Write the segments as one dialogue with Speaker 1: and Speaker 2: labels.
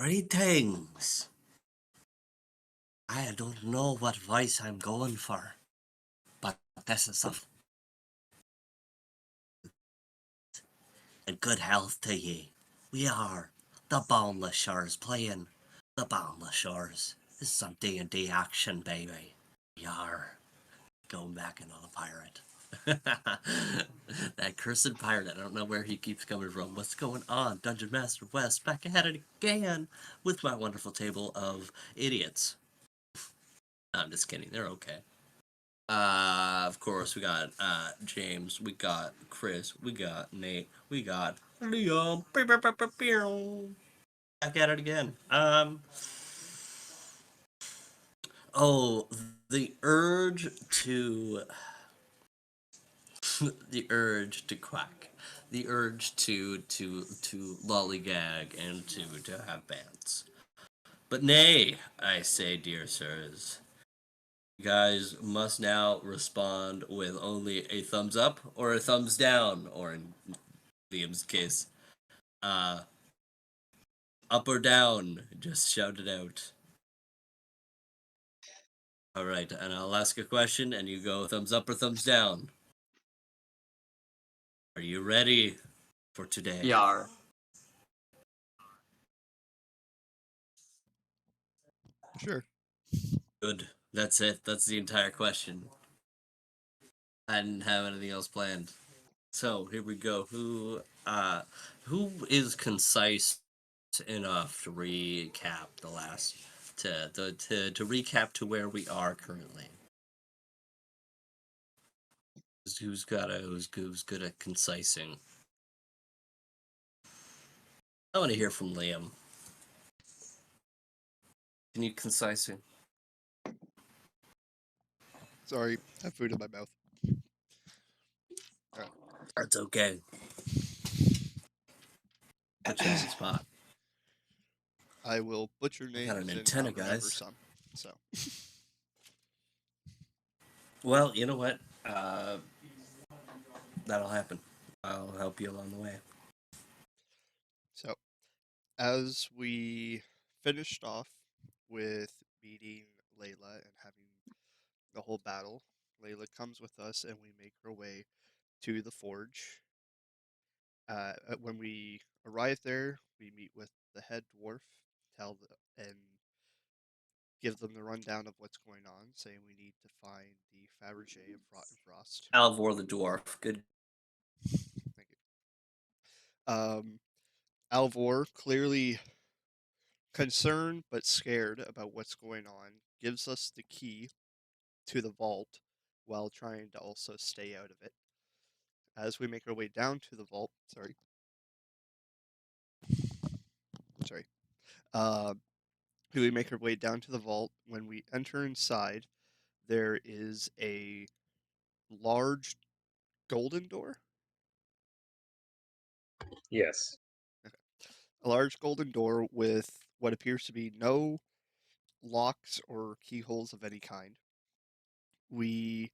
Speaker 1: Greetings. I don't know what voice I'm going for, but this is a good health to ye. We are the Boundless Shores playing the Boundless Shores. This is some D&D action, baby. We are going back into the pirate. That cursed pirate, I don't know where he keeps coming from. What's going on? Dungeon Master West back at it again with my wonderful table of idiots. I'm just kidding, they're okay. Of course, we got James, we got Chris, we got Nate, we got Liam. Back at it again. Oh, the urge to, the urge to quack, the urge to lollygag and to have bands. But nay, I say, dear sirs, you guys must now respond with only a thumbs up or a thumbs down, or in Liam's case, uh, up or down. Just shout it out. All right, and I'll ask a question, and you go thumbs up or thumbs down. Are you ready for today?
Speaker 2: Yar.
Speaker 3: Sure.
Speaker 1: Good. That's it. That's the entire question. I didn't have anything else planned. So here we go. Who is concise enough to recap the last to recap to where we are currently? Who's good at concising? I want to hear from Liam. Can you concising?
Speaker 3: Sorry, I have food in my mouth.
Speaker 1: That's okay. Put you on the spot.
Speaker 3: I will butcher names
Speaker 1: got an
Speaker 3: and
Speaker 1: antenna,
Speaker 3: not remember
Speaker 1: guys.
Speaker 3: some. So
Speaker 1: Well, you know what? That'll happen. I'll help you along the way.
Speaker 3: So, as we finished off with meeting Layla and having the whole battle, Layla comes with us and we make our way to the forge. When we arrive there, we meet with the head dwarf, and give them the rundown of what's going on, saying we need to find the Fabergé of Rotten Frost.
Speaker 1: Alvor the dwarf. Good.
Speaker 3: Thank you. Alvor, clearly concerned but scared about what's going on, gives us the key to the vault while trying to also stay out of it. As we make our way down to the vault, uh, we make our way down to the vault. When we enter inside, there is a large golden door.
Speaker 2: Yes.
Speaker 3: A large golden door with what appears to be no locks or keyholes of any kind. We,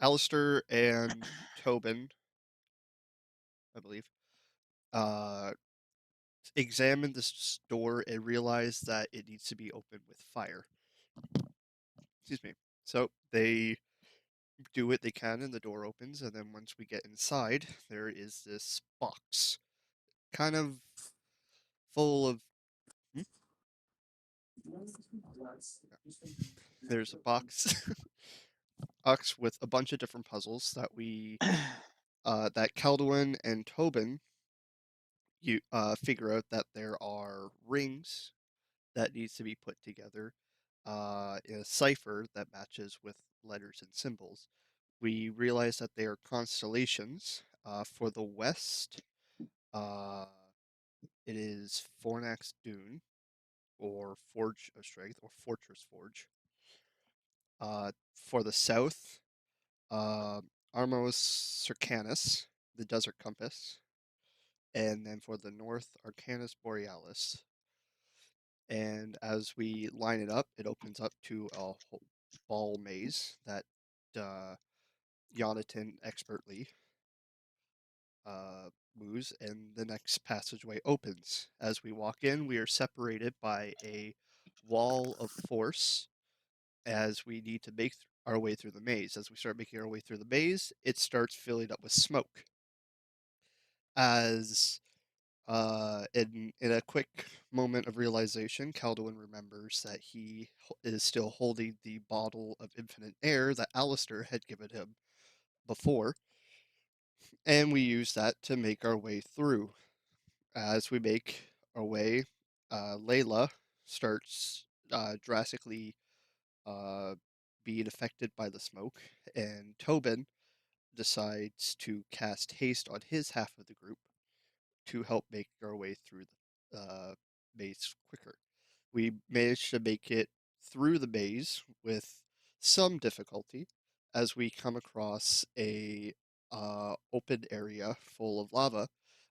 Speaker 3: Alistair and Tobin, I believe, examine this door and realize that it needs to be opened with fire. Excuse me. So they do what they can, and the door opens. And then once we get inside, there is this box, kind of full of. There's a box, box with a bunch of different puzzles that that Keldwin and Tobin figure out that there are rings that needs to be put together in a cipher that matches with letters and symbols. We realize that they are constellations. For the west, it is Fornax Dune, or Forge of Strength, or Fortress Forge. For the south, Armos Circanus, the Desert Compass. And then for the north, Arcanus Borealis. And as we line it up, it opens up to a ball maze that Jonathan expertly moves, and the next passageway opens. As we walk in, we are separated by a wall of force as we need to make our way through the maze. As we start making our way through the maze, it starts filling up with smoke. As in a quick moment of realization, Calduin remembers that he is still holding the bottle of infinite air that Alistair had given him before, and we use that to make our way through. As we make our way, Layla starts drastically uh, being affected by the smoke, and Tobin decides to cast haste on his half of the group to help make our way through the maze quicker. We managed to make it through the maze with some difficulty as we come across a open area full of lava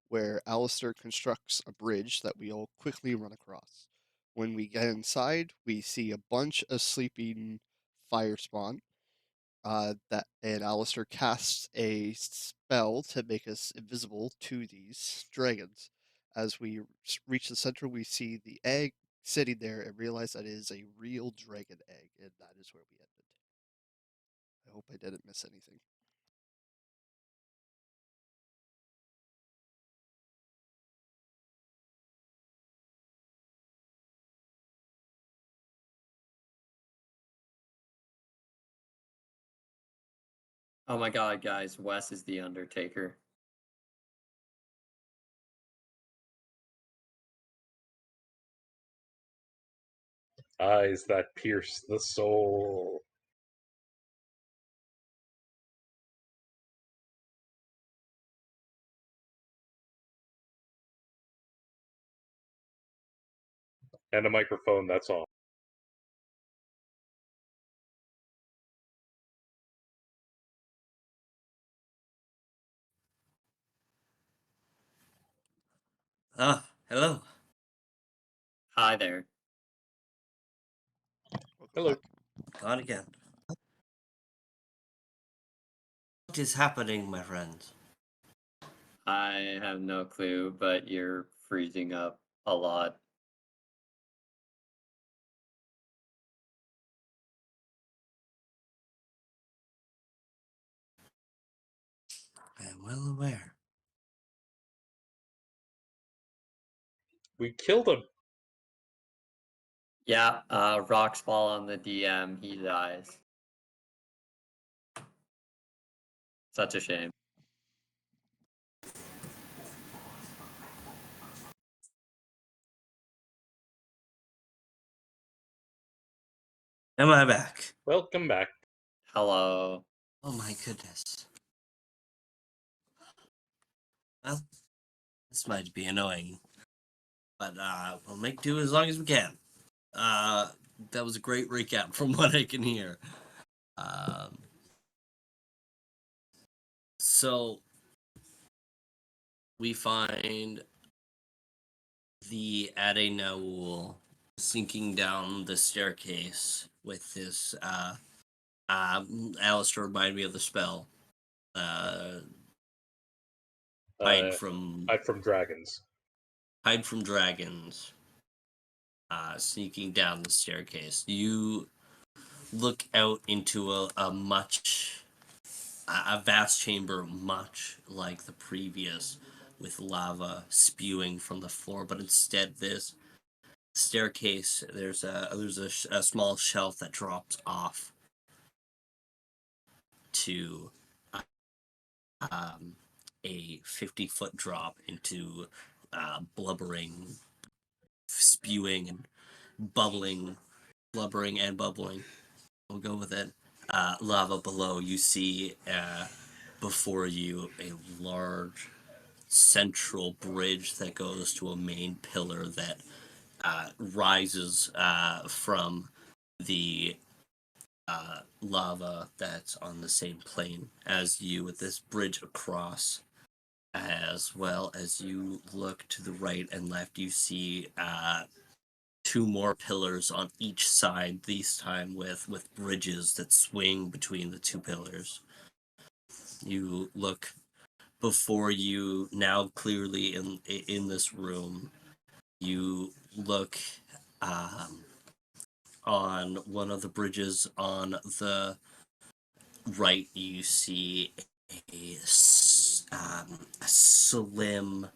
Speaker 3: where Alistair constructs a bridge that we'll quickly run across. When we get inside, we see a bunch of sleeping fire spawn that and Alistair casts a spell to make us invisible to these dragons. As we reach the center, we see the egg sitting there and realize that it is a real dragon egg, and that is where we ended. I hope I didn't miss anything.
Speaker 2: Oh my god, guys, Wes is the Undertaker.
Speaker 4: Eyes that pierce the soul. And a microphone that's on.
Speaker 1: Ah, hello.
Speaker 2: Hi there.
Speaker 3: Welcome
Speaker 4: Hello.
Speaker 3: back.
Speaker 1: Gone again. What is happening, my friends?
Speaker 2: I have no clue, but you're freezing up a lot.
Speaker 1: I am well aware.
Speaker 4: We killed him.
Speaker 2: Yeah, rocks fall on the DM, he dies. Such a shame.
Speaker 1: Am I back?
Speaker 4: Welcome back.
Speaker 2: Hello.
Speaker 1: Oh my goodness. Well, this might be annoying, but we'll make do as long as we can. That was a great recap from what I can hear. So we find the Ade Naul sinking down the staircase with this Alistair reminded me of the spell. Hide from
Speaker 4: Hide from dragons.
Speaker 1: hide from dragons. Sneaking down the staircase. You look out into a vast chamber, much like the previous, with lava spewing from the floor. But instead, this staircase, there's a small shelf that drops off to um, a 50-foot drop into blubbering, spewing, and bubbling, blubbering and bubbling. We'll go with it. Lava below. You see before you a large central bridge that goes to a main pillar that rises from the lava that's on the same plane as you, with this bridge across. As well as you look to the right and left, you see two more pillars on each side, this time with bridges that swing between the two pillars. You look before you, now clearly in this room, you look on one of the bridges on the right. You see a slim,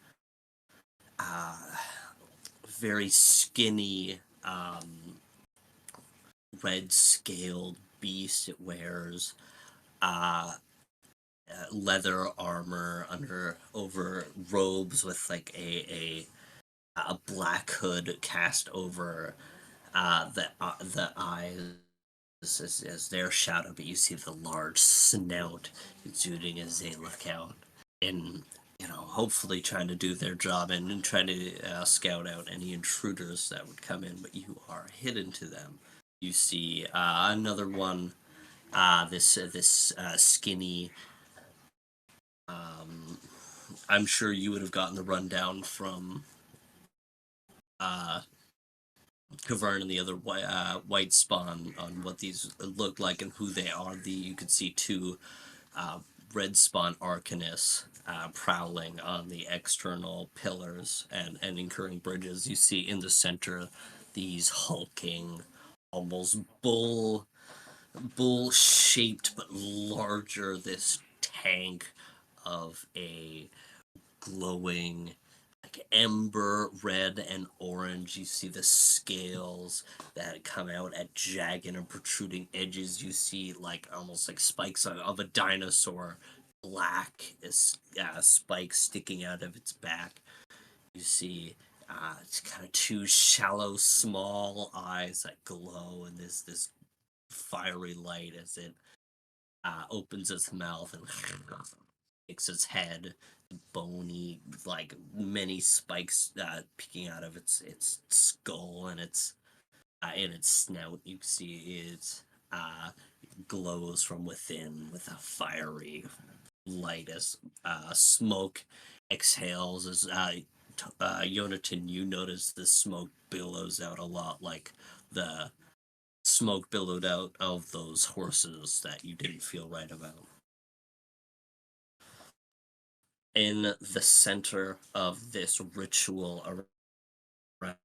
Speaker 1: very skinny, red scaled beast. It wears leather armor over robes with like a black hood cast over the eyes as their shadow, but you see the large snout exuding as they look out and hopefully trying to do their job and trying to scout out any intruders that would come in, but you are hidden to them. You see another one, this skinny. I'm sure you would have gotten the rundown from Cavern and the other white spawn on what these look like and who they are. You could see two red spawn arcanists prowling on the external pillars and incurring bridges. You see in the center these hulking, almost bull shaped but larger, this tank of a glowing like ember red and orange. You see the scales that come out at jagged and protruding edges. You see like almost like spikes of a dinosaur, black spikes sticking out of its back. You see it's kind of two shallow small eyes that glow and this fiery light as it opens its mouth and shakes its head, bony, like many spikes peeking out of its skull and its snout. You see it glows from within with a fiery light as smoke exhales. As Yonatan, you notice the smoke billows out a lot like the smoke billowed out of those horses that you didn't feel right about. In the center of this ritual around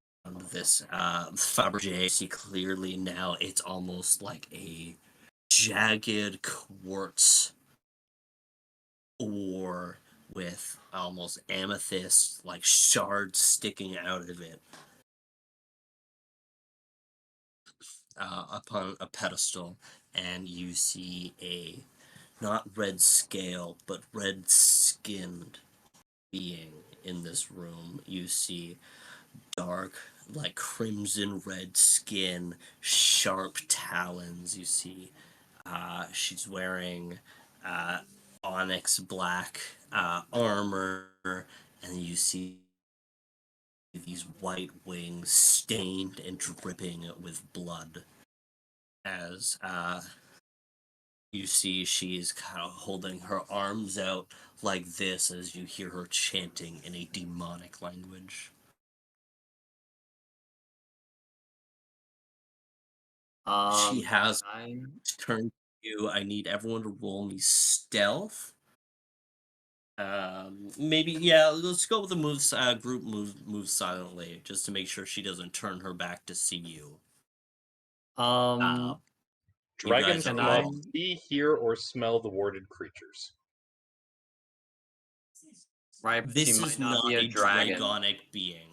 Speaker 1: this Fabergé, you see clearly now it's almost like a jagged quartz ore with almost amethyst like shards sticking out of it upon a pedestal, and you see a not red scale but red skinned being in this room. You see dark, like crimson red skin, sharp talons. You see she's wearing onyx black armor, and you see these white wings stained and dripping with blood as you see she's kind of holding her arms out like this as you hear her chanting in a demonic language. She has turned to you. I need everyone to roll me stealth. Maybe yeah. Let's go with the moves. Group moves silently, just to make sure she doesn't turn her back to see you. You
Speaker 4: Dragons
Speaker 1: guys are
Speaker 4: cannot
Speaker 1: all.
Speaker 4: see, hear, or smell the warded creatures.
Speaker 2: Right, but she
Speaker 1: This is
Speaker 2: might not
Speaker 1: not
Speaker 2: be a
Speaker 1: a
Speaker 2: dragon.
Speaker 1: dragonic being.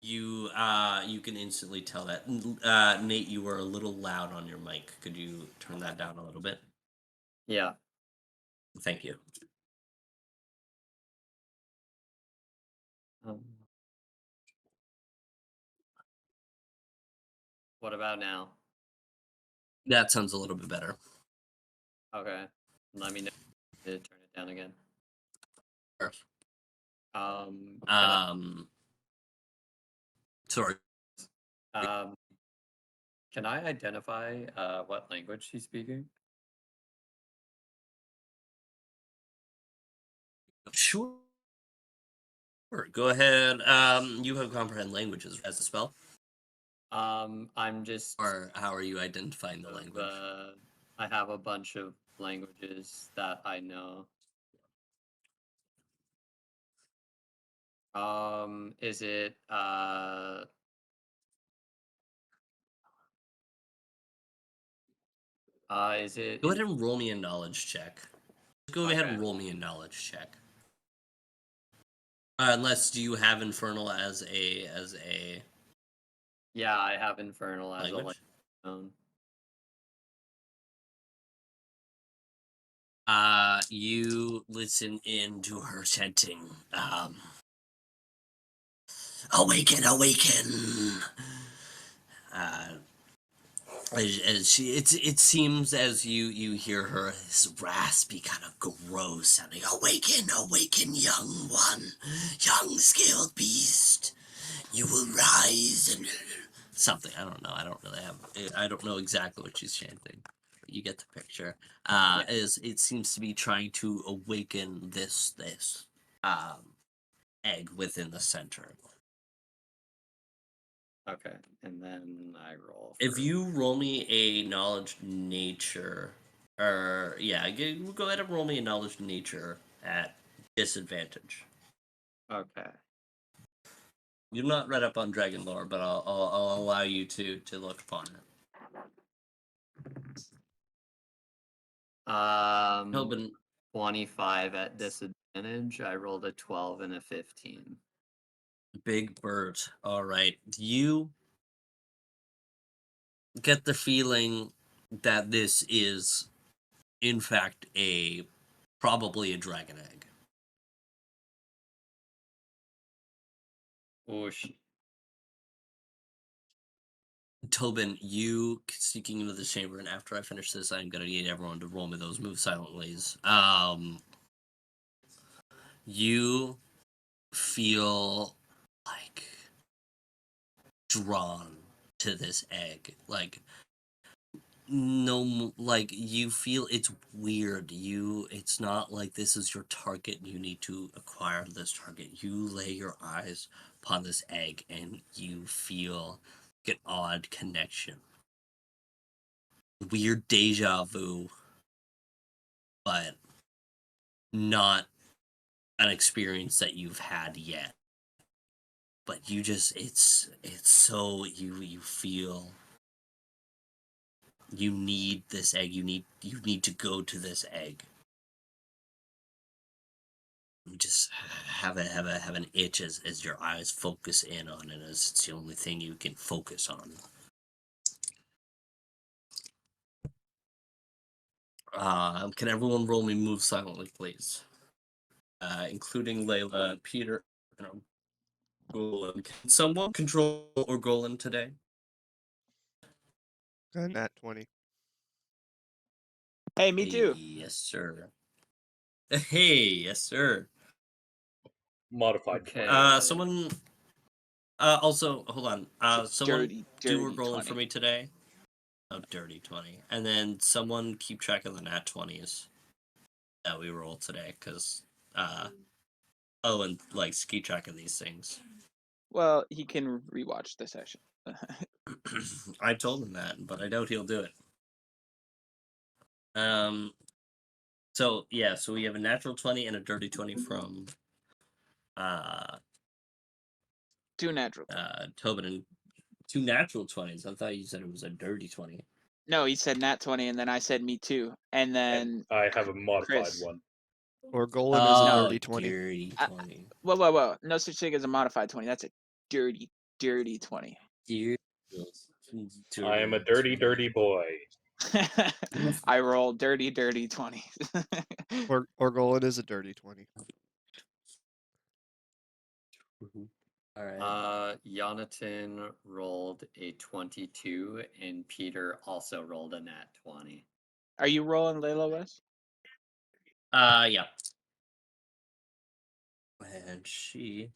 Speaker 1: You can instantly tell that. Nate, you were a little loud on your mic. Could you turn that down a little bit?
Speaker 2: Yeah.
Speaker 1: Thank you.
Speaker 2: What about now?
Speaker 1: That sounds a little bit better.
Speaker 2: Okay. Let me know to turn it down again.
Speaker 1: Sure.
Speaker 2: Can
Speaker 1: Sorry.
Speaker 2: can I identify what language she's speaking?
Speaker 1: Sure. Go ahead. You have comprehend languages as a spell,
Speaker 2: I'm just
Speaker 1: or how are you identifying the language?
Speaker 2: I have a bunch of languages that I know. Is it is it
Speaker 1: Go ahead and roll me a knowledge check. Go ahead
Speaker 2: Okay.
Speaker 1: and roll me a knowledge check. Unless do you have Infernal as a
Speaker 2: Yeah, I have Infernal as a
Speaker 1: language?
Speaker 2: zone.
Speaker 1: You listen in to her chanting, awaken, awaken. Uh, as she, it seems as you hear her, this raspy kind of gross sounding, awaken, awaken, young one, young scaled beast. You will rise and something. I don't know. I don't really have. I don't know exactly what she's chanting. You get the picture.
Speaker 2: Yeah.
Speaker 1: As it seems to be trying to awaken this egg within the center.
Speaker 2: Okay, and then I roll.
Speaker 1: If
Speaker 2: For...
Speaker 1: you roll me a knowledge nature, or yeah, go ahead and roll me a knowledge nature at disadvantage.
Speaker 2: Okay.
Speaker 1: You're not read up on dragon lore, but I'll allow you to look upon it.
Speaker 2: Um,
Speaker 1: Tobin,
Speaker 2: 25 at disadvantage. I rolled a 12 and a 15.
Speaker 1: Big Bird. All right, you get the feeling that this is, in fact, probably a dragon egg.
Speaker 2: Whoosh.
Speaker 1: Tobin, you sneaking into the chamber, and after I finish this, I'm gonna need everyone to roll me those move silently. You feel like drawn to this egg, like no, like you feel it's weird. It's not like this is your target. You need to acquire this target. You lay your eyes upon this egg, and you feel an odd connection. Weird deja vu, but not an experience that you've had yet. But you just it's so you feel you need this egg. You need to go to this egg. You just have an itch as your eyes focus in on it, as it's the only thing you can focus on. Can everyone roll me move silently, please? Including Layla, Peter, and Golan. Can someone control or Golan today?
Speaker 3: And nat 20.
Speaker 5: Hey, me too.
Speaker 1: Yes, sir. Hey, yes, sir.
Speaker 4: Modified
Speaker 2: Okay.
Speaker 4: 20.
Speaker 1: Someone. Also, hold on. Someone
Speaker 5: Dirty,
Speaker 1: do a
Speaker 5: dirty
Speaker 1: Golan
Speaker 5: 20.
Speaker 1: for me today. Oh, dirty 20. And then someone keep track of the nat 20s that we roll today, because Owen likes to keep track of these things.
Speaker 5: Well, he can rewatch the session.
Speaker 1: I told him that, but I doubt he'll do it. So yeah, so we have a natural 20 and a dirty 20 from
Speaker 5: Two natural.
Speaker 1: Tobin, and two natural 20s. I thought you said it was a dirty 20.
Speaker 5: No, he said nat 20, and then I said me too. And then
Speaker 4: And I have a modified
Speaker 5: Chris.
Speaker 4: one.
Speaker 3: Or Golan is a
Speaker 1: Oh,
Speaker 3: dirty 20.
Speaker 1: dirty
Speaker 5: I-
Speaker 1: 20.
Speaker 5: Whoa. No such thing as a modified 20. That's a dirty, dirty 20.
Speaker 1: Dirty,
Speaker 4: I am a dirty,
Speaker 1: 20.
Speaker 4: dirty boy.
Speaker 5: I roll dirty, dirty 20.
Speaker 3: Or Golan is a dirty 20.
Speaker 1: All right.
Speaker 2: Jonathan rolled a 22, and Peter also rolled a nat 20.
Speaker 5: Are you rolling Layla West?
Speaker 1: Yeah. And she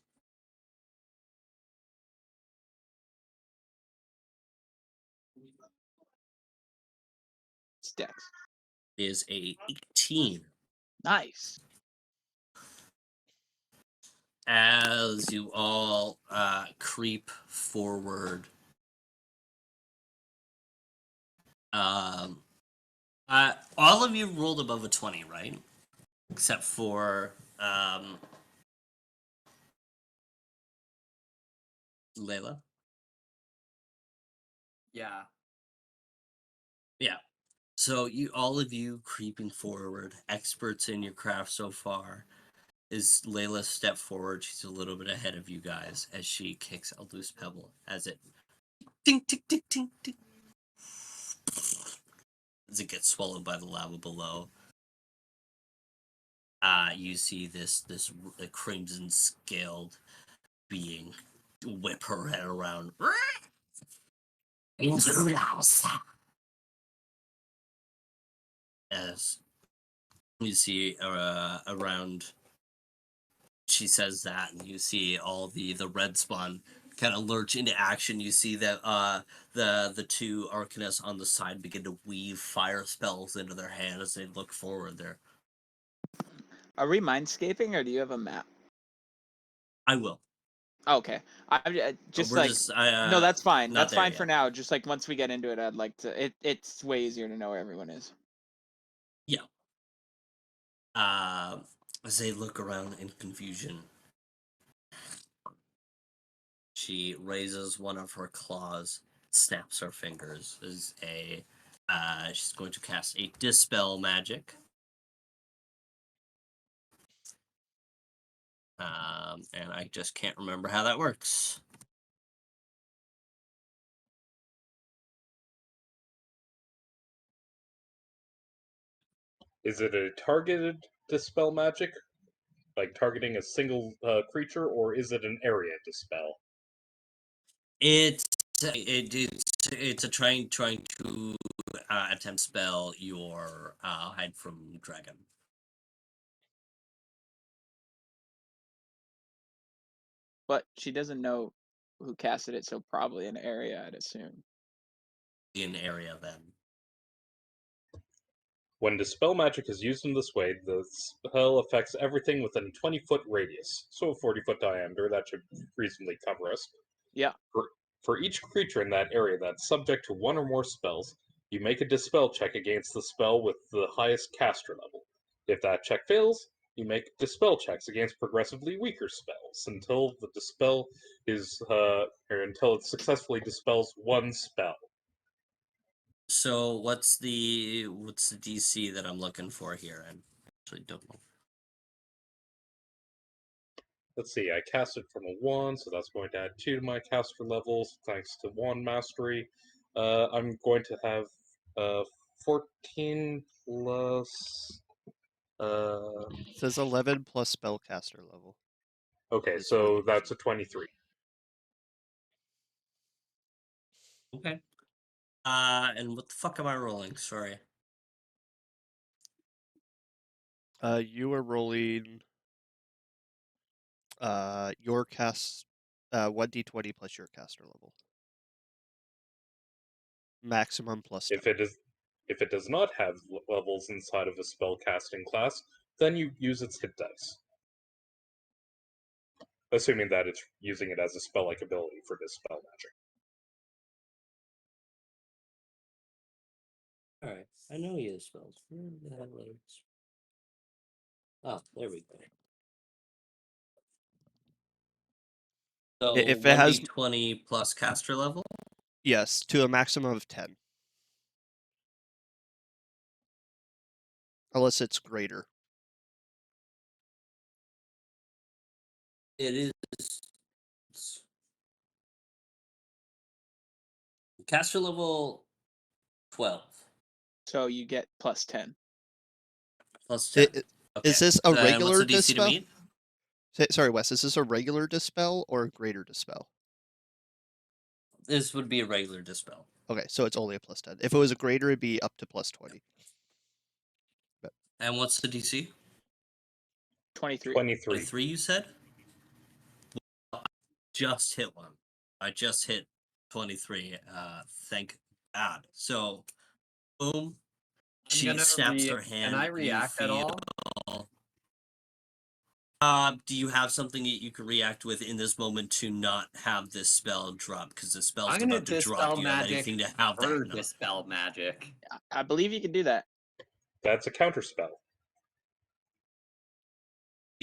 Speaker 5: It's Dex.
Speaker 1: is a 18.
Speaker 5: Nice.
Speaker 1: As you all creep forward, all of you rolled above a 20, right? Except for Layla?
Speaker 2: Yeah.
Speaker 1: Yeah. So all of you creeping forward, experts in your craft so far, is Layla step forward. She's a little bit ahead of you guys as she kicks a loose pebble as it ding ding ding ding ding as it gets swallowed by the lava below. You see this crimson scaled being whip her head around. As you see around, she says that, and you see all the red spawn kind of lurch into action. You see that the two arcanists on the side begin to weave fire spells into their hand as they look forward there.
Speaker 5: Are we mindscaping, or do you have a map?
Speaker 1: I will.
Speaker 5: Okay, I just
Speaker 1: We're
Speaker 5: like
Speaker 1: just
Speaker 5: no, that's fine.
Speaker 1: not
Speaker 5: That's
Speaker 1: there
Speaker 5: fine for
Speaker 1: yet.
Speaker 5: now. Just like once we get into it, I'd like to. It's way easier to know where everyone is.
Speaker 1: Yeah. As they look around in confusion, she raises one of her claws, snaps her fingers. She's going to cast a dispel magic. And I just can't remember how that works.
Speaker 4: Is it a targeted dispel magic, like targeting a single creature, or is it an area dispel?
Speaker 1: It's a trying to attempt spell your hide from dragon.
Speaker 5: But she doesn't know who casted it, so probably an area, I'd assume.
Speaker 1: In area then.
Speaker 4: When dispel magic is used in this way, the spell affects everything within a 20-foot radius, so a 40-foot diameter. That should reasonably cover us.
Speaker 5: Yeah.
Speaker 4: For each creature in that area that's subject to one or more spells, you make a dispel check against the spell with the highest caster level. If that check fails, you make dispel checks against progressively weaker spells until the dispel is or until it successfully dispels one spell.
Speaker 1: So what's the DC that I'm looking for here? I actually don't know.
Speaker 4: Let's see, I casted from a 1, so that's going to add 2 to my caster levels, thanks to 1 mastery. I'm going to have 14 plus...
Speaker 3: It says 11 plus spellcaster level.
Speaker 4: Okay,
Speaker 3: Is where
Speaker 4: so
Speaker 3: the
Speaker 4: that's a 23.
Speaker 1: Okay. And what the fuck am I rolling? Sorry.
Speaker 3: You are rolling your cast 1d20 plus your caster level. Maximum plus 10.
Speaker 4: If it does not have levels inside of a spellcasting class, then you use its hit dice. Assuming that it's using it as a spell-like ability for dispel magic.
Speaker 1: Alright. I know he has spells. Where the hell are his- Oh, there we go. So
Speaker 3: If it has
Speaker 1: 1d20 plus caster level?
Speaker 3: yes, to a maximum of 10. Unless it's greater.
Speaker 1: It is caster level 12
Speaker 3: So
Speaker 5: you get plus 10.
Speaker 1: plus 10. Okay.
Speaker 3: Is this a
Speaker 1: And what's
Speaker 3: regular
Speaker 1: the DC to
Speaker 3: dispel?
Speaker 1: meet?
Speaker 3: Sorry, Wes, is this a regular dispel or a greater dispel?
Speaker 1: This would be a regular dispel.
Speaker 3: Okay, so it's only a plus 10. If it was a greater, it'd be up to plus 20.
Speaker 1: And what's the DC?
Speaker 5: 23.
Speaker 4: 23.
Speaker 1: 23, you said? Well, I just hit one. I just hit 23. Thank God. So, boom. She snaps her hand.
Speaker 2: Can I
Speaker 1: you
Speaker 2: react at all?
Speaker 1: feel- do you have something that you can react with in this moment to not have this spell drop? Because the spell's
Speaker 2: I'm gonna
Speaker 1: about to drop.
Speaker 2: dispel
Speaker 1: Do you have
Speaker 2: magic
Speaker 1: anything to have that?
Speaker 2: or
Speaker 1: No.
Speaker 2: dispel magic.
Speaker 5: I believe you can do that.
Speaker 4: That's a counterspell.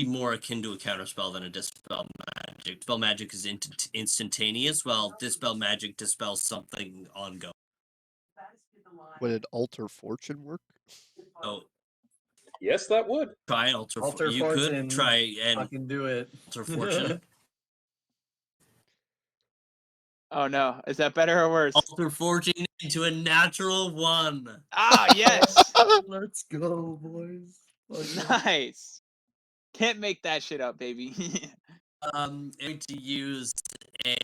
Speaker 1: more akin to a counterspell than a dispel magic. Dispel magic is instantaneous, while dispel magic dispels something ongoing.
Speaker 3: Would an alter fortune work?
Speaker 1: So
Speaker 4: Yes, that would.
Speaker 1: try
Speaker 6: Alter
Speaker 1: you
Speaker 6: fortune.
Speaker 1: could try and
Speaker 6: Fucking do it.
Speaker 1: alter fortune.
Speaker 5: Oh no, is that better or worse?
Speaker 1: Alter fortune into a natural 1.
Speaker 5: Ah, yes.
Speaker 6: Let's go, boys.
Speaker 5: Nice. Can't make that shit up, baby.
Speaker 1: I'm going to use a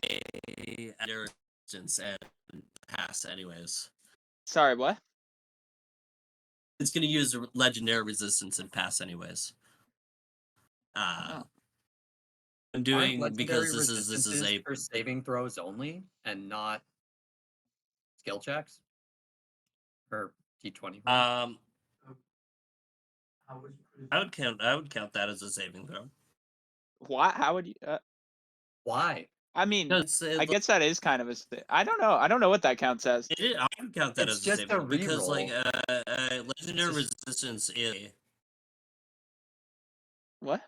Speaker 1: resistance and pass anyways.
Speaker 5: Sorry, what?
Speaker 1: It's going to use a legendary resistance and pass anyways.
Speaker 5: Oh.
Speaker 1: I'm
Speaker 6: Aren't
Speaker 1: doing
Speaker 6: legendary
Speaker 1: because this is
Speaker 6: resistances
Speaker 1: a
Speaker 6: for saving throws only and not skill checks or d20.
Speaker 1: I would count that as a saving throw.
Speaker 5: Why? How would you?
Speaker 6: Why?
Speaker 5: I mean,
Speaker 1: Because
Speaker 5: I guess that is kind of a. I don't know. I don't know what that counts as.
Speaker 1: I would count that
Speaker 6: It's
Speaker 1: as a
Speaker 6: just
Speaker 1: saving
Speaker 6: a
Speaker 1: throw because like
Speaker 6: reroll.
Speaker 1: legendary
Speaker 6: It's just-
Speaker 1: resistance is
Speaker 5: What?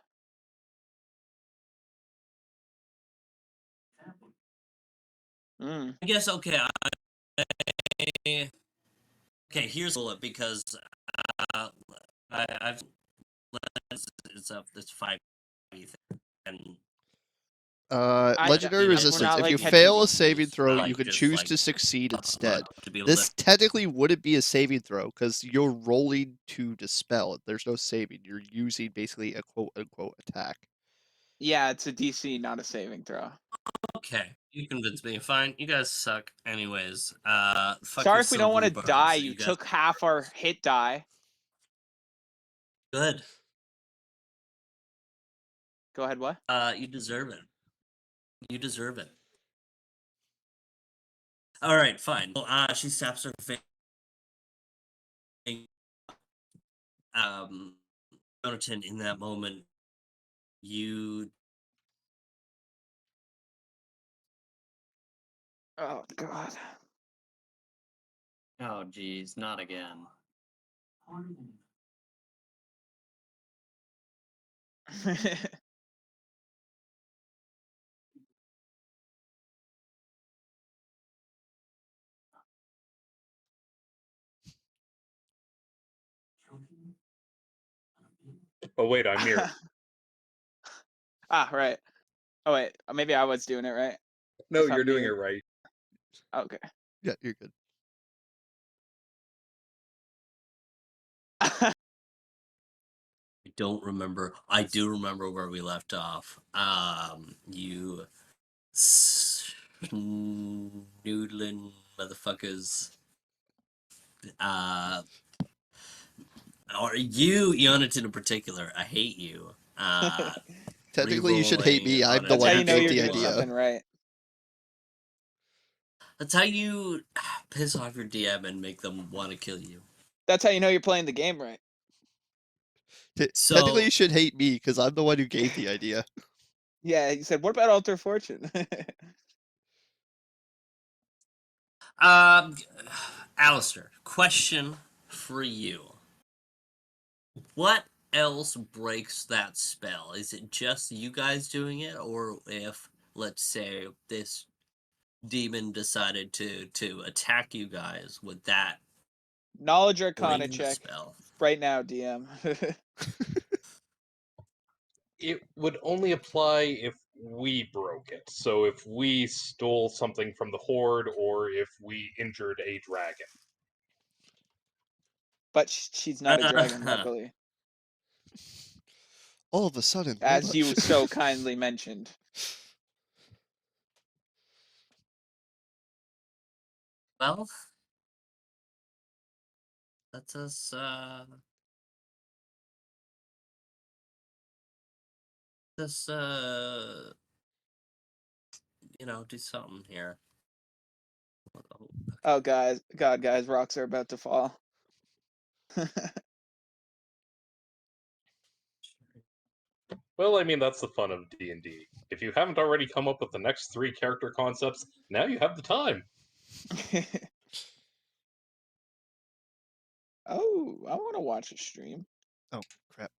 Speaker 5: Mm.
Speaker 1: I guess okay. Okay, here's bullet because I've it's up this 5 and
Speaker 3: Legendary
Speaker 5: we're
Speaker 3: resistance.
Speaker 5: not,
Speaker 3: If
Speaker 5: like,
Speaker 3: you
Speaker 5: catching
Speaker 3: fail a
Speaker 5: these.
Speaker 3: saving throw,
Speaker 1: Like,
Speaker 3: you can
Speaker 1: just,
Speaker 3: choose
Speaker 1: like,
Speaker 3: to succeed instead.
Speaker 1: to be
Speaker 3: This technically wouldn't be a saving throw because you're rolling to dispel. There's no saving. You're using basically a quote unquote attack.
Speaker 5: Yeah, it's a DC, not a saving throw.
Speaker 1: okay. You convinced me. Fine, you guys suck. Anyways, fuck
Speaker 5: Sorry
Speaker 1: your
Speaker 5: if we don't want to
Speaker 1: silvery
Speaker 5: die.
Speaker 1: birds,
Speaker 5: You
Speaker 1: guys
Speaker 5: took
Speaker 1: are
Speaker 5: half our hit die.
Speaker 1: good.
Speaker 5: Go ahead. What?
Speaker 1: You deserve it. You deserve it. All right, fine. Well, she snaps her face. Jonathan, in that moment, you
Speaker 5: Oh God.
Speaker 6: Oh, geez, not again.
Speaker 4: Oh wait, I'm here.
Speaker 5: Ah, right. Oh wait, maybe I was doing it right.
Speaker 4: No,
Speaker 5: If I'm
Speaker 4: you're doing it
Speaker 5: muted.
Speaker 4: right.
Speaker 5: Okay.
Speaker 3: Yeah, you're good.
Speaker 1: I don't remember. I do remember where we left off. You noodling motherfuckers. Or you, Yonatan in particular. I hate you.
Speaker 3: Technically, you should hate me.
Speaker 1: Rerolling
Speaker 3: I'm the
Speaker 5: That's
Speaker 3: one
Speaker 5: how
Speaker 3: who
Speaker 5: you know
Speaker 3: gave
Speaker 5: you're
Speaker 3: the
Speaker 5: doing
Speaker 3: idea.
Speaker 5: something right.
Speaker 1: That's how you piss off your DM and make them want to kill you.
Speaker 5: That's how you know you're playing the game right.
Speaker 1: So-
Speaker 3: Technically, you should hate me because I'm the one who gave the idea.
Speaker 5: Yeah, he said, "What about Alter Fortune?"
Speaker 1: Alistair, question for you. What else breaks that spell? Is it just you guys doing it, or if, let's say, this demon decided to attack you guys, would that
Speaker 5: Knowledge Arcana
Speaker 1: break the
Speaker 5: check
Speaker 1: spell?
Speaker 5: right now, DM.
Speaker 4: It would only apply if we broke it. So if we stole something from the horde, or if we injured a dragon.
Speaker 5: But she's not a dragon, luckily,
Speaker 3: All of a sudden,
Speaker 5: as you
Speaker 3: Layla-
Speaker 5: so kindly mentioned.
Speaker 1: Well, let us do something here.
Speaker 5: Oh, guys, guys, rocks are about to fall.
Speaker 4: Well, I mean, that's the fun of D&D. If you haven't already come up with the next 3 character concepts, now you have the time.
Speaker 5: Oh, I want to watch a stream.
Speaker 3: Oh crap!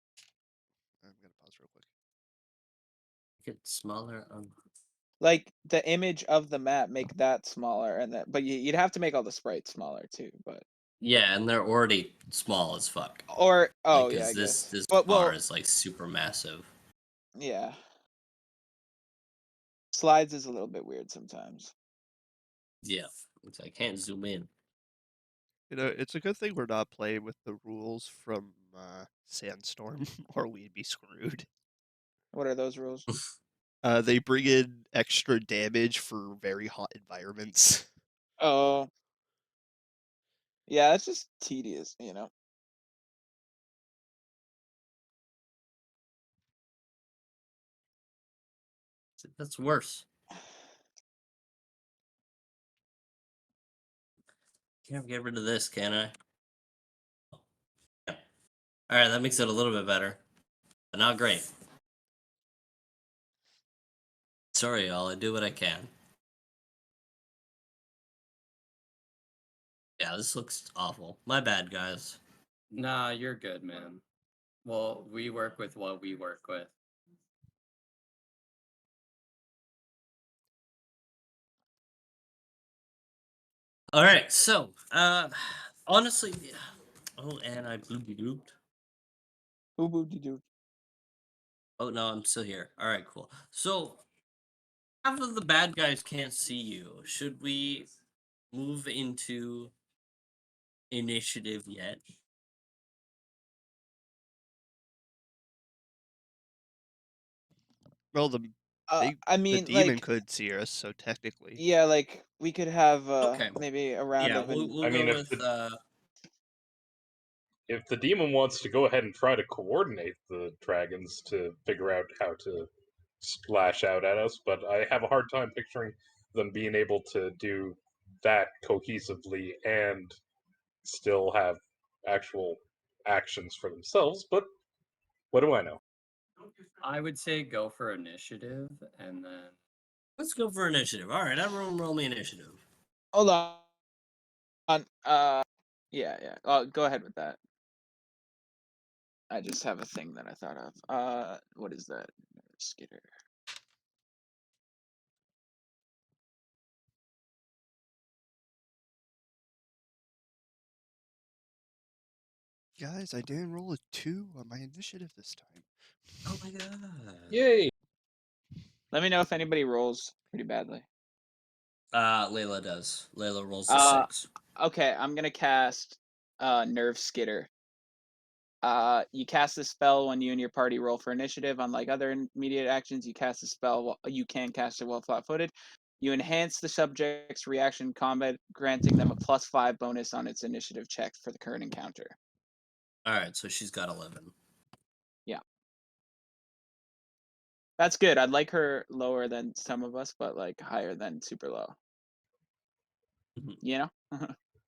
Speaker 3: I'm gonna pause. this real quick.
Speaker 1: Get smaller.
Speaker 5: Like the image of the map, make that smaller, and that. But you'd have to make all the sprites smaller too. But
Speaker 1: Yeah, and they're already small as fuck.
Speaker 5: or oh
Speaker 1: Like,
Speaker 5: yeah,
Speaker 1: 'cause
Speaker 5: I
Speaker 1: this
Speaker 5: guess.
Speaker 1: this
Speaker 5: But
Speaker 1: bar
Speaker 5: well,
Speaker 1: is like super massive.
Speaker 5: yeah. Slides is a little bit weird sometimes.
Speaker 1: Yeah, I can't zoom in.
Speaker 3: You know, it's a good thing we're not playing with the rules from Sandstorm, or we'd be screwed.
Speaker 5: What are those rules?
Speaker 3: They bring in extra damage for very hot environments.
Speaker 5: Oh, yeah, it's just tedious, you know.
Speaker 1: That's worse. Can't get rid of this, can I? Yeah. All right, that makes it a little bit better, but not great. Sorry, y'all. I do what I can. Yeah, this looks awful. My bad, guys.
Speaker 6: Nah, you're good, man. Well, we work with what we work with.
Speaker 1: All right, so honestly, oh, and I blooped.
Speaker 5: Boo boo doo doo.
Speaker 1: Oh no, I'm still here. All right, cool. So half of the bad guys can't see you. Should we move into initiative yet?
Speaker 3: Well, the
Speaker 5: I
Speaker 3: the
Speaker 5: mean,
Speaker 3: demon
Speaker 5: like,
Speaker 3: could see us, so technically.
Speaker 5: yeah, like we could have
Speaker 1: Okay.
Speaker 5: maybe a round
Speaker 1: Yeah,
Speaker 5: of
Speaker 1: we'll
Speaker 4: I
Speaker 1: go
Speaker 4: mean,
Speaker 1: with
Speaker 4: if the demon wants to go ahead and try to coordinate the dragons to figure out how to splash out at us, but I have a hard time picturing them being able to do that cohesively and still have actual actions for themselves. But what do I know?
Speaker 6: I would say go for initiative, and then
Speaker 1: let's go for initiative. All right, everyone roll me initiative.
Speaker 5: hold on. Yeah. Go ahead with that. I just have a thing that I thought of. What is that? Skitter.
Speaker 3: Guys, I didn't roll a 2 on my initiative this time.
Speaker 1: Oh my god.
Speaker 4: Yay!
Speaker 5: Let me know if anybody rolls pretty badly.
Speaker 1: Layla does. Layla rolls a
Speaker 5: Uh,
Speaker 1: 6.
Speaker 5: Okay, I'm gonna cast Nerve Skitter. You cast the spell when you and your party roll for initiative. Unlike other immediate actions, you cast the spell. You can cast it while flat-footed. You enhance the subject's reaction combat, granting them a +5 bonus on its initiative check for the current encounter.
Speaker 1: All right, so she's got 11.
Speaker 5: Yeah, that's good. I'd like her lower than some of us, but like higher than super low.
Speaker 1: Mhm.
Speaker 5: You know?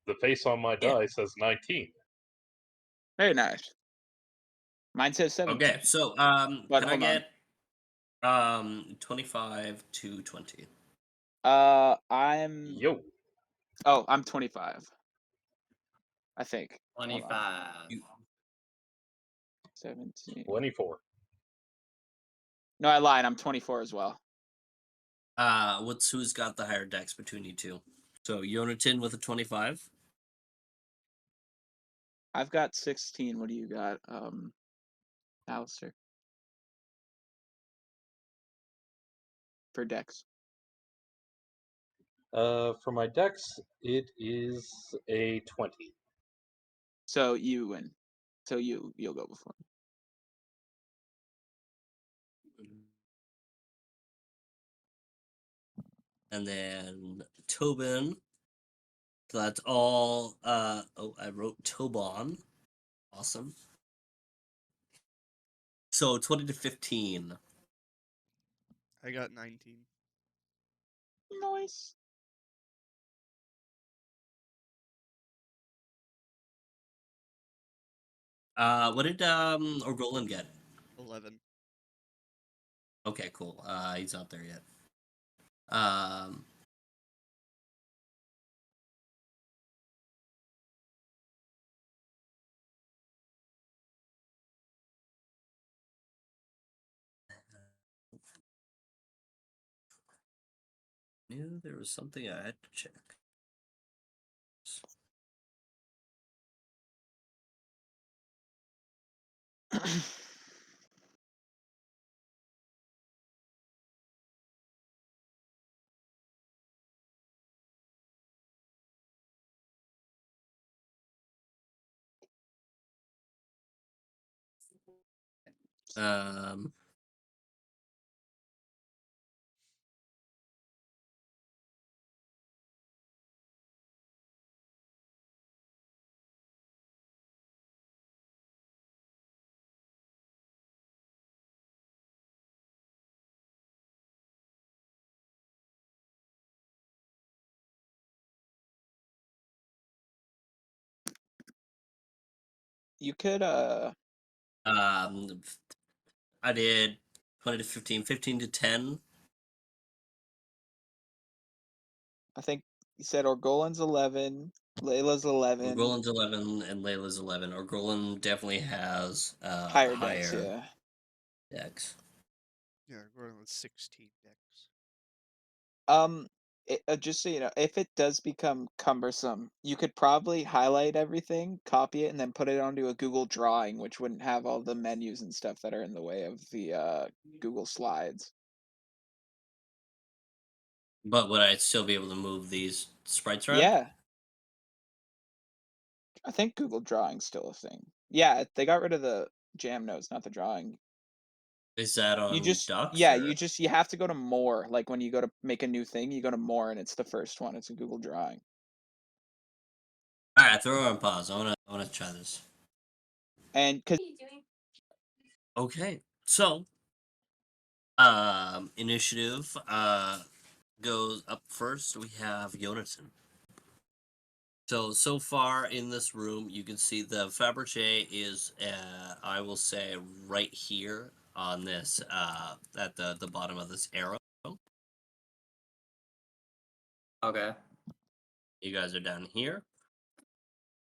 Speaker 4: The face on my
Speaker 1: Yeah.
Speaker 4: die says 19.
Speaker 5: Very nice. Mine says 17.
Speaker 1: Okay, so
Speaker 5: But
Speaker 1: can I
Speaker 5: hold on.
Speaker 1: get 25 to 20?
Speaker 5: I'm
Speaker 4: Yo,
Speaker 5: I'm 25. I think. Hold on.
Speaker 6: 25.
Speaker 1: You,
Speaker 5: 17.
Speaker 4: 24.
Speaker 5: No, I lied. I'm 24 as well.
Speaker 1: who's got the higher dex between you two? So Yonatan with a 25.
Speaker 5: I've got 16. What do you got, Alistair? For Dex.
Speaker 4: For my dex, it is a 20.
Speaker 5: So you win. So you'll go before.
Speaker 1: And then Tobin. So that's all. Oh, I wrote Tobon. Awesome. So 20 to 15.
Speaker 3: I got 19.
Speaker 5: Nice.
Speaker 1: What did Orgolan get?
Speaker 3: 11.
Speaker 1: Okay, cool. He's not there yet. Um, Knew there was something I had to check. Um,
Speaker 5: You could
Speaker 1: um, I did 20 to 15, 15 to 10.
Speaker 5: I think you said Orgolan's 11, Layla's 11,
Speaker 1: Orgolan's 11 and Layla's 11. Orgolan definitely has
Speaker 5: higher decks, yeah.
Speaker 1: decks.
Speaker 3: Yeah, we're going with 16 decks.
Speaker 5: Just so you know, if it does become cumbersome, you could probably highlight everything, copy it, and then put it onto a Google drawing, which wouldn't have all the menus and stuff that are in the way of the Google Slides.
Speaker 1: But would I still be able to move these sprites around?
Speaker 5: Yeah. I think Google Drawing's still a thing. Yeah, they got rid of the jam notes, not the drawing.
Speaker 1: Is that
Speaker 5: You
Speaker 1: on
Speaker 5: just
Speaker 1: Ducks?
Speaker 5: yeah,
Speaker 1: or-
Speaker 5: you have to go to more. Like when you go to make a new thing, you go to more and it's the first one. It's a Google Drawing.
Speaker 1: All right, throw it on pause. I wanna try this.
Speaker 5: And cuz
Speaker 1: Okay, so initiative goes up first. We have Jonathan. So far in this room, you can see the Fabergé is, I will say, right here on this, at the bottom of this arrow.
Speaker 6: Okay.
Speaker 1: You guys are down here.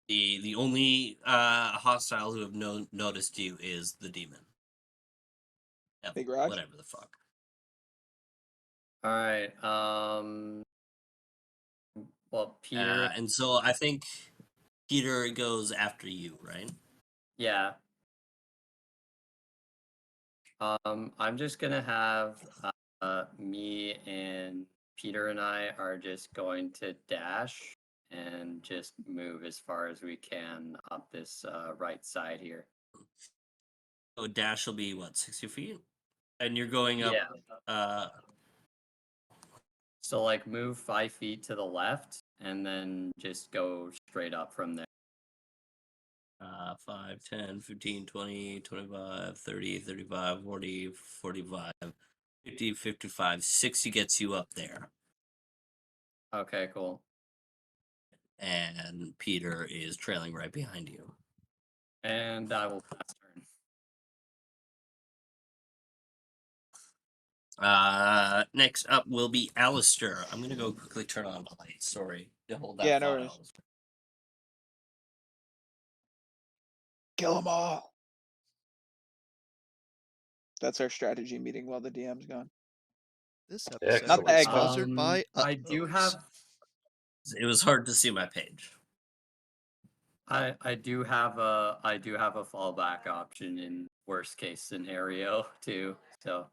Speaker 1: The only hostile who have noticed you is the demon.
Speaker 5: Big Raj?
Speaker 1: Whatever the fuck.
Speaker 6: All right. Well, Peter.
Speaker 1: And so I think Peter goes after you, right?
Speaker 6: Yeah. I'm just gonna have me and Peter and I are just going to dash and just move as far as we can up this right side here.
Speaker 1: So dash will be what, 60 feet? And you're going up.
Speaker 6: Yeah. So like move 5 feet to the left and then just go straight up from there.
Speaker 1: 5, 10, 15, 20, 25, 30, 35, 40, 45, 50, 55, 60 gets you up there.
Speaker 6: Okay, cool.
Speaker 1: And Peter is trailing right behind you.
Speaker 6: And I will pass turn.
Speaker 1: Next up will be Alistair. I'm gonna go quickly turn on the light. Sorry. To hold that
Speaker 5: Yeah, no
Speaker 1: thought,
Speaker 5: worries.
Speaker 1: Alistair.
Speaker 5: Kill them all. That's our strategy meeting while the DM's gone.
Speaker 3: This episode
Speaker 5: Not the
Speaker 3: is
Speaker 5: egg
Speaker 3: sponsored
Speaker 6: Um,
Speaker 3: by
Speaker 6: I do
Speaker 3: Utmost.
Speaker 6: have
Speaker 1: It was hard to see my page.
Speaker 6: I do have a fallback option in worst case scenario too. So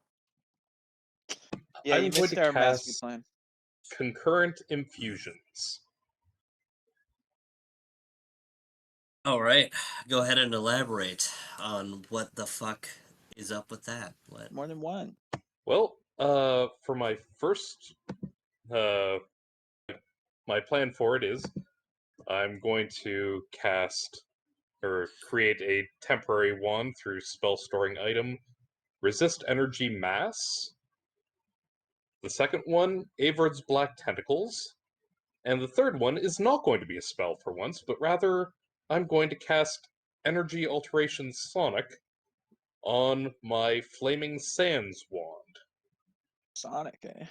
Speaker 5: Yeah,
Speaker 4: I'm
Speaker 5: you
Speaker 4: going
Speaker 5: missed
Speaker 4: to
Speaker 5: our master
Speaker 4: cast
Speaker 5: plan.
Speaker 4: Concurrent Infusions.
Speaker 1: All right, go ahead and elaborate on what the fuck is up with that. What?
Speaker 5: More than one.
Speaker 4: Well, for my first, uh, my plan for it is I'm going to cast or create a temporary wand through spell storing item, resist energy mass. The second one, Avard's Black Tentacles. And the third one is not going to be a spell for once, but rather I'm going to cast Energy Alteration Sonic on my Flaming Sands wand.
Speaker 5: Sonic, eh?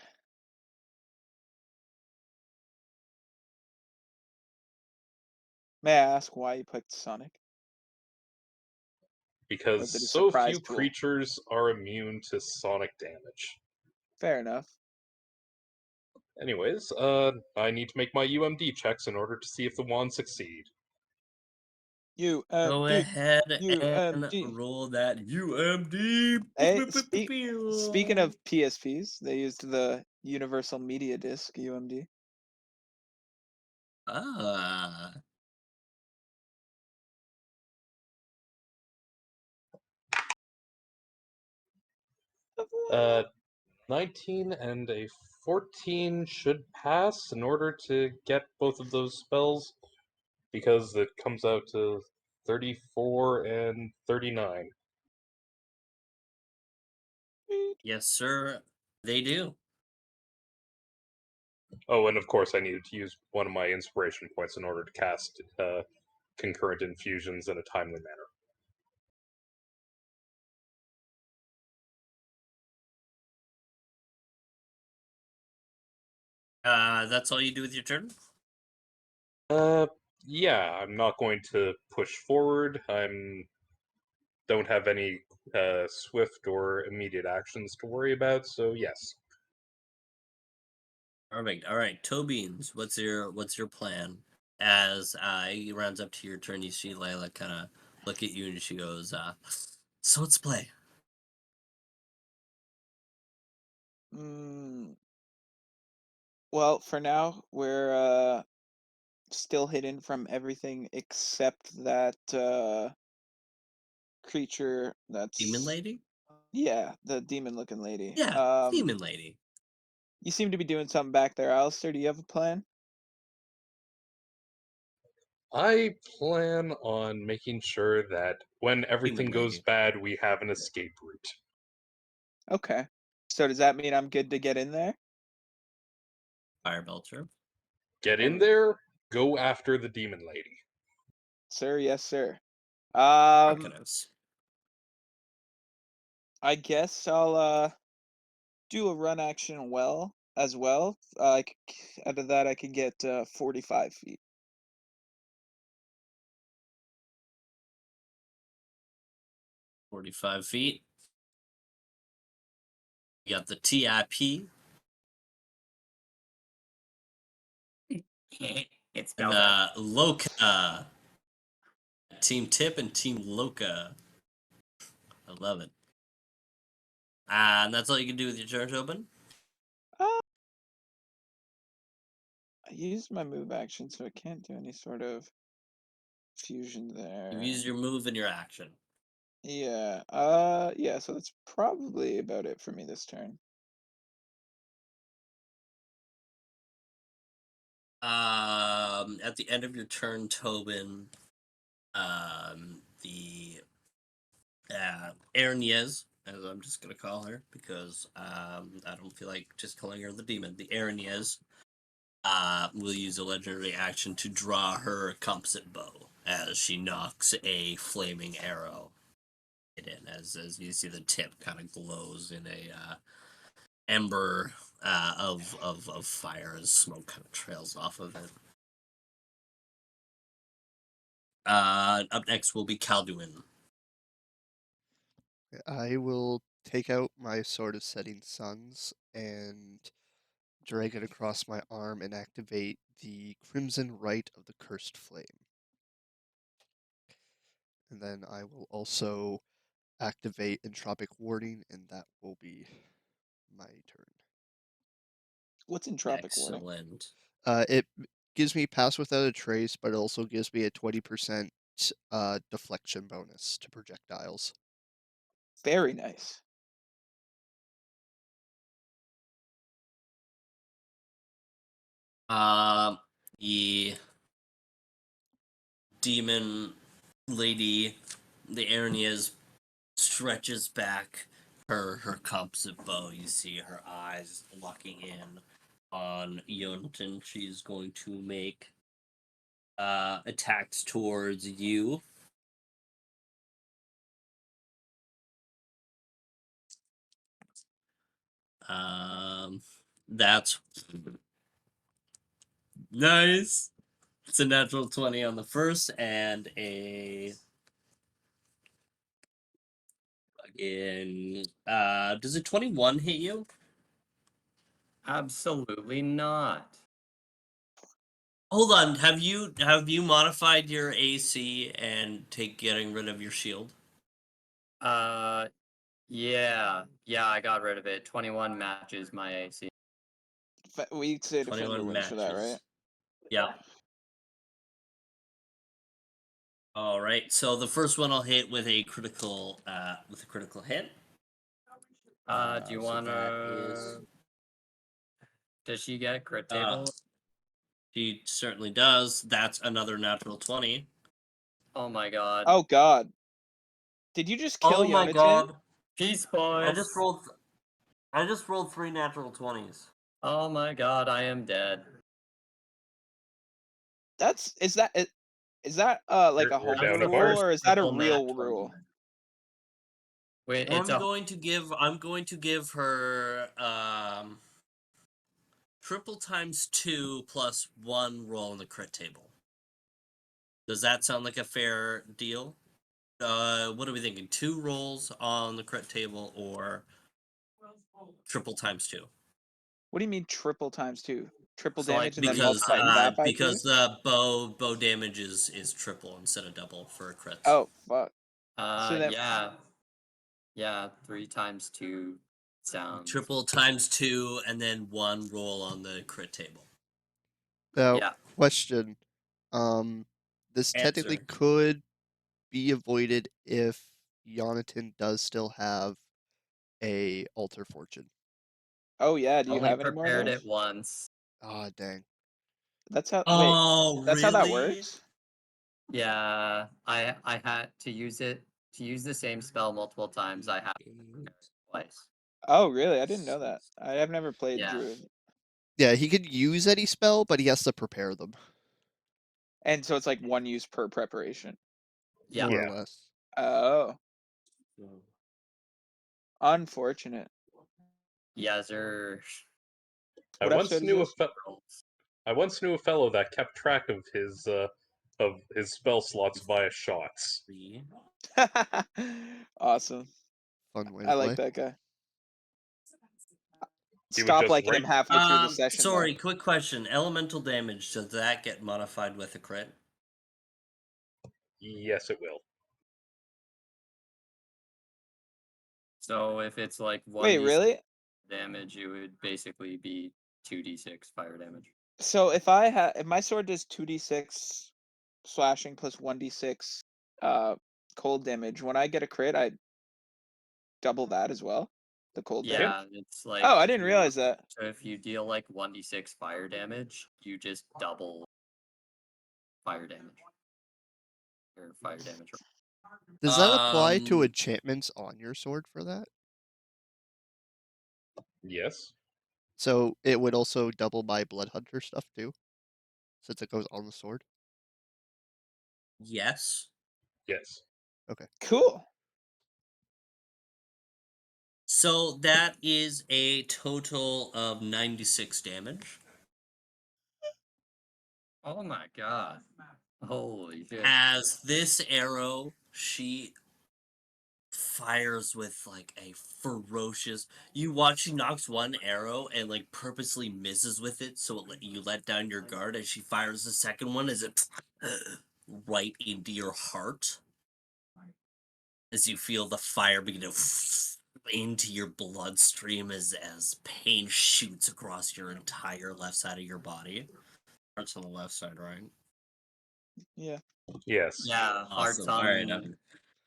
Speaker 5: May I ask why you picked Sonic? Or
Speaker 4: Because
Speaker 5: is it a
Speaker 4: so
Speaker 5: surprise
Speaker 4: few
Speaker 5: tool?
Speaker 4: creatures are immune to sonic damage.
Speaker 5: Fair enough.
Speaker 4: Anyways, I need to make my UMD checks in order to see if the wands succeed.
Speaker 5: You
Speaker 1: Go ahead and
Speaker 5: UMD.
Speaker 1: roll that UMD.
Speaker 5: Hey, speaking of PSPs, they used the Universal Media Disc UMD.
Speaker 1: Ah,
Speaker 4: 19 and a 14 should pass in order to get both of those spells, because it comes out to 34 and 39.
Speaker 1: yes, sir. They do.
Speaker 4: Oh, and of course I needed to use one of my inspiration points in order to cast concurrent infusions in a timely manner.
Speaker 1: That's all you do with your turn?
Speaker 4: Yeah, I'm not going to push forward. Don't have any swift or immediate actions to worry about, so yes.
Speaker 1: Perfect. All right, toe beans. What's your plan? As it rounds up to your turn, you see Layla kind of look at you, and she goes, "So let's play."
Speaker 5: Well, for now, we're still hidden from everything except that creature that's
Speaker 1: Demon lady?
Speaker 5: yeah, the demon-looking lady.
Speaker 1: Yeah, demon lady.
Speaker 5: You seem to be doing something back there, Alistair. Do you have a plan?
Speaker 4: I plan on making sure that when everything
Speaker 1: Demon
Speaker 4: goes
Speaker 1: lady.
Speaker 4: bad, we have an escape route.
Speaker 5: Okay. So does that mean I'm good to get in there?
Speaker 1: Fire belcher.
Speaker 4: Get in there, go after the demon lady.
Speaker 5: Sir, yes, sir.
Speaker 1: Arcanus.
Speaker 5: I guess I'll do a run action as well. Out of that I can get 45 feet.
Speaker 1: 45 feet. You got the TIP.
Speaker 6: It's
Speaker 1: And
Speaker 6: spelled out.
Speaker 1: Loca. Team Tip and Team Loca. I love it. And that's all you can do with your turn, Tobin?
Speaker 5: Uh, I used my move action, so I can't do any sort of fusion there.
Speaker 1: You've used your move and your action.
Speaker 5: Yeah. Yeah. So that's probably about it for me this turn.
Speaker 1: At the end of your turn, Tobin, the Aranyez, as I'm just gonna call her because I don't feel like just calling her the demon. The Aranyez will use a legendary action to draw her composite bow as she knocks a flaming arrow in. As you see, the tip kind of glows in a ember of fire as smoke kind of trails off of it. Up next will be Calduin.
Speaker 3: I will take out my Sword of Setting Suns and drag it across my arm and activate the Crimson Rite of the Cursed Flame. And then I will also activate Entropic Warding, and that will be my turn.
Speaker 5: What's entropic warding?
Speaker 1: Excellent.
Speaker 3: It gives me Pass Without a Trace, but it also gives me a 20% deflection bonus to projectiles.
Speaker 5: Very nice.
Speaker 1: The demon lady, the Aranyas, stretches back her composite bow. You see her eyes locking in on Yonatan. She's going to make attacks towards you. That's nice. It's a natural 20 on the first and a again does a 21 hit you?
Speaker 6: Absolutely not.
Speaker 1: Hold on, have you modified your AC and getting rid of your shield?
Speaker 6: Yeah, I got rid of it. 21 matches my AC.
Speaker 5: We say defender
Speaker 1: 21
Speaker 5: wins for that, right?
Speaker 1: matches. Yeah. All right. So the first one I'll hit with a critical hit.
Speaker 6: Do you
Speaker 1: So
Speaker 6: wanna?
Speaker 1: that is
Speaker 6: Does she get crit
Speaker 1: uh,
Speaker 6: table?
Speaker 1: she certainly does. That's another natural 20.
Speaker 6: Oh my god.
Speaker 5: Oh god. Did you just kill
Speaker 1: Oh my
Speaker 5: Yonatan?
Speaker 1: god.
Speaker 6: Peace,
Speaker 1: I
Speaker 6: boys.
Speaker 1: just rolled 3 natural 20s.
Speaker 6: Oh my god, I am dead.
Speaker 5: Is that like
Speaker 4: You're-
Speaker 5: a
Speaker 4: you're
Speaker 5: home
Speaker 4: down to
Speaker 5: rule
Speaker 4: heart.
Speaker 5: or is that a
Speaker 6: Triple
Speaker 5: real
Speaker 6: nat 20.
Speaker 5: rule?
Speaker 6: Wait,
Speaker 1: I'm going to give her triple times 2 plus 1 roll on the crit table. Does that sound like a fair deal? What are we thinking? 2 rolls on the crit table or triple times 2?
Speaker 5: What do you mean triple times 2? Triple
Speaker 6: So, like,
Speaker 5: damage and then
Speaker 1: Because
Speaker 5: multiply that by 2?
Speaker 1: because bow damage is triple instead of double for crits.
Speaker 5: Oh fuck. So then
Speaker 6: yeah, 3 times 2 sounds.
Speaker 1: Triple times 2 and then 1 roll on the crit table.
Speaker 3: Now,
Speaker 6: Yeah.
Speaker 3: question. This technically
Speaker 1: Answer.
Speaker 3: could be avoided if Yonatan does still have a Alter Fortune.
Speaker 5: Oh yeah, do you
Speaker 6: Only
Speaker 5: have any more of
Speaker 6: prepared
Speaker 5: those?
Speaker 6: it once.
Speaker 3: Ah, dang.
Speaker 5: That's how
Speaker 1: Oh,
Speaker 5: that's how that
Speaker 1: really?
Speaker 5: works?
Speaker 6: Yeah, I had to use it to use the same spell multiple times. I have to prepare it twice.
Speaker 5: Oh really? I didn't know that. I have never played
Speaker 6: Yeah.
Speaker 5: Druid.
Speaker 3: Yeah, he could use any spell, but he has to prepare them,
Speaker 5: And so it's like one use per preparation.
Speaker 6: Yeah.
Speaker 3: more
Speaker 4: Yeah.
Speaker 3: or less.
Speaker 5: Oh. Unfortunate.
Speaker 6: Yeah, sir.
Speaker 4: I
Speaker 5: What
Speaker 4: once
Speaker 5: episode is
Speaker 4: knew a
Speaker 5: this?
Speaker 4: fellow that kept track of his spell slots via shots.
Speaker 1: 3.
Speaker 5: Awesome.
Speaker 3: Fun way to
Speaker 5: I like
Speaker 3: play.
Speaker 5: that guy.
Speaker 4: He would
Speaker 5: Stop
Speaker 4: just
Speaker 5: liking him
Speaker 4: write.
Speaker 5: halfway through the session.
Speaker 1: Sorry,
Speaker 5: Though.
Speaker 1: quick question. Elemental damage, does that get modified with a crit?
Speaker 4: Yes, it will.
Speaker 6: So if it's like
Speaker 5: Wait,
Speaker 6: 1d6
Speaker 5: really?
Speaker 6: damage, it would basically be 2d6 fire damage.
Speaker 5: So if my sword does 2d6 slashing plus 1d6 cold damage, when I get a crit, I double that as well. The cold damage.
Speaker 6: Yeah, it's like
Speaker 5: Oh, I didn't realize that.
Speaker 6: So if you deal like 1d6 fire damage, you just double fire damage. Or fire damage.
Speaker 3: Does that apply to
Speaker 1: Um,
Speaker 3: enchantments on your sword for that?
Speaker 4: Yes.
Speaker 3: So it would also double my Blood Hunter stuff too, since it goes on the sword.
Speaker 1: yes.
Speaker 4: Yes.
Speaker 3: Okay.
Speaker 5: Cool.
Speaker 1: So that is a total of 96 damage.
Speaker 6: Oh my god. Holy shit.
Speaker 1: As this arrow, she fires with like a ferocious. You watch, she knocks one arrow and like purposely misses with it, so you let down your guard. As she fires the second one, as it right into your heart, as you feel the fire begin to into your bloodstream as pain shoots across your entire left side of your body. Heart's on the left side, right?
Speaker 5: Yeah.
Speaker 4: Yes.
Speaker 6: Yeah, hearts
Speaker 1: Awesome.
Speaker 6: on.
Speaker 1: All right.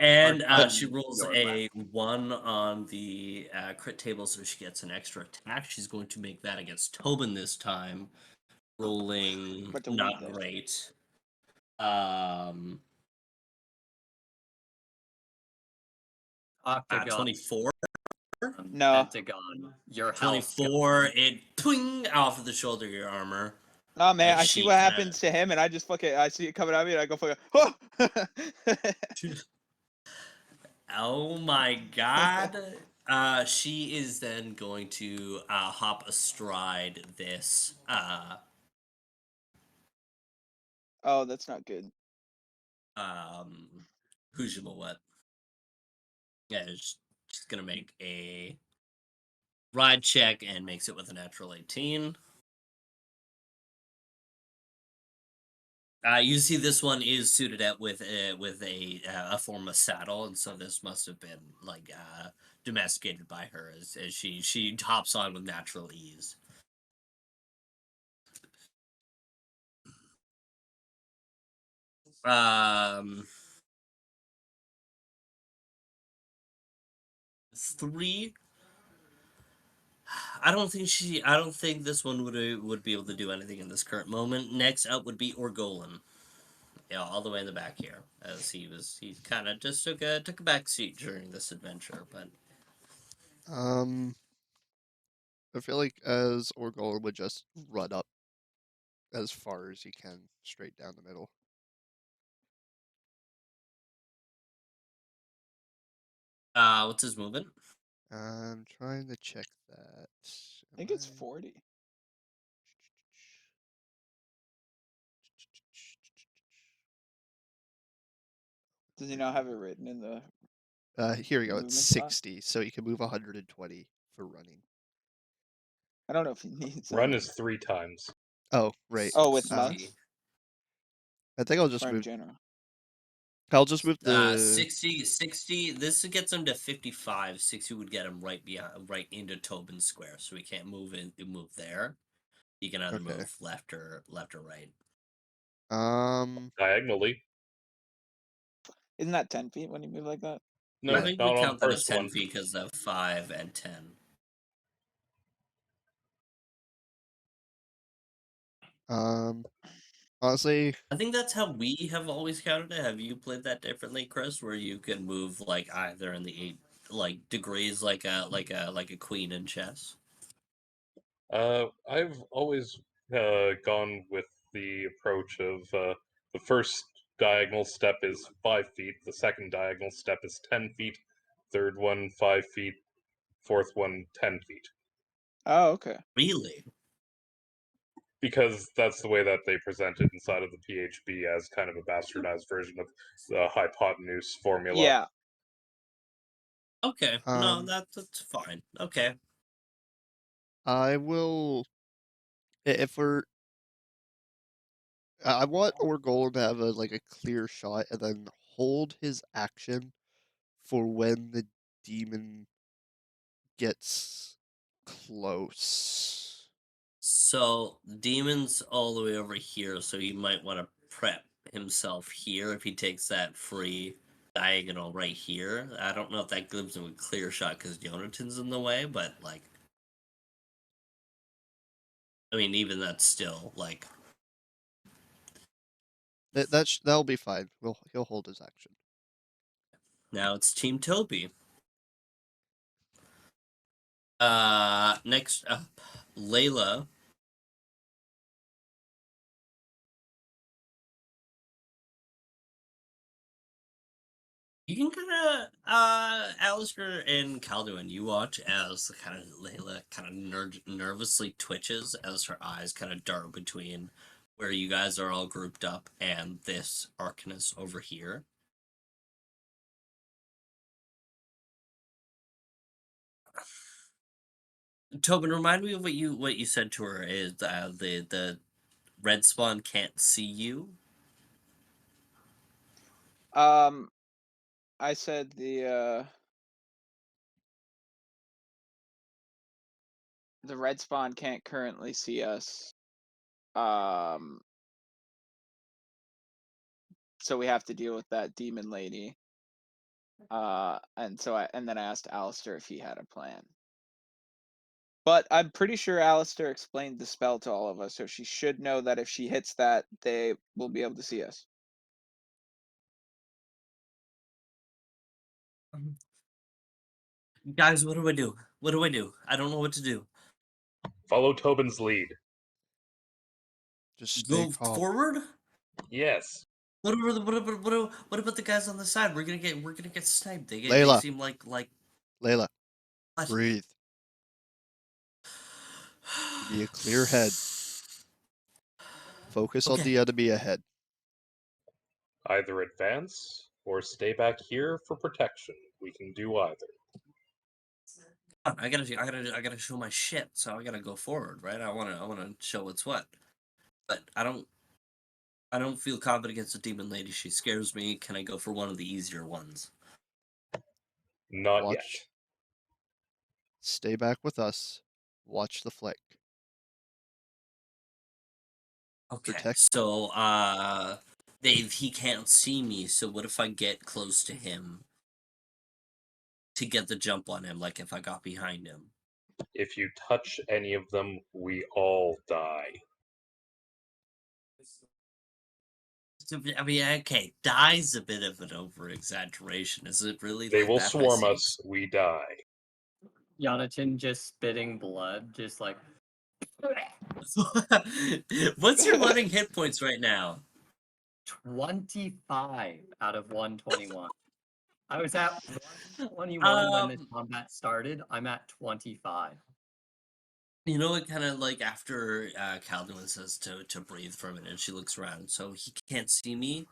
Speaker 1: And
Speaker 6: Hearts
Speaker 1: she
Speaker 6: on
Speaker 1: rolls
Speaker 6: your
Speaker 1: a 1 on the crit table, so she gets an extra attack. She's going to make that against Tobin this time. Rolling
Speaker 5: But the
Speaker 1: not
Speaker 5: weakness.
Speaker 1: great. 24.
Speaker 5: No.
Speaker 6: Pentagon. Your health.
Speaker 1: 24. It twing off of the shoulder of your armor.
Speaker 5: Nah, man,
Speaker 1: And
Speaker 5: I see
Speaker 1: she
Speaker 5: what happens to him, and I just I see it coming at me, and I go fucking, oh!
Speaker 1: Oh my god. She is then going to hop astride this.
Speaker 5: Oh, that's not good.
Speaker 1: Hujima what? Yeah, she's gonna make a Ride check and makes it with a natural 18. You see, this one is suited out with a form of saddle, and so this must have been like domesticated by her as she hops on with natural ease. Three. I don't think this one would be able to do anything in this current moment. Next up would be Orgolan. Yeah, all the way in the back here, as he kind of just took a back seat during this adventure, but
Speaker 3: I feel like as Orgol would just run up as far as he can, straight down the middle.
Speaker 1: what's his movement?
Speaker 3: I'm trying to check that.
Speaker 5: I think it's 40. Does he not have it written in the?
Speaker 3: Here we go. It's
Speaker 5: movement slot?
Speaker 3: 60, so he can move 120 for running.
Speaker 5: I don't know if he needs.
Speaker 4: Run is 3 times.
Speaker 3: Oh, right.
Speaker 5: Oh, with
Speaker 1: 60.
Speaker 5: months
Speaker 3: I think I'll just
Speaker 5: or in
Speaker 3: move.
Speaker 5: general.
Speaker 3: I'll just move the
Speaker 1: 60. This gets him to 55. 60 would get him right into Tobin Square, so he can't move there. He can either
Speaker 3: Okay.
Speaker 1: move left or right.
Speaker 4: Diagonally.
Speaker 5: Isn't that 10 feet when you move like that?
Speaker 4: No,
Speaker 1: I think
Speaker 4: not
Speaker 1: we
Speaker 4: on
Speaker 1: count that as
Speaker 4: first
Speaker 1: 10
Speaker 4: one.
Speaker 1: feet because of 5 and 10.
Speaker 3: Honestly,
Speaker 1: I think that's how we have always counted it. Have you played that differently, Chris? Where you can move like either in the 8 degrees, like a queen in chess.
Speaker 4: I've always gone with the approach of the first diagonal step is 5 feet, the second diagonal step is 10 feet, third one 5 feet, fourth one 10 feet.
Speaker 5: Oh, okay.
Speaker 1: Really?
Speaker 4: Because that's the way that they present it inside of the PHB as kind of a bastardized version of the hypotenuse formula.
Speaker 5: Yeah.
Speaker 1: Okay. No, that's fine. Okay.
Speaker 3: I will. If we're, I want Orgol to have a clear shot and then hold his action for when the demon gets close.
Speaker 1: So demon's all the way over here, so he might want to prep himself here if he takes that free diagonal right here. I don't know if that gives him a clear shot because Jonathan's in the way, but I mean, even that's still
Speaker 3: That'll be fine. He'll hold his action.
Speaker 1: now it's Team Toby. Next up, Layla. You can kind of, Alistair and Calduin, you watch as kind of Layla kind of nervously twitches as her eyes kind of dart between where you guys are all grouped up and this Arcanist over here. Tobin, remind me of what you said to her is the red spawn can't see you.
Speaker 5: I said the red spawn can't currently see us. So we have to deal with that demon lady. And then I asked Alistair if he had a plan. But I'm pretty sure Alistair explained the spell to all of us, so she should know that if she hits that, they will be able to see us.
Speaker 1: Guys, what do I do? What do I do? I don't know what to do.
Speaker 4: Follow Tobin's lead.
Speaker 3: Just stay
Speaker 1: Go
Speaker 3: calm.
Speaker 1: forward?
Speaker 4: Yes.
Speaker 1: What about the guys on the side? We're gonna get sniped. They
Speaker 3: Layla.
Speaker 1: seem like
Speaker 3: Layla,
Speaker 1: what?
Speaker 3: breathe. You need a clear head. Focus on
Speaker 1: Okay.
Speaker 3: the enemy ahead.
Speaker 4: Either advance or stay back here for protection. We can do either.
Speaker 1: I gotta show my shit. So I gotta go forward, right? I wanna show what's what. But I don't feel confident against the demon lady. She scares me. Can I go for one of the easier ones?
Speaker 4: Not yet.
Speaker 3: Watch. Stay back with us. Watch the flick.
Speaker 1: Okay.
Speaker 3: Protect.
Speaker 1: So Dave, he can't see me. So what if I get close to him to get the jump on him? Like if I got behind him.
Speaker 4: If you touch any of them, we all die.
Speaker 1: I mean, okay, die's a bit of an over exaggeration. Is it really
Speaker 4: They
Speaker 1: like
Speaker 4: will
Speaker 1: that high
Speaker 4: swarm
Speaker 1: stakes?
Speaker 4: us, we die.
Speaker 6: Yonatan just spitting blood, just like.
Speaker 1: What's your running hit points right now?
Speaker 6: 25 out of 121. I was at 121 when this
Speaker 1: Um,
Speaker 6: combat started. I'm at 25.
Speaker 1: you know what? Kind of like after Calduin says to breathe for a minute, and she looks around, so he can't see me.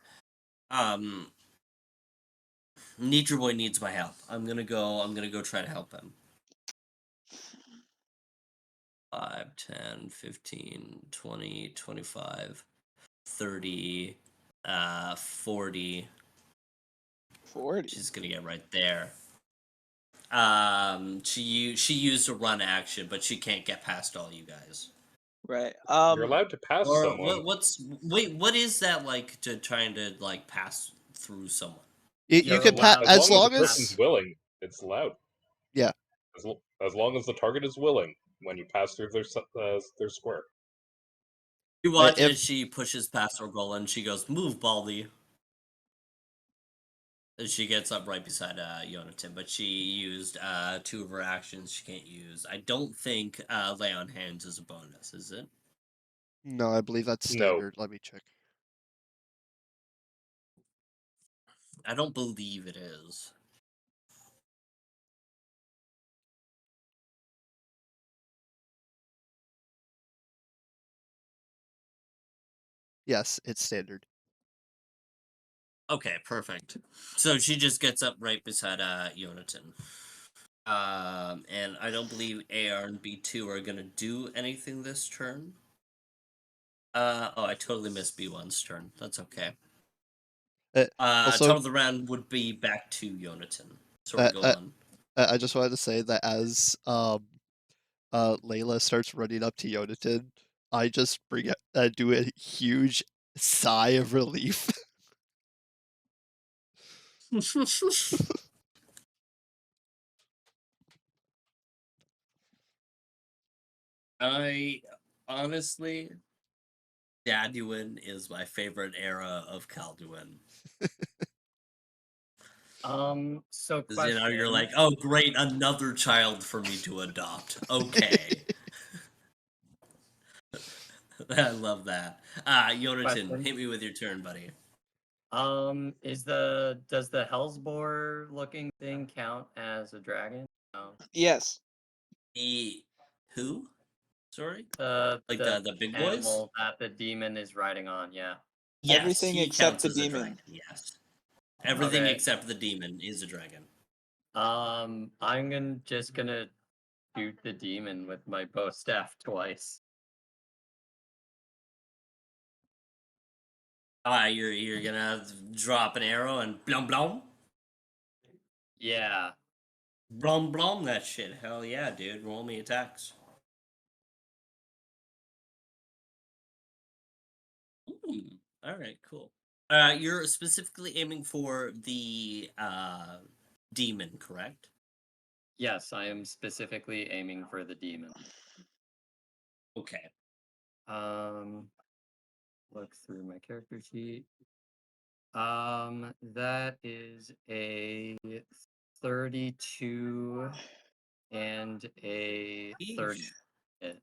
Speaker 1: Nature Boy needs my help. I'm gonna go. I'm gonna go try to help him. 5, 10, 15, 20, 25, 30, 40.
Speaker 5: 40.
Speaker 1: She's gonna get right there. She used a run action, but she can't get past all you guys.
Speaker 5: Right.
Speaker 4: You're allowed to pass
Speaker 1: Or
Speaker 4: someone.
Speaker 1: what is that like to trying to like pass through someone?
Speaker 3: You
Speaker 6: You're
Speaker 3: can pass
Speaker 6: allowed
Speaker 4: As
Speaker 3: as
Speaker 4: long as
Speaker 3: long
Speaker 4: the person's
Speaker 3: as
Speaker 4: willing, it's allowed.
Speaker 3: Yeah.
Speaker 4: As long as the target is willing when you pass through their square.
Speaker 1: You watch
Speaker 3: if
Speaker 1: as she pushes past her goal and she goes, "Move, Baldy." And she gets up right beside Yonatan, but she used 2 of her actions she can't use. I don't think lay on hands is a bonus, is it?
Speaker 3: no, I believe that's
Speaker 4: No.
Speaker 3: standard. Let me check.
Speaker 1: I don't believe it is.
Speaker 3: Yes, it's standard.
Speaker 1: Okay, perfect. So she just gets up right beside Yonatan. And I don't believe AR and B2 are gonna do anything this turn. Oh, I totally missed B1's turn. That's okay.
Speaker 3: Also,
Speaker 1: Top of the round would be back to Yonatan. Sorry, go on.
Speaker 3: I just wanted to say that as Layla starts running up to Yonatan, I just do a huge sigh of relief.
Speaker 1: I honestly, Daduin is my favorite era of Calduin.
Speaker 6: So
Speaker 1: 'Cause, you know, you're
Speaker 6: question.
Speaker 1: like, oh great, another child for me to adopt. Okay. I love that. Yonatan,
Speaker 6: Question.
Speaker 1: hit me with your turn, buddy.
Speaker 6: Does the Hellsboar looking thing count as a dragon? No.
Speaker 5: Yes.
Speaker 1: The who? Sorry? Like
Speaker 6: The
Speaker 1: the big boys?
Speaker 6: animal that the demon is riding on, yeah.
Speaker 1: Yes,
Speaker 5: Everything
Speaker 1: he
Speaker 5: except
Speaker 1: counts
Speaker 5: the
Speaker 1: as a
Speaker 5: demon.
Speaker 1: dragon, yes. Everything
Speaker 6: Okay.
Speaker 1: except the demon is a dragon.
Speaker 6: I'm just gonna shoot the demon with my bow staff twice.
Speaker 1: You're gonna drop an arrow and blum blum?
Speaker 6: Yeah.
Speaker 1: Blum blum that shit. Hell yeah, dude. Roll me attacks. Alright, cool. You're specifically aiming for the demon, correct?
Speaker 6: Yes, I am specifically aiming for the demon.
Speaker 1: Okay.
Speaker 6: Look through my character sheet. That is a 32 and a 30
Speaker 1: Eesh.
Speaker 6: hit.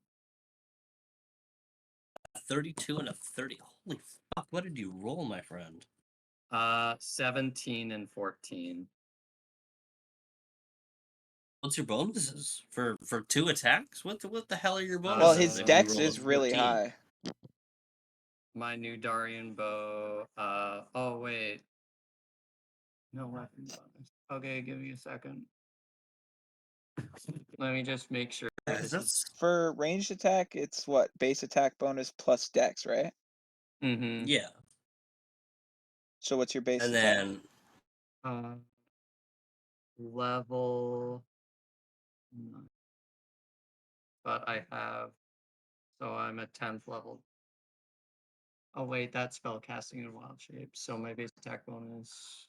Speaker 1: 32 and a 30. Holy fuck, what did you roll, my friend?
Speaker 6: 17 and 14.
Speaker 1: What's your bonuses? For 2 attacks? What the hell are your
Speaker 5: Well,
Speaker 1: bonuses
Speaker 5: his
Speaker 1: if you
Speaker 5: dex
Speaker 1: roll a
Speaker 5: is really
Speaker 1: 14?
Speaker 5: high.
Speaker 6: My new Darian bow. Oh wait. No weapon bonus. Okay, give me a second. Let me just make sure. This is...
Speaker 5: For ranged attack, it's what? Base attack bonus plus dex, right?
Speaker 6: Mm-hmm.
Speaker 1: Yeah.
Speaker 5: So what's your base
Speaker 1: And
Speaker 5: attack?
Speaker 1: then
Speaker 6: Level 9. But I have, so I'm at 10th level. Oh wait, that's spell casting in wild shape. So my base attack bonus.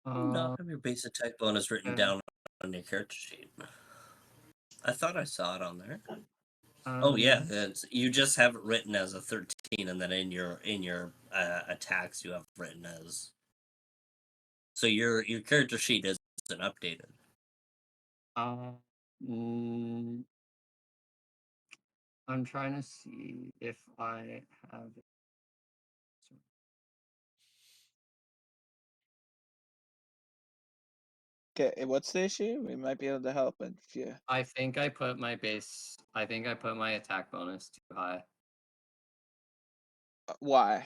Speaker 1: you not have your base attack bonus written down on your character sheet. I thought I saw it on there. Oh yeah, you just have it written as a 13, and then in your attacks you have written as. So your character sheet isn't updated.
Speaker 6: I'm trying to see if I have.
Speaker 5: Okay, what's the issue? We might be able to help if you.
Speaker 6: I think I put my base. I think I put my attack bonus too high.
Speaker 5: Why?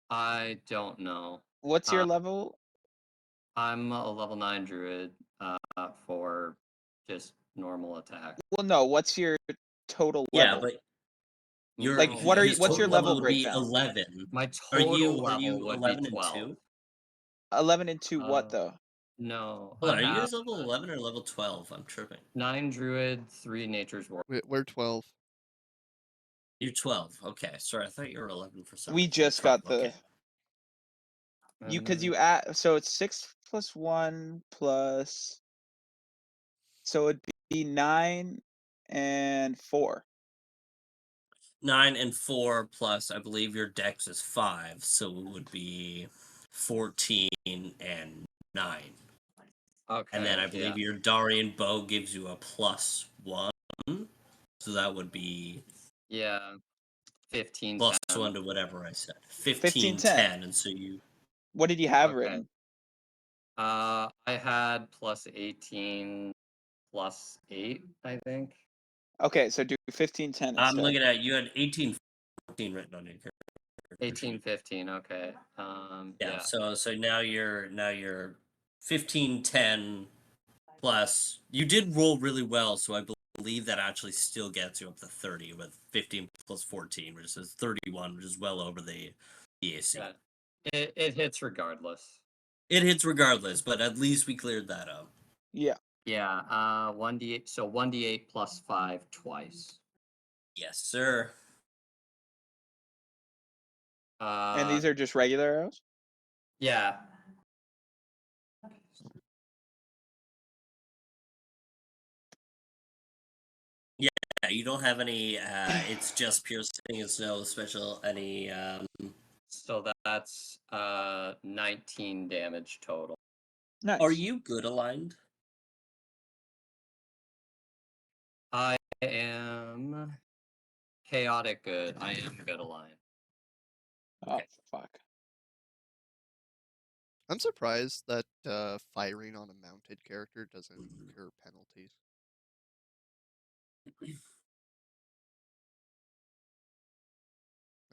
Speaker 6: I don't know.
Speaker 5: What's your level?
Speaker 6: I'm a level 9 druid for just normal attack.
Speaker 5: Well, no. What's your total
Speaker 1: Yeah,
Speaker 5: level?
Speaker 1: but your
Speaker 5: Like, what are you?
Speaker 1: his
Speaker 5: What's your
Speaker 1: total
Speaker 5: level
Speaker 1: would be
Speaker 5: breakdown?
Speaker 1: 11.
Speaker 6: My
Speaker 1: Are
Speaker 6: total
Speaker 1: you
Speaker 6: level would
Speaker 1: 11
Speaker 6: be
Speaker 1: and
Speaker 6: 12.
Speaker 1: 2?
Speaker 5: 11 and 2 what though?
Speaker 6: No,
Speaker 1: Hold
Speaker 6: I
Speaker 1: on, are you
Speaker 6: have
Speaker 1: guys level 11 or level 12? I'm tripping.
Speaker 6: 9 druid, 3 nature's war.
Speaker 3: We're 12.
Speaker 1: You're 12. Okay, sorry, I thought you were 11 for some
Speaker 5: We
Speaker 1: reason.
Speaker 5: just
Speaker 1: 12,
Speaker 5: got the
Speaker 1: okay.
Speaker 5: because you add, so it's 6 plus 1 plus, so it'd be 9 and 4.
Speaker 1: 9 and 4 plus, I believe your dex is 5, so it would be 14 and 9.
Speaker 6: Okay.
Speaker 1: And then I believe your Darian bow gives you a +1, so that would be
Speaker 6: 15.
Speaker 1: +1 to whatever I said.
Speaker 5: 15,
Speaker 1: 15,
Speaker 5: 10.
Speaker 1: 10, and so you.
Speaker 5: What did you have
Speaker 6: Okay.
Speaker 5: written?
Speaker 6: I had plus 18 plus 8, I think.
Speaker 5: Okay, so do 15, 10
Speaker 1: I'm
Speaker 5: instead.
Speaker 1: looking at you had 18, 14 written on your character.
Speaker 6: 18, 15. Okay.
Speaker 1: Yeah. So now you're 15, 10 plus. You did roll really well, so I believe that actually still gets you up to 30 with 15 plus 14, which is 31, which is well over the AC.
Speaker 6: Yeah. It hits regardless.
Speaker 1: It hits regardless, but at least we cleared that up.
Speaker 5: Yeah.
Speaker 6: Yeah. 1d8. So 1d8 plus 5 twice.
Speaker 1: Yes, sir.
Speaker 5: And these are just regular arrows?
Speaker 6: Yeah.
Speaker 1: Yeah, you don't have any. It's just piercing. It's no special any.
Speaker 6: So that's 19 damage total.
Speaker 5: Nice.
Speaker 1: Are you good aligned?
Speaker 6: I am chaotic good. I am good aligned.
Speaker 5: Oh, fuck.
Speaker 3: I'm surprised that firing on a mounted character doesn't incur penalties.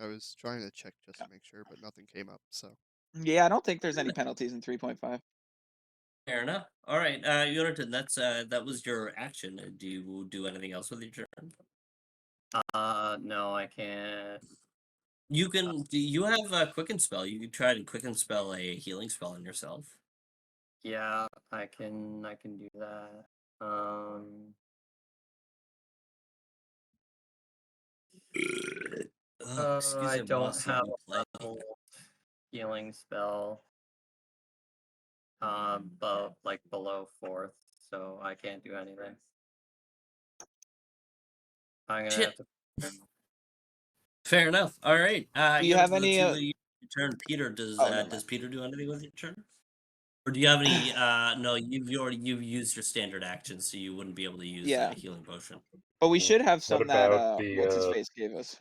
Speaker 3: I was trying to check just to make sure, but nothing came up, so.
Speaker 5: Yeah, I don't think there's any penalties in 3.5.
Speaker 1: Fair enough. All right, Jonathan, that was your action. Do you do anything else with your turn?
Speaker 6: No, I can't.
Speaker 1: You can. Do you have a quicken spell? You can try to quicken spell a healing spell on yourself.
Speaker 6: Yeah, I can do that.
Speaker 1: Excuse
Speaker 6: I
Speaker 1: me,
Speaker 6: don't
Speaker 1: boss,
Speaker 6: have
Speaker 1: you
Speaker 6: a
Speaker 1: play.
Speaker 6: level healing spell. But like below 4th, so I can't do anything. I'm gonna have
Speaker 1: Shit.
Speaker 6: to.
Speaker 1: Fair enough. All right.
Speaker 5: Do you have any?
Speaker 1: Your turn, Peter? Does
Speaker 5: Oh, never
Speaker 1: does
Speaker 5: mind.
Speaker 1: Peter do anything with your turn? Or do you have any? No, you've used your standard action, so you wouldn't be able to use
Speaker 5: Yeah.
Speaker 1: a healing potion
Speaker 5: But we should have some that
Speaker 4: about the,
Speaker 5: what's his face gave us.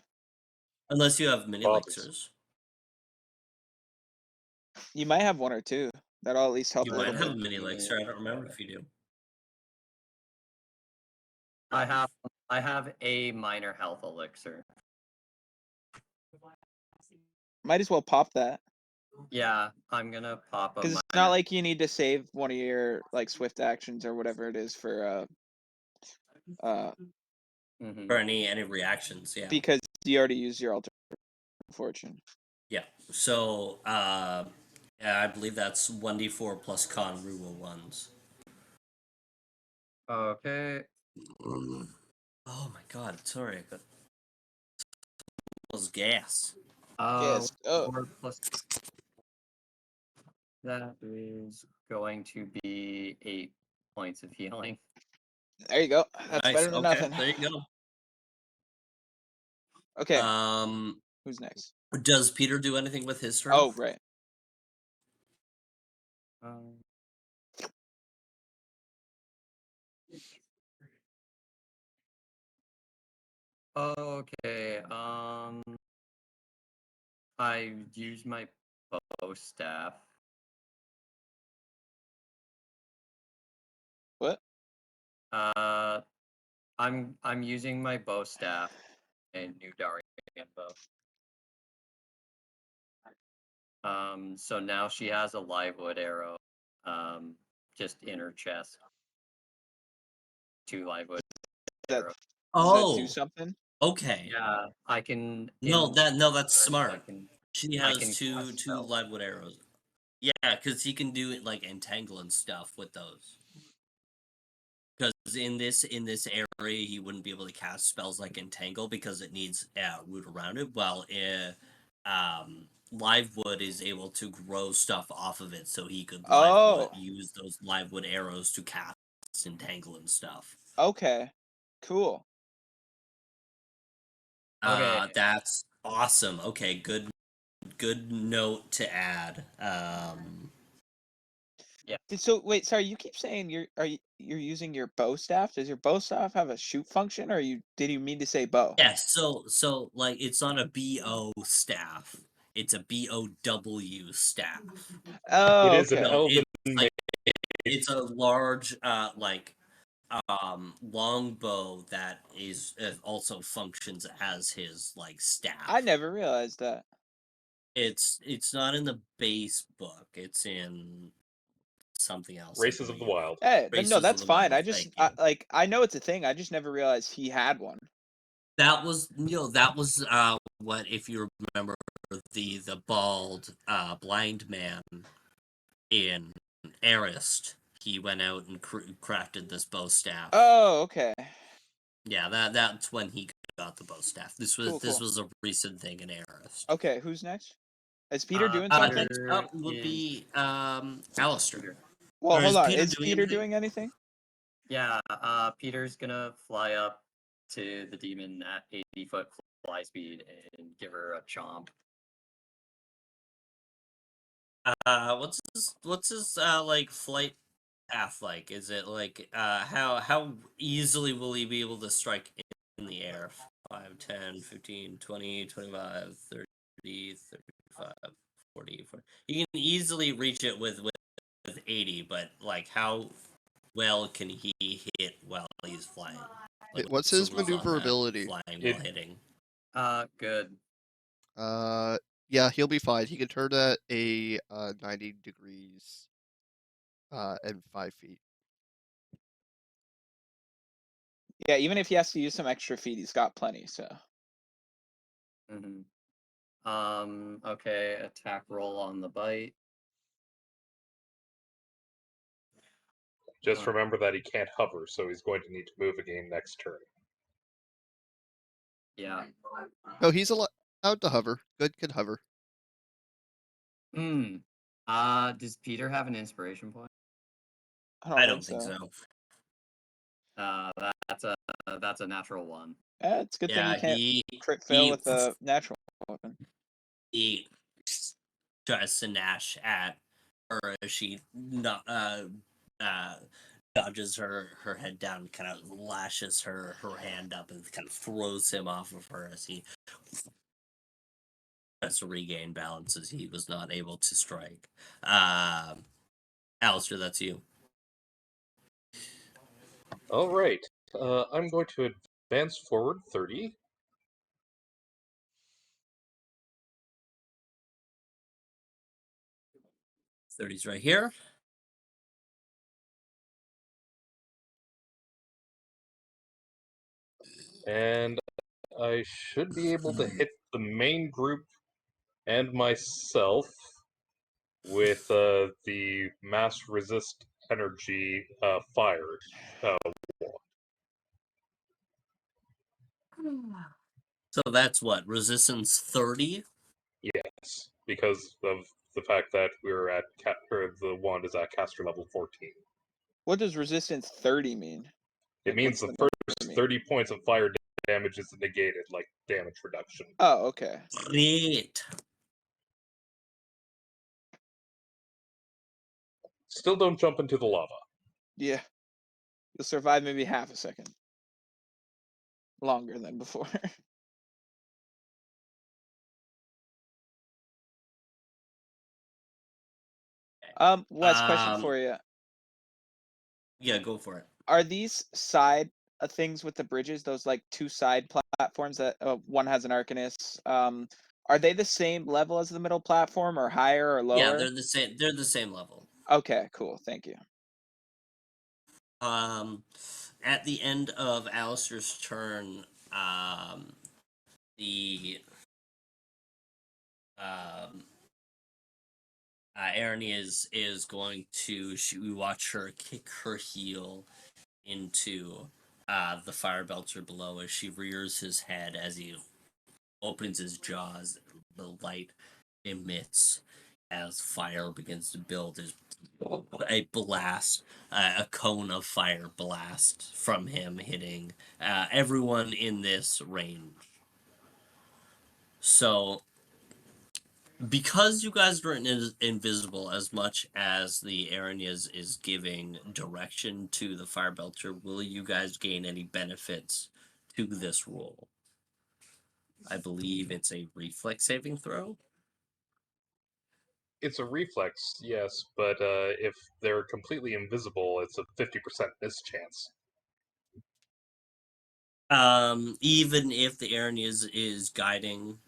Speaker 1: unless you have mini
Speaker 4: Bob's?
Speaker 1: elixirs.
Speaker 5: You might have one or two. That'll at least help
Speaker 1: You
Speaker 5: a
Speaker 1: might
Speaker 5: little
Speaker 1: have a
Speaker 5: bit.
Speaker 1: mini elixir. I don't remember if you do.
Speaker 6: I have a minor health elixir.
Speaker 5: Might as well pop that.
Speaker 6: Yeah, I'm gonna pop a
Speaker 5: Because it's
Speaker 6: minor.
Speaker 5: not like you need to save one of your like swift actions or whatever it is for
Speaker 6: Mhm.
Speaker 1: For any reactions, yeah.
Speaker 5: because you already used your alter fortune.
Speaker 1: Yeah. So yeah, I believe that's 1d4 plus con rule ones.
Speaker 6: Okay.
Speaker 1: Oh my god, sorry, I got was gas.
Speaker 5: Yes. Oh,
Speaker 6: 4 plus that is going to be 8 points of healing.
Speaker 5: there you go. That's
Speaker 1: Nice.
Speaker 5: better than
Speaker 1: Okay,
Speaker 5: nothing.
Speaker 1: there you go.
Speaker 5: Okay, who's next?
Speaker 1: Does Peter do anything with his turn?
Speaker 5: Oh, right.
Speaker 6: Um, okay. I use my bow staff.
Speaker 5: What?
Speaker 6: I'm using my bow staff and new Darian bow. So now she has a live wood arrow, just in her chest. 2 live wood
Speaker 5: That
Speaker 6: arrows.
Speaker 5: does that do
Speaker 1: Oh,
Speaker 5: something?
Speaker 1: okay.
Speaker 6: Yeah, I can.
Speaker 1: No,
Speaker 6: in
Speaker 1: that's
Speaker 6: turns,
Speaker 1: smart. She
Speaker 6: I
Speaker 1: has
Speaker 6: can
Speaker 1: two
Speaker 6: cast spells.
Speaker 1: livewood arrows. Yeah, because he can do it like entangle and stuff with those. Because in this area, he wouldn't be able to cast spells like entangle because it needs root around it. While live wood is able to grow stuff off of it, so he could
Speaker 5: Oh,
Speaker 1: use those live wood arrows to cast entangle and stuff.
Speaker 5: okay. Cool.
Speaker 6: Okay.
Speaker 1: That's awesome. Okay, good note to add.
Speaker 5: So wait, sorry, you keep saying you're using your bow staff? Does your bow staff have a shoot function, or did you mean to say bow?
Speaker 1: Yes, so like it's not a BO staff. It's a BOW staff.
Speaker 5: Oh,
Speaker 4: It is an
Speaker 5: okay.
Speaker 1: So
Speaker 4: elven
Speaker 1: it's a large long bow that is also functions as his like staff.
Speaker 5: I never realized that.
Speaker 1: It's not in the base book. It's in something else, I
Speaker 4: Races of the
Speaker 1: believe.
Speaker 4: Wild.
Speaker 5: Hey, no,
Speaker 1: Races of
Speaker 5: that's
Speaker 1: the
Speaker 5: fine.
Speaker 1: Wild. Thank you.
Speaker 5: I know it's a thing. I just never realized he had one.
Speaker 1: That was what, if you remember, the bald blind man in Arist. He went out and crafted this bow staff.
Speaker 5: Oh, okay.
Speaker 1: Yeah, that's when he got the bow staff. This
Speaker 5: Cool.
Speaker 1: was a recent thing in Arist.
Speaker 5: Okay, who's next? Is Peter doing something?
Speaker 1: Next up would be Alistair.
Speaker 6: Peter.
Speaker 5: Well,
Speaker 1: Or
Speaker 5: hold
Speaker 1: is
Speaker 5: on.
Speaker 1: Peter
Speaker 5: Is
Speaker 1: doing
Speaker 5: Peter
Speaker 1: anything?
Speaker 5: doing anything?
Speaker 6: Yeah, Peter's gonna fly up to the demon at 80-foot fly speed and give her a chomp.
Speaker 1: What's his like flight path like? Is it like how easily will he be able to strike in the air? 5, 10, 15, 20, 25, 30, 35, 40, 40. He can easily reach it with 80, but like how well can he hit while he's flying? Like,
Speaker 3: What's
Speaker 1: the
Speaker 3: his
Speaker 1: rules on that,
Speaker 3: maneuverability?
Speaker 1: flying
Speaker 4: It-
Speaker 1: while hitting?
Speaker 6: Good.
Speaker 3: Yeah, he'll be fine. He can turn at a 90 degrees and 5 feet.
Speaker 5: Yeah, even if he has to use some extra feet, he's got plenty. So
Speaker 6: Mm-hmm. Okay, attack roll on the bite.
Speaker 4: Just remember that he can't hover, so he's going to need to move again next turn.
Speaker 6: Yeah.
Speaker 3: No, he's allowed to hover. Good can hover.
Speaker 6: Hmm. Does Peter have an inspiration point?
Speaker 5: I
Speaker 1: I
Speaker 5: don't
Speaker 1: don't
Speaker 5: think
Speaker 1: think
Speaker 5: so.
Speaker 1: so.
Speaker 6: That's a natural one.
Speaker 5: It's a good thing you
Speaker 1: Yeah,
Speaker 5: can't crit fail
Speaker 1: he
Speaker 5: with a natural weapon.
Speaker 1: he tries to gnash at her as she not dodges her head down, kind of lashes her hand up and kind of throws him off of her as he tries to regain balance as he was not able to strike. Alistair, that's you.
Speaker 4: All right. I'm going to advance forward 30.
Speaker 1: 30's right here.
Speaker 4: And I should be able to hit the main group and myself with the mass resist energy fire.
Speaker 1: So that's what, resistance 30?
Speaker 4: Yes, because of the fact that we're at or the wand is at caster level 14.
Speaker 5: What does resistance 30 mean?
Speaker 4: It
Speaker 5: Like,
Speaker 4: means
Speaker 5: what's
Speaker 4: the
Speaker 5: number
Speaker 4: first
Speaker 5: mean?
Speaker 4: 30 points of fire damage is negated, like damage reduction.
Speaker 5: Oh, okay.
Speaker 1: Great.
Speaker 4: Still don't jump into the lava.
Speaker 5: Yeah. You'll survive maybe half a second. Longer than before. Wes, question for you.
Speaker 1: Yeah, go for it.
Speaker 5: Are these side things with the bridges, those like two side platforms that one has an Arcanist? Are they the same level as the middle platform or higher or lower?
Speaker 1: Yeah, they're the same. They're the same level.
Speaker 5: Okay, cool. Thank you.
Speaker 1: At the end of Alistair's turn, the Erin is going to. We watch her kick her heel into the fire belcher below as she rears his head as he opens his jaws. The light emits as fire begins to build. There's a blast, a cone of fire blast from him hitting everyone in this range. So, because you guys are invisible as much as the Aaron is giving direction to the fire belcher, will you guys gain any benefits to this roll? I believe it's a reflex saving throw.
Speaker 4: It's a reflex, yes, but if they're completely invisible, it's a 50% miss chance.
Speaker 1: Even if the Aaron is guiding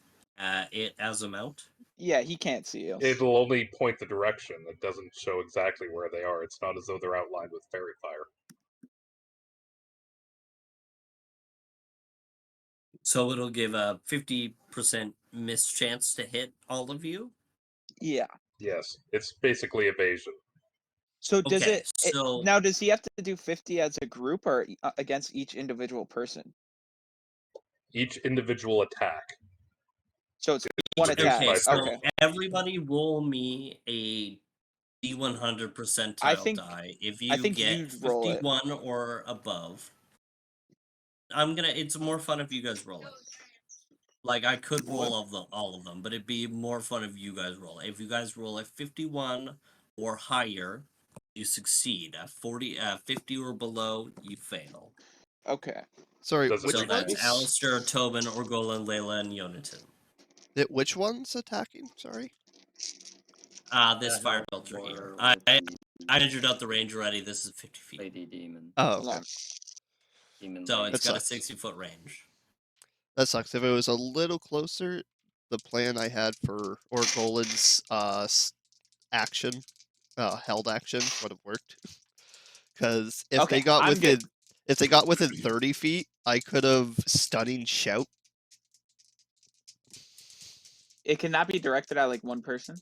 Speaker 1: it as a mount.
Speaker 5: Yeah, he can't see you.
Speaker 4: It'll only point the direction. It doesn't show exactly where they are. It's not as though they're outlined with fairy fire.
Speaker 1: So it'll give a 50% miss chance to hit all of you.
Speaker 5: Yeah.
Speaker 4: Yes, it's basically evasion.
Speaker 5: So does
Speaker 1: Okay,
Speaker 5: it
Speaker 1: so
Speaker 5: now? Does he have to do 50 as a group or against each individual person?
Speaker 4: Each individual attack.
Speaker 5: So it's one attack.
Speaker 1: okay, so
Speaker 5: Okay.
Speaker 1: everybody roll me a D100
Speaker 5: I
Speaker 1: percentile
Speaker 5: think
Speaker 1: die. If
Speaker 5: I
Speaker 1: you
Speaker 5: think
Speaker 1: get
Speaker 5: you roll it.
Speaker 1: 51 or above, it's more fun if you guys roll it. Like I could roll all of them, but it'd be more fun if you guys roll it. If you guys roll a 51 or higher, you succeed. At 50 or below, you fail.
Speaker 5: Okay.
Speaker 3: Sorry,
Speaker 4: Does it
Speaker 3: which
Speaker 1: So
Speaker 4: reflect?
Speaker 1: that's
Speaker 3: ones?
Speaker 1: Alistair, Tobin, Orgolan, Layla, and Yonatan.
Speaker 3: Which one's attacking? Sorry.
Speaker 1: This
Speaker 6: The
Speaker 1: fire
Speaker 6: health
Speaker 1: belcher here.
Speaker 6: war would be
Speaker 1: I measured out the range already. This is 50 feet.
Speaker 6: Lady Demon.
Speaker 3: Oh,
Speaker 5: Hold
Speaker 3: okay.
Speaker 5: on.
Speaker 6: Demon
Speaker 1: So
Speaker 6: Lady.
Speaker 1: it's
Speaker 3: That
Speaker 1: got a
Speaker 3: sucks.
Speaker 1: 60-foot range.
Speaker 3: That sucks. If it was a little closer, the plan I had for Orgolan's action, held action, would have worked. Because if
Speaker 5: Okay,
Speaker 3: they got
Speaker 5: I'm good.
Speaker 3: within 30 feet, I could have stunning shout.
Speaker 5: It cannot be directed at like one person.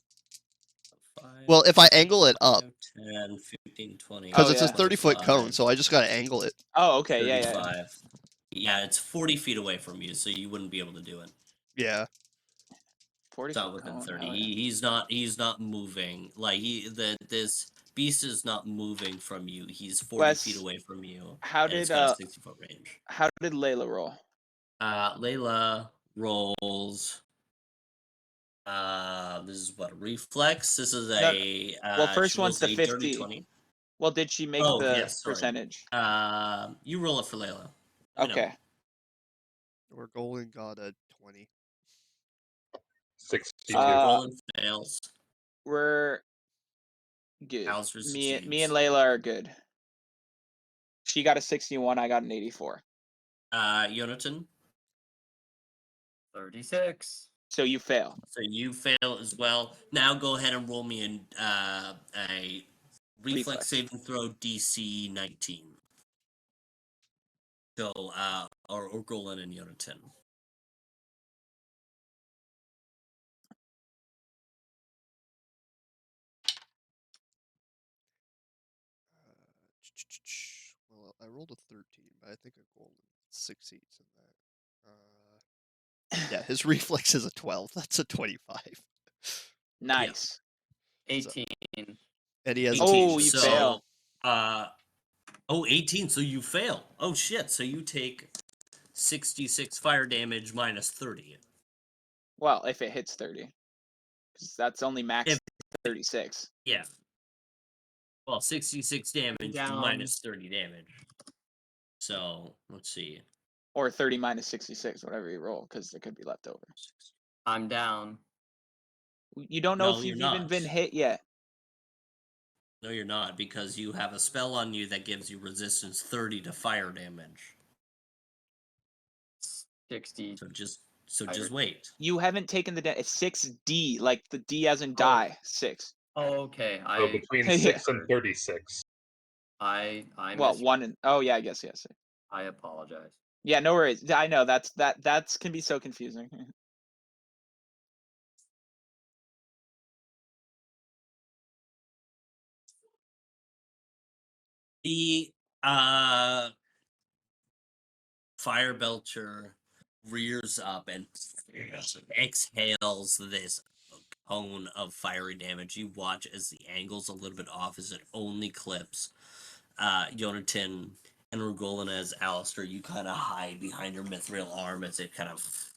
Speaker 1: 5,
Speaker 3: Well, if I angle it up,
Speaker 1: 10, 15, 20,
Speaker 3: because
Speaker 5: Oh,
Speaker 3: it's a
Speaker 5: yeah.
Speaker 3: 30-foot cone,
Speaker 1: 25,
Speaker 3: so I just gotta angle it.
Speaker 5: Oh, okay. Yeah, yeah.
Speaker 1: 35. Yeah, it's 40 feet away from you, so you wouldn't be able to do it.
Speaker 3: Yeah.
Speaker 5: 40
Speaker 1: It's not
Speaker 5: foot
Speaker 1: within
Speaker 5: cone.
Speaker 1: 30.
Speaker 5: Oh, yeah.
Speaker 1: He's not moving. Like this beast is not moving from you. He's 40
Speaker 5: Wes,
Speaker 1: feet away from you.
Speaker 5: How
Speaker 1: and it's
Speaker 5: did
Speaker 1: got a 60-foot range.
Speaker 5: how did Layla roll?
Speaker 1: Layla rolls. This is what, a reflex. This is
Speaker 5: No,
Speaker 1: a
Speaker 5: well, first
Speaker 1: she
Speaker 5: one's
Speaker 1: rolls
Speaker 5: the
Speaker 1: a dirty
Speaker 5: 50.
Speaker 1: 20.
Speaker 5: Well, did she make
Speaker 1: Oh,
Speaker 5: the
Speaker 1: yes, sorry.
Speaker 5: percentage?
Speaker 1: You roll it for Layla. Let me know.
Speaker 5: Okay.
Speaker 3: Orgolan got a 20.
Speaker 4: 62.
Speaker 1: So Roland fails.
Speaker 5: We're good.
Speaker 1: Alistair
Speaker 5: Me and
Speaker 1: succeeds.
Speaker 5: Layla are good. She got a 61. I got an 84.
Speaker 1: Yonatan.
Speaker 6: 36.
Speaker 5: So you fail.
Speaker 1: So you fail as well. Now go ahead and roll me a reflex saving throw DC 19. So or Golan and Yonatan.
Speaker 3: Well, I rolled a 13, but I think a golden succeeds in that. Yeah, his reflex is a 12. That's a 25.
Speaker 5: Nice.
Speaker 6: 18.
Speaker 3: And he has
Speaker 1: 18.
Speaker 5: Oh,
Speaker 3: a
Speaker 5: you
Speaker 1: so,
Speaker 5: fail.
Speaker 1: 18. So you fail. Oh shit. So you take 66 fire damage minus 30.
Speaker 5: Well, if it hits 30, because that's only max
Speaker 1: If-
Speaker 5: 36.
Speaker 1: Yeah. Well, 66 damage
Speaker 6: Down.
Speaker 1: minus 30 damage. So let's see.
Speaker 5: Or 30 minus 66, whatever you roll, because it could be left over.
Speaker 6: I'm down.
Speaker 5: You don't know
Speaker 1: No,
Speaker 5: if
Speaker 1: you're
Speaker 5: you've even
Speaker 1: not.
Speaker 5: been hit yet.
Speaker 1: No, you're not, because you have a spell on you that gives you resistance 30 to fire damage.
Speaker 6: 60.
Speaker 1: So just wait.
Speaker 5: You haven't taken it's 6D, like the D as in
Speaker 6: Oh.
Speaker 5: die. 6.
Speaker 6: Oh, okay.
Speaker 4: So between
Speaker 5: Yeah.
Speaker 4: 6 and 36.
Speaker 6: I
Speaker 5: Well,
Speaker 6: misread.
Speaker 5: 1 and oh yeah, I guess yes.
Speaker 6: I apologize.
Speaker 5: Yeah, no worries. I know that's can be so confusing.
Speaker 1: The fire belcher rears up and exhales this cone of fiery damage. You watch as the angle's a little bit off as it only clips Yonatan and Rugolin as Alistair. You kind of hide behind your mithril arm as it kind of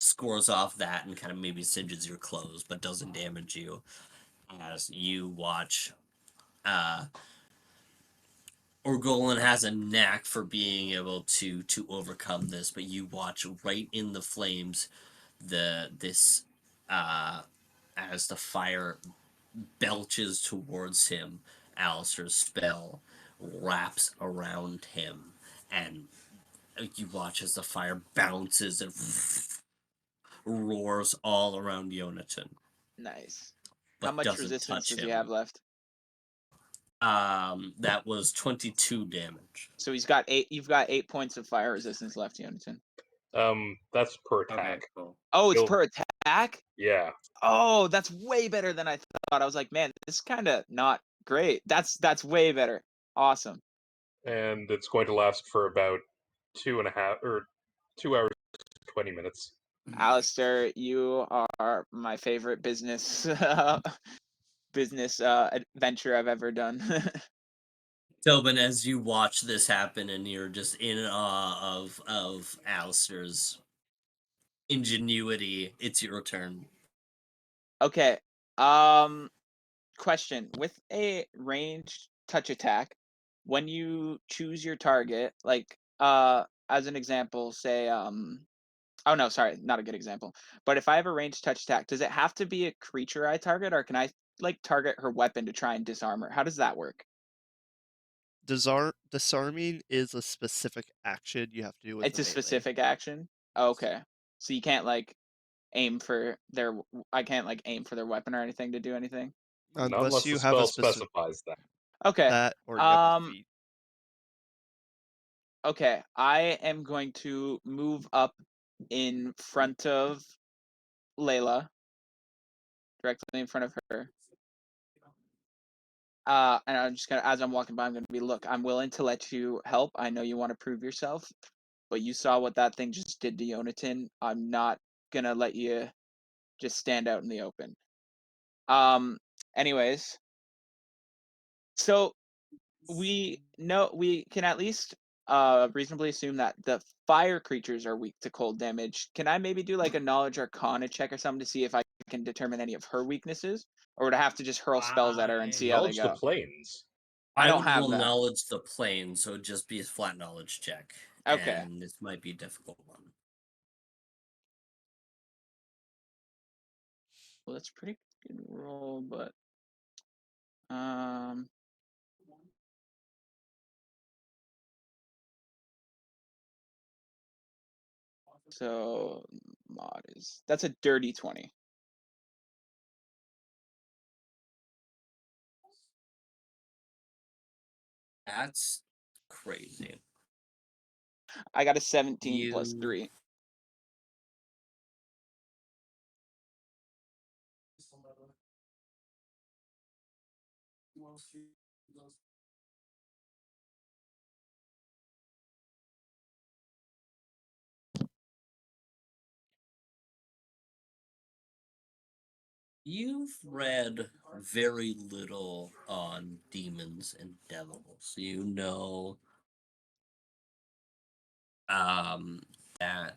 Speaker 1: scores off that and kind of maybe singes your clothes but doesn't damage you. As you watch Orgolan has a knack for being able to overcome this, but you watch right in the flames this as the fire belches towards him, Alistair's spell wraps around him, and you watch as the fire bounces and roars all around Yonatan,
Speaker 5: Nice. How
Speaker 1: but
Speaker 5: much
Speaker 1: doesn't
Speaker 5: resistance
Speaker 1: touch
Speaker 5: does
Speaker 1: him.
Speaker 5: he have left?
Speaker 1: That was 22 damage.
Speaker 5: So he's got 8. You've got 8 points of fire resistance left, Yonatan.
Speaker 4: That's per
Speaker 6: Okay,
Speaker 4: attack.
Speaker 6: cool.
Speaker 5: Oh, it's
Speaker 4: You'll-
Speaker 5: per attack?
Speaker 4: Yeah.
Speaker 5: Oh, that's way better than I thought. I was like, man, this is kind of not great. That's way better. Awesome.
Speaker 4: And it's going to last for about 2 hours, 20 minutes.
Speaker 5: Alistair, you are my favorite business adventure I've ever done.
Speaker 1: Tobin, as you watch this happen and you're just in awe of Alistair's ingenuity, it's your turn.
Speaker 5: Okay. Question. With a ranged touch attack, when you choose your target, like as an example, say oh no, sorry, not a good example. But if I have a ranged touch attack, does it have to be a creature I target, or can I like target her weapon to try and disarm her? How does that work?
Speaker 3: Disarming is a specific action you have to do with
Speaker 5: It's
Speaker 3: the
Speaker 5: a
Speaker 3: melee.
Speaker 5: specific action. Okay, so you can't like aim for their. I can't like aim for their weapon or anything to do anything.
Speaker 4: Not
Speaker 3: Unless
Speaker 4: unless
Speaker 3: you
Speaker 4: the
Speaker 3: have a
Speaker 4: spell
Speaker 3: specific
Speaker 4: specifies that.
Speaker 5: Okay.
Speaker 3: that or you have a feat.
Speaker 5: Okay, I am going to move up in front of Layla, directly in front of her. And I'm just gonna, as I'm walking by, I'm gonna be, look, I'm willing to let you help. I know you want to prove yourself, but you saw what that thing just did to Yonatan. I'm not gonna let you just stand out in the open. Anyways, so we can at least reasonably assume that the fire creatures are weak to cold damage. Can I maybe do like a knowledge arcana check or something to see if I can determine any of her weaknesses? Or would I have to just hurl spells at her and see how they
Speaker 4: Knowledge the
Speaker 5: go?
Speaker 4: planes.
Speaker 5: I don't
Speaker 1: would
Speaker 5: have
Speaker 1: roll
Speaker 5: that.
Speaker 1: knowledge the plane, so it'd just be a flat knowledge check.
Speaker 5: Okay.
Speaker 1: And this might be a difficult one.
Speaker 5: Well, that's a pretty good roll, but um So that's a dirty 20.
Speaker 1: That's crazy.
Speaker 5: I got a 17 plus
Speaker 1: You
Speaker 5: 3.
Speaker 1: You've read very little on demons and devils. You know that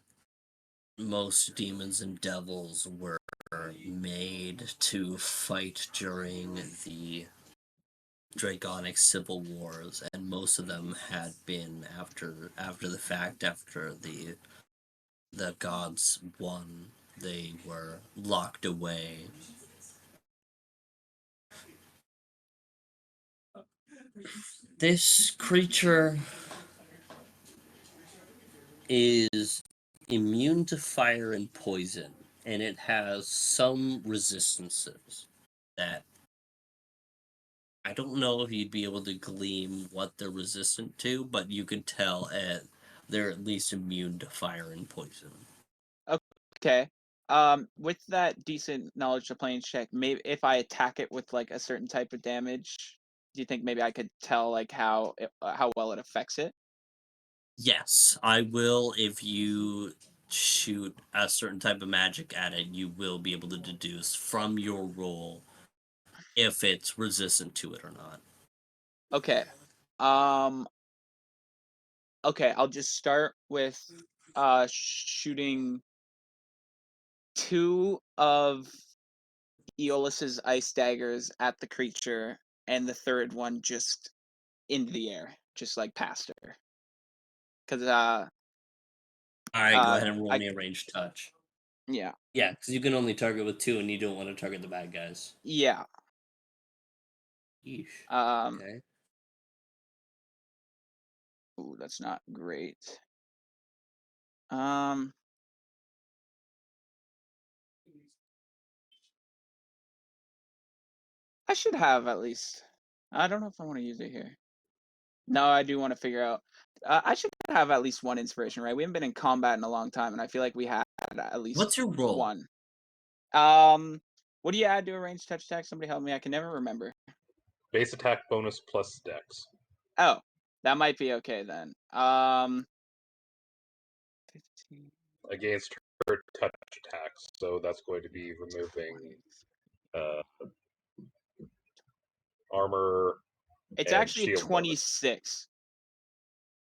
Speaker 1: most demons and devils were made to fight during the Draconic civil wars, and most of them had been after the fact, after the gods won, they were locked away. This creature is immune to fire and poison, and it has some resistances that I don't know if you'd be able to glean what they're resistant to, but you can tell they're at least immune to fire and poison.
Speaker 5: Okay. With that decent knowledge to planes check, maybe if I attack it with like a certain type of damage, do you think maybe I could tell like how well it affects it?
Speaker 1: Yes, I will. If you shoot a certain type of magic at it, you will be able to deduce from your roll if it's resistant to it or not.
Speaker 5: Okay. Um. Okay, I'll just start with shooting 2 of Aeolus's ice daggers at the creature, and the third one just into the air, just like past her. Cause
Speaker 1: All right, go ahead and roll
Speaker 5: I
Speaker 1: me a ranged touch.
Speaker 5: yeah
Speaker 1: Yeah, because you can only target with 2, and you don't want to target the bad guys.
Speaker 5: yeah
Speaker 1: Yeesh.
Speaker 5: um.
Speaker 1: Okay.
Speaker 5: Ooh, that's not great. Um. I should have at least. I don't know if I want to use it here. No, I do want to figure out. I should have at least 1 inspiration, right? We haven't been in combat in a long time, and I feel like we had at least
Speaker 1: What's your roll?
Speaker 5: 1. What do you add to a ranged touch attack? Somebody help me. I can never remember.
Speaker 4: Base attack bonus plus dex.
Speaker 5: Oh, that might be okay then. 15,
Speaker 4: Against her touch attacks, so that's going to be removing
Speaker 5: 20.
Speaker 4: armor
Speaker 5: It's
Speaker 4: and
Speaker 5: actually
Speaker 4: shield bonus.
Speaker 5: 26.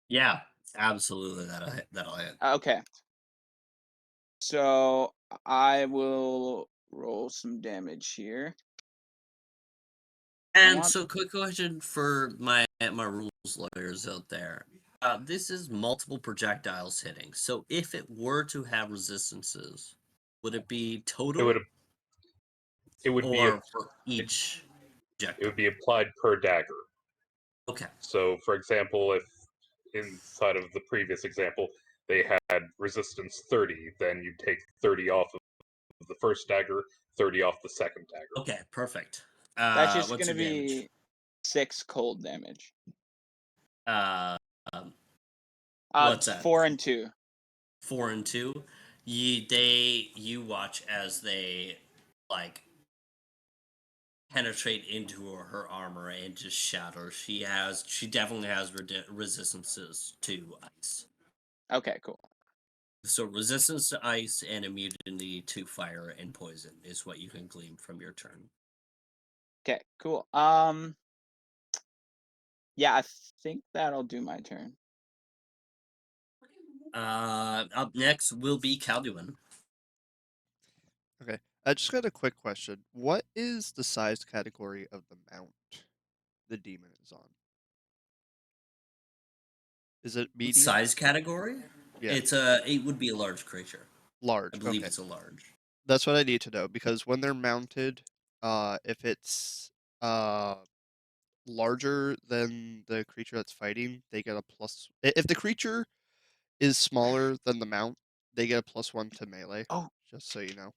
Speaker 1: Yeah, absolutely. That'll hit.
Speaker 5: Okay. So I will roll some damage here. I
Speaker 1: And
Speaker 5: want
Speaker 1: so, quick question for my rules lawyers out there. This is multiple projectiles hitting. So, if it were to have resistances, would it be
Speaker 4: It
Speaker 1: total
Speaker 4: would it would be
Speaker 1: or for each
Speaker 4: it
Speaker 1: projectile?
Speaker 4: would be applied per dagger.
Speaker 1: Okay.
Speaker 4: So, for example, if inside of the previous example they had resistance 30, then you take 30 off of the first dagger, 30 off the second dagger.
Speaker 1: Okay. Perfect.
Speaker 5: that's just
Speaker 1: What's
Speaker 5: gonna
Speaker 1: your damage?
Speaker 5: be 6 cold damage.
Speaker 1: Uh, um, what's that?
Speaker 5: 4 and 2.
Speaker 1: 4 and 2. You watch as they like penetrate into her armor and just shatter. She definitely has resistances to ice.
Speaker 5: Okay, cool.
Speaker 1: So resistance to ice and immunity to fire and poison is what you can glean from your turn.
Speaker 5: Okay, cool. Yeah, I think that'll do my turn.
Speaker 1: Up next will be Calduin.
Speaker 3: Okay. I just got a quick question. What is the size category of the mount the demon is on? Is it medium?
Speaker 1: Size category?
Speaker 3: Yeah,
Speaker 1: It would be a large creature.
Speaker 3: large.
Speaker 1: I believe
Speaker 3: Okay.
Speaker 1: it's a large.
Speaker 3: That's what I need to know because when they're mounted, if it's larger than the creature that's fighting, they get a plus. If the creature is smaller than the mount, they get a +1 to melee.
Speaker 5: Oh.
Speaker 3: Just so you know.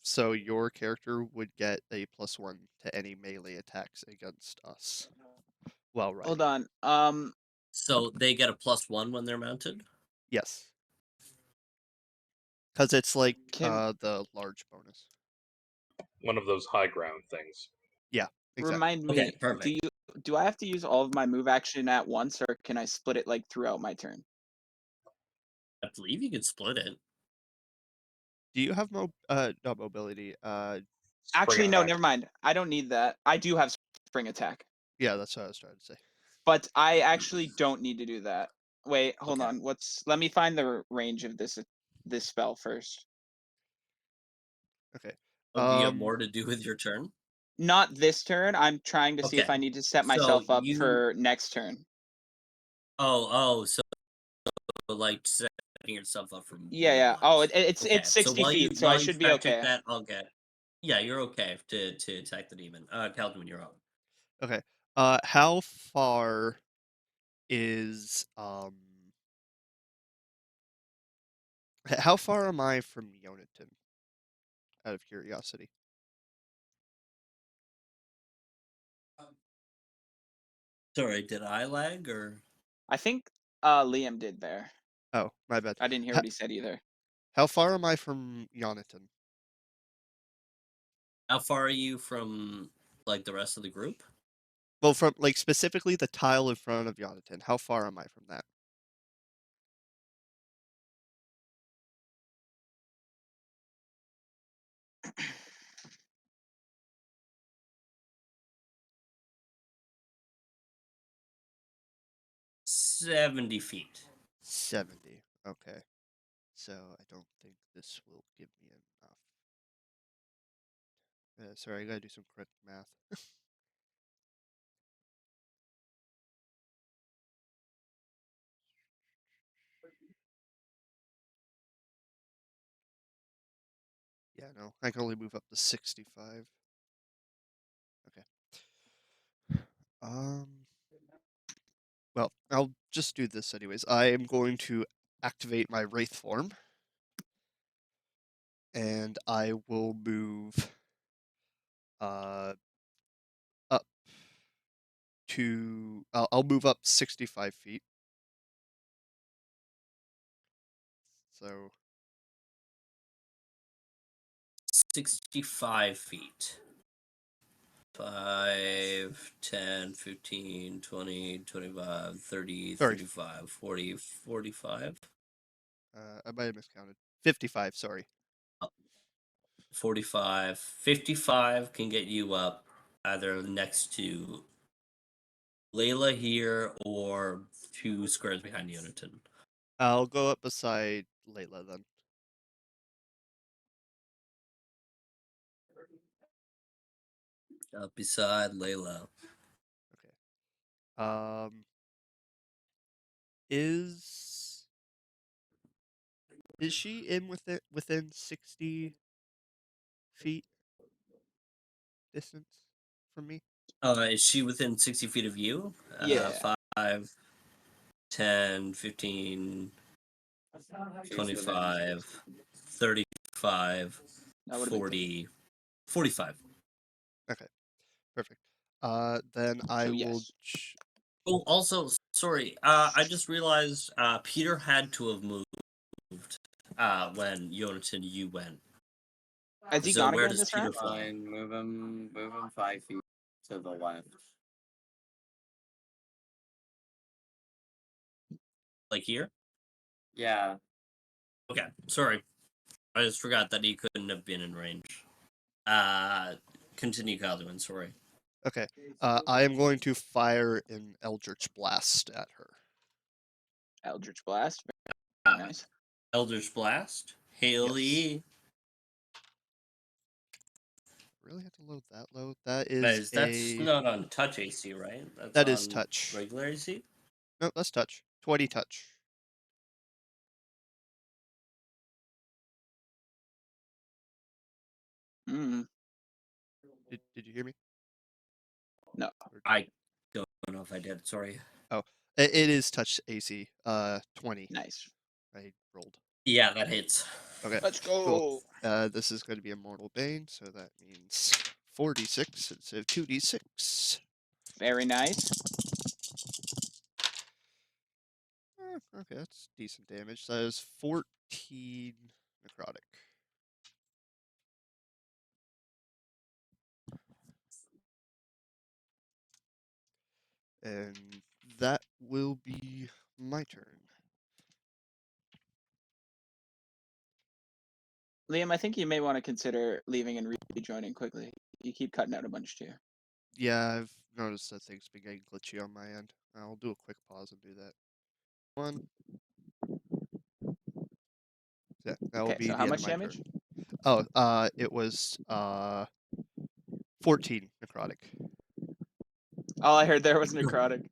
Speaker 3: So your character would get a +1 to any melee attacks against us while riding.
Speaker 5: Hold on.
Speaker 1: So they get a +1 when they're mounted?
Speaker 3: Yes. Because it's like
Speaker 5: Can
Speaker 3: the large bonus.
Speaker 4: One of those high ground things.
Speaker 3: Yeah, exactly.
Speaker 5: remind me.
Speaker 1: Okay, perfect.
Speaker 5: Do I have to use all of my move action at once, or can I split it like throughout my turn?
Speaker 1: I believe you could split it.
Speaker 3: Do you have not mobility?
Speaker 5: Actually,
Speaker 4: Spring
Speaker 5: no.
Speaker 4: attack.
Speaker 5: Never mind. I don't need that. I do have spring attack,
Speaker 3: Yeah, that's what I was trying to say.
Speaker 5: but I actually don't need to do that. Wait, hold
Speaker 1: Okay.
Speaker 5: on. Let me find the range of this spell first.
Speaker 3: Okay.
Speaker 1: Oh, do you have more to do with your turn?
Speaker 5: Not this turn. I'm trying to see if
Speaker 1: Okay.
Speaker 5: I need to set
Speaker 1: So
Speaker 5: myself up
Speaker 1: you-
Speaker 5: for next turn.
Speaker 1: So like setting yourself up for
Speaker 5: Yeah, yeah.
Speaker 1: more
Speaker 5: Oh,
Speaker 1: ones.
Speaker 5: it's
Speaker 1: Okay,
Speaker 5: 60
Speaker 1: while
Speaker 5: feet, so I
Speaker 1: while you
Speaker 5: should be
Speaker 1: fact check
Speaker 5: okay.
Speaker 1: that, I'll get. Yeah, you're okay to attack the demon. Calvin, you're up.
Speaker 3: Okay. How far is How far am I from Yonatan? Out of curiosity.
Speaker 1: Sorry, did I lag or?
Speaker 5: I think Liam did there.
Speaker 3: Oh, my bad.
Speaker 5: I didn't hear what he said either.
Speaker 3: How far am I from Yonatan?
Speaker 1: How far are you from like the rest of the group?
Speaker 3: Well, from like specifically the tile in front of Yonatan. How far am I from that?
Speaker 1: $70.
Speaker 3: 70. Okay. So I don't think this will give me enough. Sorry, I gotta do some quick math. Yeah, no, I can only move up to 65. Okay. Well, I'll just do this anyways. I am going to activate my Wraith form. And I will move up to I'll move up 65 feet. So
Speaker 1: 65 feet. 5, 10, 15, 20, 25, 30,
Speaker 3: 30.
Speaker 1: 35, 40, 45.
Speaker 3: I might have miscounted. 55, sorry.
Speaker 1: 45. 55 can get you up either next to Layla here or 2 squares behind Uniton.
Speaker 3: I'll go up beside Layla then.
Speaker 1: Up beside Layla.
Speaker 3: Okay. Is she in within 60 feet distance from me?
Speaker 1: Is she within 60 feet of you?
Speaker 5: Yeah.
Speaker 1: 5, 10, 15,
Speaker 6: She's within
Speaker 1: 25, 35,
Speaker 5: That would have been
Speaker 1: 40, 45.
Speaker 3: Okay. Perfect. Then I
Speaker 5: So,
Speaker 3: will
Speaker 5: yes.
Speaker 1: Oh, also, sorry. I just realized Peter had to have moved when Jonathan you went.
Speaker 5: Has he
Speaker 1: So
Speaker 5: gone
Speaker 1: where
Speaker 5: again
Speaker 1: does
Speaker 5: this
Speaker 1: Peter
Speaker 5: round?
Speaker 1: fall?
Speaker 6: fine. Move him 5 feet to the left.
Speaker 1: Like here?
Speaker 6: Yeah.
Speaker 1: Okay, sorry. I just forgot that he couldn't have been in range. Continue, Calduin, sorry.
Speaker 3: Okay. I am going to fire an Eldritch Blast at her.
Speaker 5: Eldritch Blast. Very nice.
Speaker 1: Eldritch Blast. Haley.
Speaker 3: Really have to load that low? That is
Speaker 1: That's
Speaker 3: a
Speaker 1: not on touch AC, right? That's
Speaker 3: that
Speaker 1: on
Speaker 3: is touch.
Speaker 1: regular AC?
Speaker 3: No, that's touch. 20 touch.
Speaker 5: Mm,
Speaker 3: Did you hear me?
Speaker 5: no.
Speaker 3: Or-
Speaker 1: I don't know if I did, sorry.
Speaker 3: Oh, It is touch AC. 20.
Speaker 5: Nice.
Speaker 3: I rolled.
Speaker 1: Yeah, that hits.
Speaker 3: Okay.
Speaker 5: Let's go.
Speaker 3: Cool. This is going to be a mortal bane, so that means 4d6 instead of 2d6.
Speaker 5: Very nice.
Speaker 3: Okay, that's decent damage. That is 14 necrotic. And that will be my turn.
Speaker 5: Liam, I think you may want to consider leaving and rejoining quickly. You keep cutting out a bunch too.
Speaker 3: Yeah, I've noticed that things been getting glitchy on my end. I'll do a quick pause and do that. One. Yeah, that will
Speaker 5: Okay,
Speaker 3: be
Speaker 5: so
Speaker 3: the
Speaker 5: how
Speaker 3: end
Speaker 5: much
Speaker 3: of my
Speaker 5: damage?
Speaker 3: turn. Oh, it was 14 necrotic.
Speaker 5: All I heard there was necrotic.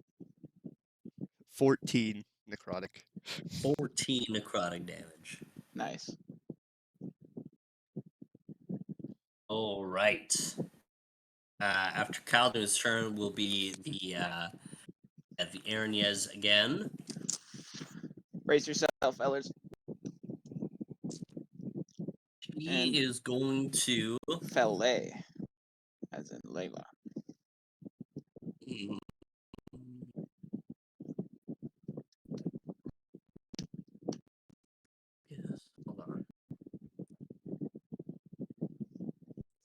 Speaker 3: 14 necrotic.
Speaker 1: 14 necrotic damage.
Speaker 5: Nice.
Speaker 1: All right. After Kaldu's turn will be the Aranyes again.
Speaker 5: Brace yourself, Ellers.
Speaker 1: He
Speaker 5: And-
Speaker 1: is going to.
Speaker 5: Fele, as in Layla.
Speaker 1: Hmm, Yes, hold on.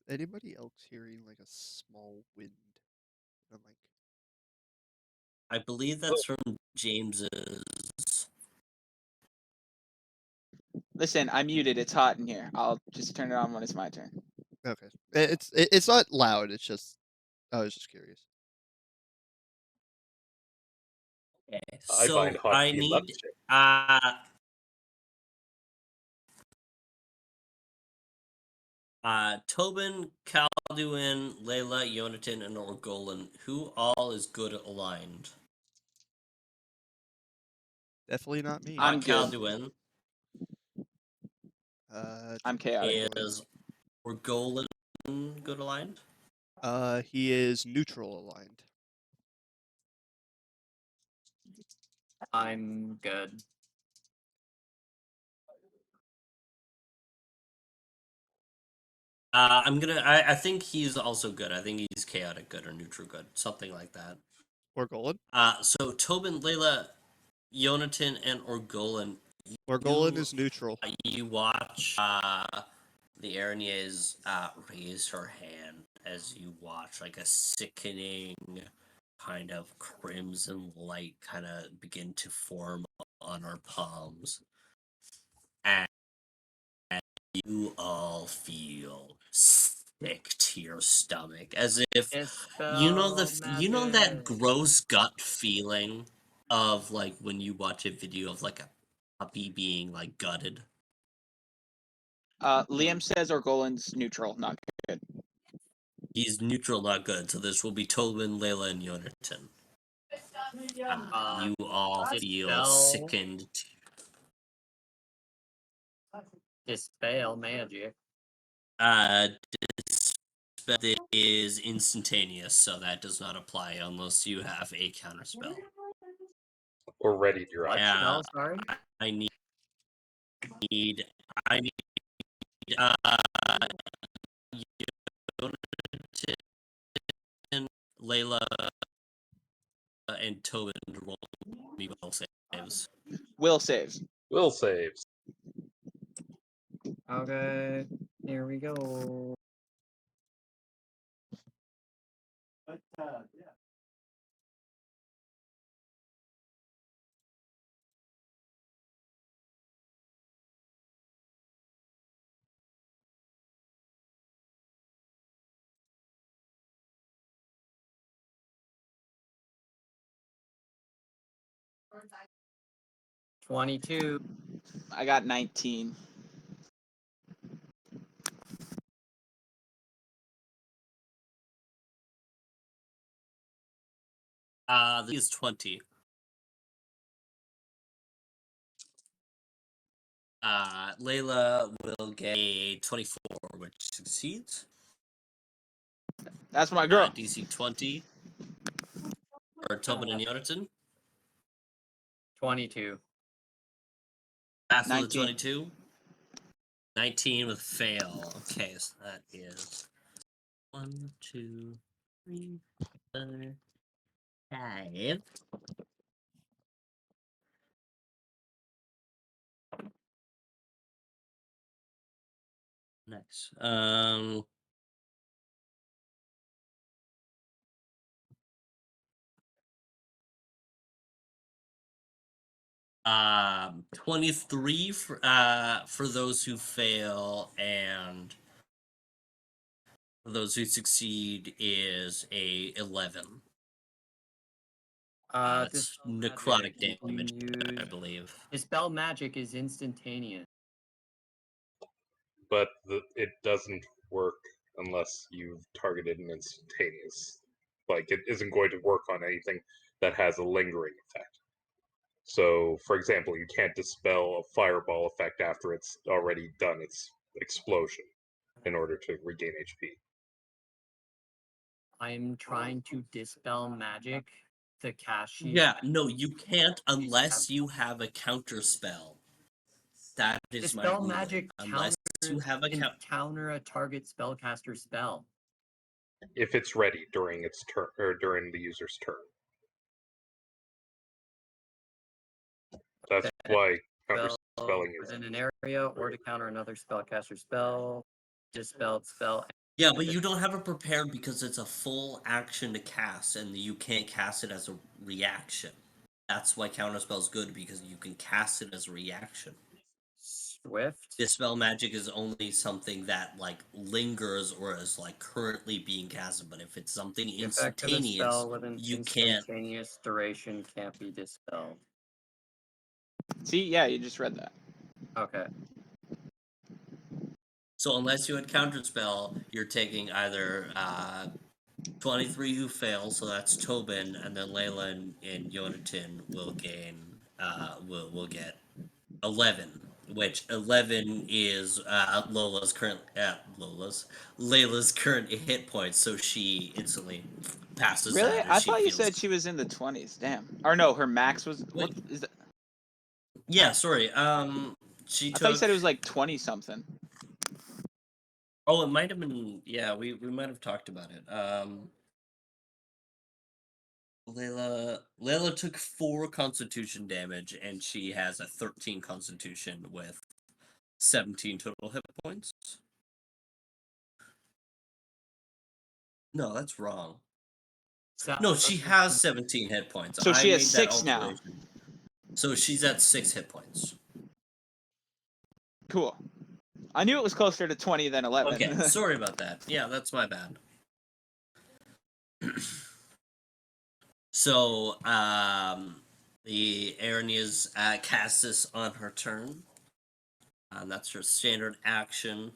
Speaker 3: Anybody else hearing like a small wind? I'm like,
Speaker 1: I believe that's from James's.
Speaker 5: Listen, I muted. It's hot in here. I'll just turn it on when it's my turn.
Speaker 3: okay, it's not loud. It's just I was just curious.
Speaker 1: Okay,
Speaker 4: I
Speaker 1: so
Speaker 4: find hot
Speaker 1: I
Speaker 4: tea
Speaker 1: need
Speaker 4: left
Speaker 1: Tobin, Kalduin, Layla, Yonatan, and Orgolan. Who all is good aligned?
Speaker 3: Definitely not me.
Speaker 5: I'm
Speaker 1: Not
Speaker 5: good.
Speaker 1: Kalduin.
Speaker 5: I'm chaotic.
Speaker 1: Is Orgolan good aligned?
Speaker 3: He is neutral aligned.
Speaker 6: I'm good.
Speaker 1: I think he's also good. I think he's chaotic good or neutral good, something like that.
Speaker 3: Orgolan.
Speaker 1: So Tobin, Layla, Yonatan, and Orgolan.
Speaker 3: Orgolan is neutral.
Speaker 1: You watch the Aranyes raise her hand as you watch like a sickening kind of crimson light kind of begin to form on her palms. And you all feel sick to your stomach, as if you know that
Speaker 6: Magic.
Speaker 1: gross gut feeling of like when you watch a video of like a puppy being like gutted.
Speaker 5: Liam says Orgolan's neutral, not good.
Speaker 1: He's neutral, not good. So this will be Tobin, Layla, and Yonatan. You all feel
Speaker 6: Dispel.
Speaker 1: sickened.
Speaker 6: Dispel magic.
Speaker 1: Dispel is instantaneous, so that does not apply unless you have a counterspell.
Speaker 4: or ready to your
Speaker 6: What
Speaker 4: action.
Speaker 6: spell? Sorry.
Speaker 1: I need Yonatan, Layla, and Tobin to roll me will saves.
Speaker 5: Will saves.
Speaker 4: Will saves.
Speaker 6: Okay. Here we go. $22.
Speaker 5: I got 19.
Speaker 1: This is 20. Layla will get a 24, which succeeds.
Speaker 5: That's my girl.
Speaker 1: DC 20 for Tobin and Yonatan.
Speaker 6: 22.
Speaker 1: Pass with a
Speaker 5: 19.
Speaker 1: 22. 19 with fail. Okay, so that is 1, 2, 3, 4, 5. Nice. 23 for those who fail, and for those who succeed is a 11. It's
Speaker 6: Dispel
Speaker 1: necrotic
Speaker 6: magic, you
Speaker 1: damage,
Speaker 6: use...
Speaker 1: I believe.
Speaker 6: Dispel magic is instantaneous.
Speaker 4: But it doesn't work unless you've targeted an instantaneous. Like, it isn't going to work on anything that has a lingering effect. So, for example, you can't dispel a fireball effect after it's already done its explosion in order to regain HP.
Speaker 6: I'm trying to dispel magic. The cast sheet.
Speaker 1: Yeah, no, you can't unless you have a counter spell. That is my
Speaker 6: Dispel
Speaker 1: ruling.
Speaker 6: magic
Speaker 1: Unless you have a
Speaker 6: can counter a target spellcaster spell.
Speaker 4: If it's ready during its turn or during the user's turn. That's why counter spelling is
Speaker 6: within an area or to counter another spellcaster spell. Dispelled spell.
Speaker 1: Yeah, but you don't have it prepared because it's a full action to cast, and you can't cast it as a reaction. That's why counterspell's good, because you can cast it as a reaction.
Speaker 6: Swift.
Speaker 1: Dispel magic is only something that like lingers or is like currently being casted, but if it's something
Speaker 6: The effect of a
Speaker 1: instantaneous,
Speaker 6: spell with an
Speaker 1: you can't.
Speaker 6: instantaneous duration can't be dispelled.
Speaker 5: See, yeah, you just read that.
Speaker 6: Okay.
Speaker 1: So unless you had counterspell, you're taking either 23 who fail, so that's Tobin, and then Layla and Yonatan will gain will get 11, which 11 is Layla's current hit points, so she instantly passes
Speaker 5: Really?
Speaker 1: that, and
Speaker 5: I
Speaker 1: she
Speaker 5: thought you
Speaker 1: feels.
Speaker 5: said she was in the 20s. Damn. Or no, her max was. What
Speaker 1: Wait.
Speaker 5: is that?
Speaker 1: Yeah, sorry. She
Speaker 5: I
Speaker 1: took.
Speaker 5: thought you said it was like 20 something.
Speaker 1: Oh, it might have been. Yeah, we might have talked about it. Layla took 4 constitution damage, and she has a 13 constitution with 17 total hit points. No, that's wrong. No, she has 17 hit points.
Speaker 5: So she
Speaker 1: I
Speaker 5: has
Speaker 1: made
Speaker 5: 6
Speaker 1: that
Speaker 5: now.
Speaker 1: alteration. So she's at 6 hit points.
Speaker 5: Cool. I knew it was closer to 20 than 11.
Speaker 1: Okay, sorry about that. Yeah, that's my bad. So, the Arania's casts this on her turn. That's her standard action.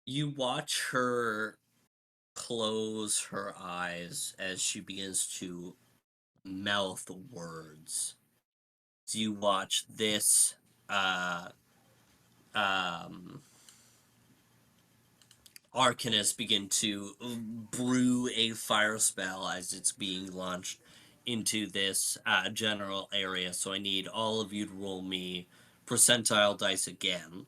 Speaker 1: You watch her close her eyes as she begins to mouth words. So you watch this Arcanist begin to brew a fire spell as it's being launched into this general area. So I need all of you to roll me percentile dice again.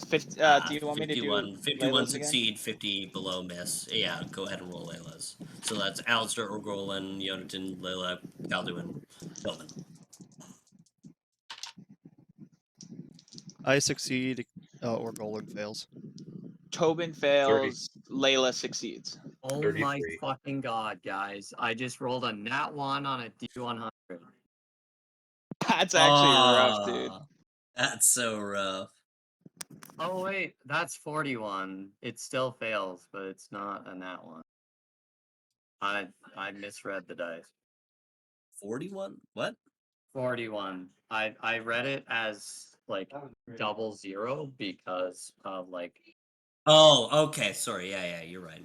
Speaker 5: 50, do you want me to do
Speaker 1: 51
Speaker 5: Layla's again?
Speaker 1: succeed, 50 below miss. Yeah, go ahead and roll Layla's. So that's Alistair, Orgolan, Yonatan, Layla, Kalduin, Tobin.
Speaker 3: I succeed, or Golan fails.
Speaker 5: Tobin fails, Layla succeeds.
Speaker 6: Oh
Speaker 4: 33.
Speaker 6: my fucking god, guys. I just rolled a nat 1 on a D100.
Speaker 5: That's actually rough, dude.
Speaker 1: That's so rough.
Speaker 6: Oh wait, that's 41. It still fails, but it's not a nat 1. I misread the dice.
Speaker 1: 41? What?
Speaker 6: 41. I read it as like 00 because of like
Speaker 1: Oh, okay. Sorry. Yeah, you're right.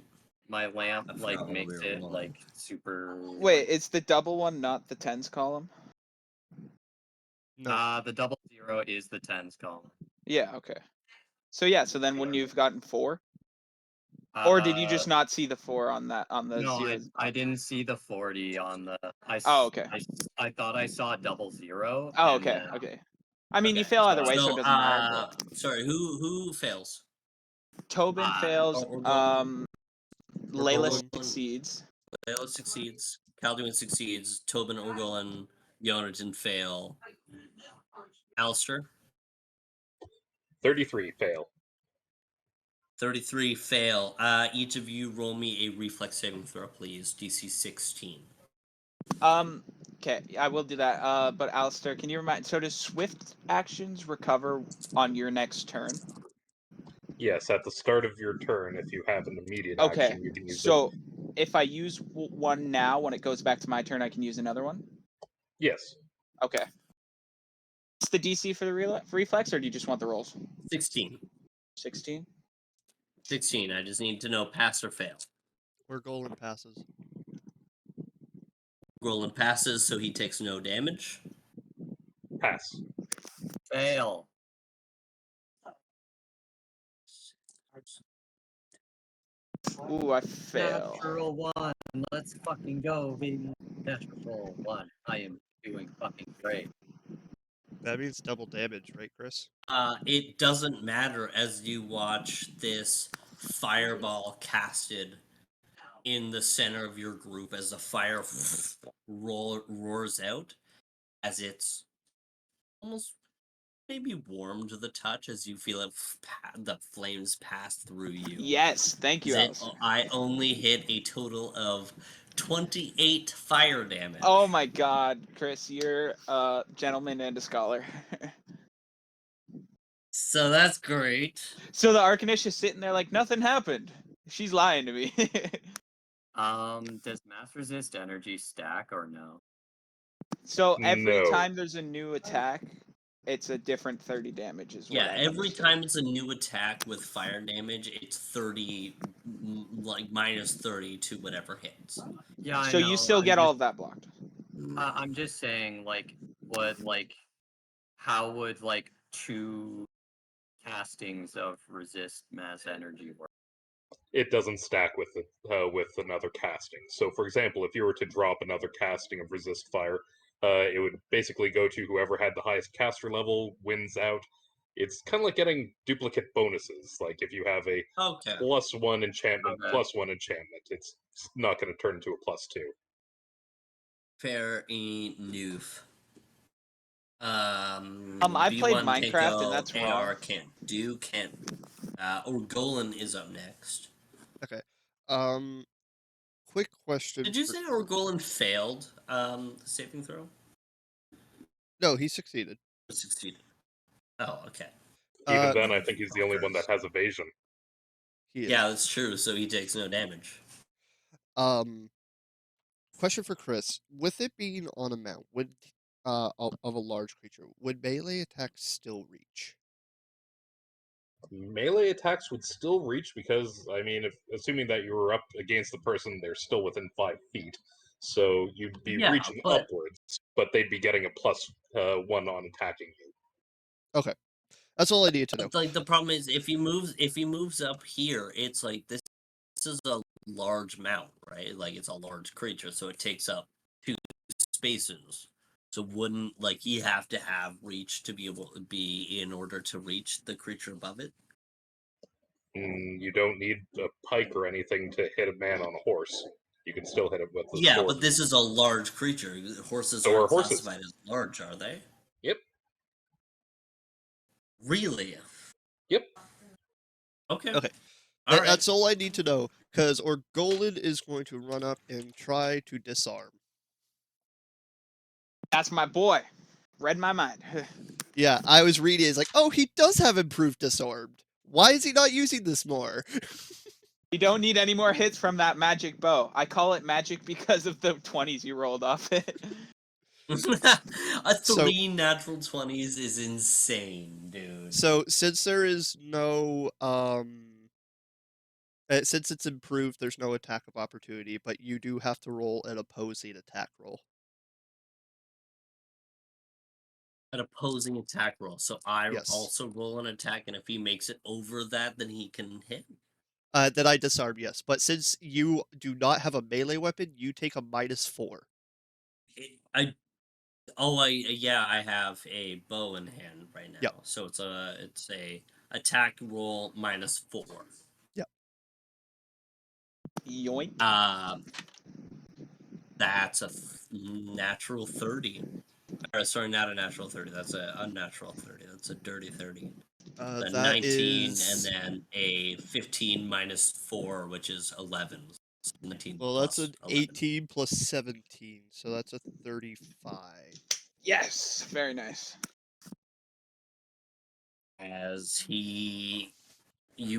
Speaker 6: my lamp
Speaker 1: I
Speaker 6: like
Speaker 1: forgot what
Speaker 6: makes
Speaker 1: we were
Speaker 6: it
Speaker 1: rolling.
Speaker 6: like super.
Speaker 5: Wait, it's the double one, not the tens column?
Speaker 3: No.
Speaker 6: The 00 is the tens column.
Speaker 5: Yeah, okay. So yeah, so then wouldn't you've gotten 4? Or did you just not see the 4 on that on the
Speaker 6: No,
Speaker 5: zeros?
Speaker 6: I didn't see the 40 on the.
Speaker 5: Oh, okay.
Speaker 6: I thought I saw a 00.
Speaker 5: Oh,
Speaker 6: and
Speaker 5: okay,
Speaker 6: then-
Speaker 5: okay. I mean, you
Speaker 6: Okay,
Speaker 5: fail
Speaker 6: so
Speaker 5: either way, so it doesn't matter. But
Speaker 1: sorry, who fails?
Speaker 5: Tobin fails.
Speaker 1: or Golden?
Speaker 5: Layla
Speaker 3: Golden.
Speaker 5: succeeds.
Speaker 1: Layla succeeds. Calduin succeeds. Tobin, Orgolan, Yonatan fail. Alistair,
Speaker 4: 33 fail.
Speaker 1: 33 fail. Each of you roll me a reflex saving throw, please. DC 16.
Speaker 5: Okay, I will do that. But Alistair, can you remind? So does swift actions recover on your next turn?
Speaker 4: Yes, at the start of your turn, if you have an immediate
Speaker 5: Okay,
Speaker 4: action, you can use it.
Speaker 5: so if I use one now, when it goes back to my turn, I can use another one.
Speaker 4: Yes.
Speaker 5: Okay. What's the DC for the reflex, or do you just want the rolls?
Speaker 1: 16.
Speaker 5: 16.
Speaker 1: 16. I just need to know pass or fail.
Speaker 3: Where Golden passes.
Speaker 1: Roland passes, so he takes no damage.
Speaker 4: Pass.
Speaker 6: Fail.
Speaker 5: Ooh, I fail.
Speaker 6: Natural 1. Let's fucking go, baby. Natural 1. I am doing fucking great.
Speaker 3: That means double damage, right, Chris?
Speaker 1: It doesn't matter as you watch this fireball casted in the center of your group as the fire roars out, as it's almost maybe warm to the touch as you feel it the flames pass through you.
Speaker 5: Yes, thank you, Alistair.
Speaker 1: I only hit a total of 28 fire damage.
Speaker 5: Oh my God, Chris, you're a gentleman and a scholar.
Speaker 1: So that's great.
Speaker 5: So the Arcanist is sitting there like nothing happened. She's lying to me.
Speaker 6: Does mass resist energy stack or no?
Speaker 5: So every
Speaker 4: No.
Speaker 5: time there's a new attack, it's a different 30 damage is what
Speaker 1: Yeah,
Speaker 5: I've
Speaker 1: every
Speaker 5: understood.
Speaker 1: time it's a new attack with fire damage, it's 30, like minus 30 to whatever hits.
Speaker 6: Yeah, I
Speaker 5: So
Speaker 6: know.
Speaker 5: you still get all of that blocked.
Speaker 6: I'm just saying, like, how would like 2 castings of resist mass energy work?
Speaker 4: It doesn't stack with another casting. So, for example, if you were to drop another casting of resist fire, it would basically go to whoever had the highest caster level wins out. It's kind of like getting duplicate bonuses. Like if you have a
Speaker 1: Okay.
Speaker 4: +1 enchantment,
Speaker 6: Okay.
Speaker 4: +1 enchantment, it's not going to turn into a +2.
Speaker 1: Fair enough.
Speaker 5: I've played
Speaker 1: V1 can't
Speaker 5: Minecraft,
Speaker 1: go,
Speaker 5: and that's
Speaker 1: AR
Speaker 5: wrong.
Speaker 1: can't. Orgolan is up next.
Speaker 3: Okay. Quick question.
Speaker 1: Did you say Orgolan failed the saving throw?
Speaker 3: No, he succeeded.
Speaker 1: Or succeeded? Oh, okay.
Speaker 4: Even then, I think he's the only one that has evasion.
Speaker 3: He is.
Speaker 1: Yeah, that's true. So he takes no damage.
Speaker 3: Question for Chris: with it being on a mount, would of a large creature, would melee attacks still reach?
Speaker 4: Melee attacks would still reach because, I mean, assuming that you were up against the person, they're still within 5 feet. So you'd be
Speaker 1: Yeah,
Speaker 4: reaching
Speaker 1: but-
Speaker 4: upwards, but they'd be getting a +1 on attacking you.
Speaker 3: Okay, that's all I need to know.
Speaker 1: Like the problem is if he moves up here, it's like this is a large mount, right? Like it's a large creature, so it takes up 2 spaces. So wouldn't like he have to have reach to be able to be in order to reach the creature above it?
Speaker 4: You don't need a pike or anything to hit a man on a horse. You can still hit it with a
Speaker 1: Yeah,
Speaker 4: sword.
Speaker 1: but this is a large creature. Horses
Speaker 4: So are
Speaker 1: aren't
Speaker 4: horses.
Speaker 1: classified as large, are they?
Speaker 4: Yep.
Speaker 1: Really?
Speaker 4: Yep.
Speaker 1: Okay.
Speaker 3: Okay.
Speaker 1: All right.
Speaker 3: That's all I need to know, because Orgolan is going to run up and try to disarm.
Speaker 5: That's my boy. Read my mind.
Speaker 3: Yeah, I was reading. It's like, oh, he does have improved disarmed. Why is he not using this more?
Speaker 5: You don't need any more hits from that magic bow. I call it magic because of the 20s you rolled off it.
Speaker 1: A
Speaker 3: So-
Speaker 1: 3 natural 20s is insane, dude.
Speaker 3: So since there is no since it's improved, there's no attack of opportunity, but you do have to roll an opposing attack roll.
Speaker 1: An opposing attack roll. So I
Speaker 3: Yes.
Speaker 1: also roll an attack, and if he makes it over that, then he can hit.
Speaker 3: That I disarm, yes. But since you do not have a melee weapon, you take a -4.
Speaker 1: I yeah, I have a bow in hand right now.
Speaker 3: Yep.
Speaker 1: So it's a attack roll -4.
Speaker 3: Yep.
Speaker 5: Yoink.
Speaker 1: That's a natural 30. Or, sorry, not a natural 30. That's a unnatural 30. That's a dirty 30. A
Speaker 3: That
Speaker 1: 19 and
Speaker 3: is
Speaker 1: then a 15 -4, which is 11. So 19
Speaker 3: well, that's
Speaker 1: plus
Speaker 3: an
Speaker 1: 11.
Speaker 3: 18 plus 17, so that's a 35.
Speaker 5: Yes, very nice.
Speaker 1: As you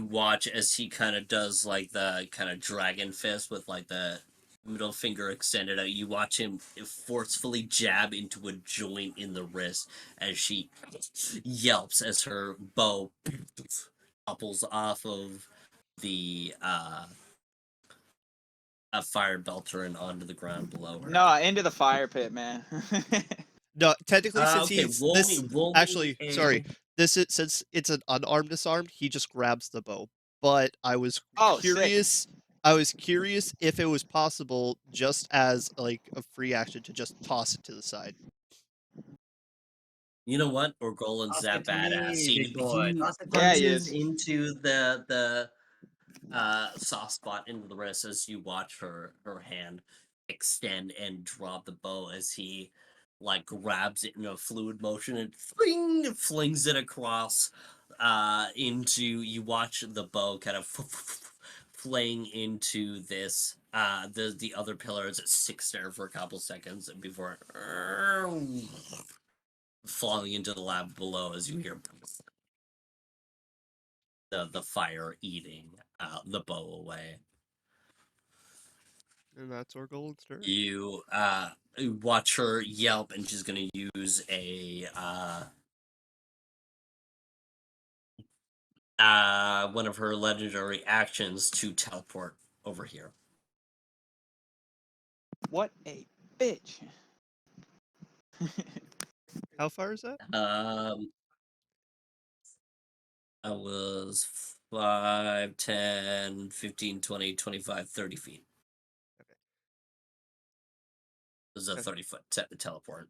Speaker 1: watch as he kind of does like the kind of dragon fist with like the middle finger extended out. You watch him forcefully jab into a joint in the wrist as she yelps as her bow topples off of the a fire belter and onto the ground below her.
Speaker 5: No, into the fire pit, man.
Speaker 3: No, technically, since
Speaker 1: Okay,
Speaker 3: he's
Speaker 1: roll
Speaker 3: this
Speaker 1: me, roll
Speaker 3: actually,
Speaker 1: me
Speaker 3: sorry, this is since it's an unarmed disarm, he just grabs the bow. But I was
Speaker 5: Oh, sick.
Speaker 3: curious. I was curious if it was possible, just as like a free action, to just toss it to the side.
Speaker 1: You know what? Orgolan's
Speaker 6: Toss
Speaker 1: that
Speaker 6: it to me,
Speaker 1: badass.
Speaker 6: big boy.
Speaker 1: He
Speaker 6: Toss it to
Speaker 5: Yeah, he
Speaker 1: punches
Speaker 5: is.
Speaker 1: into the soft spot into the wrist as you watch her hand extend and drop the bow as he like grabs it in a fluid motion and flings it across into you watch the bow kind of flaying into this the other pillar as it sticks there for a couple seconds before falling into the lava below as you hear the fire eating the bow away.
Speaker 3: And that's Orgolan's turn.
Speaker 1: You watch her yelp, and she's gonna use a one of her legendary actions to teleport over here.
Speaker 5: What a bitch.
Speaker 3: How far is that?
Speaker 1: I was 5, 10, 15, 20, 25, 30 feet.
Speaker 3: Okay.
Speaker 1: It was a
Speaker 3: Okay.
Speaker 1: 30-foot teleport,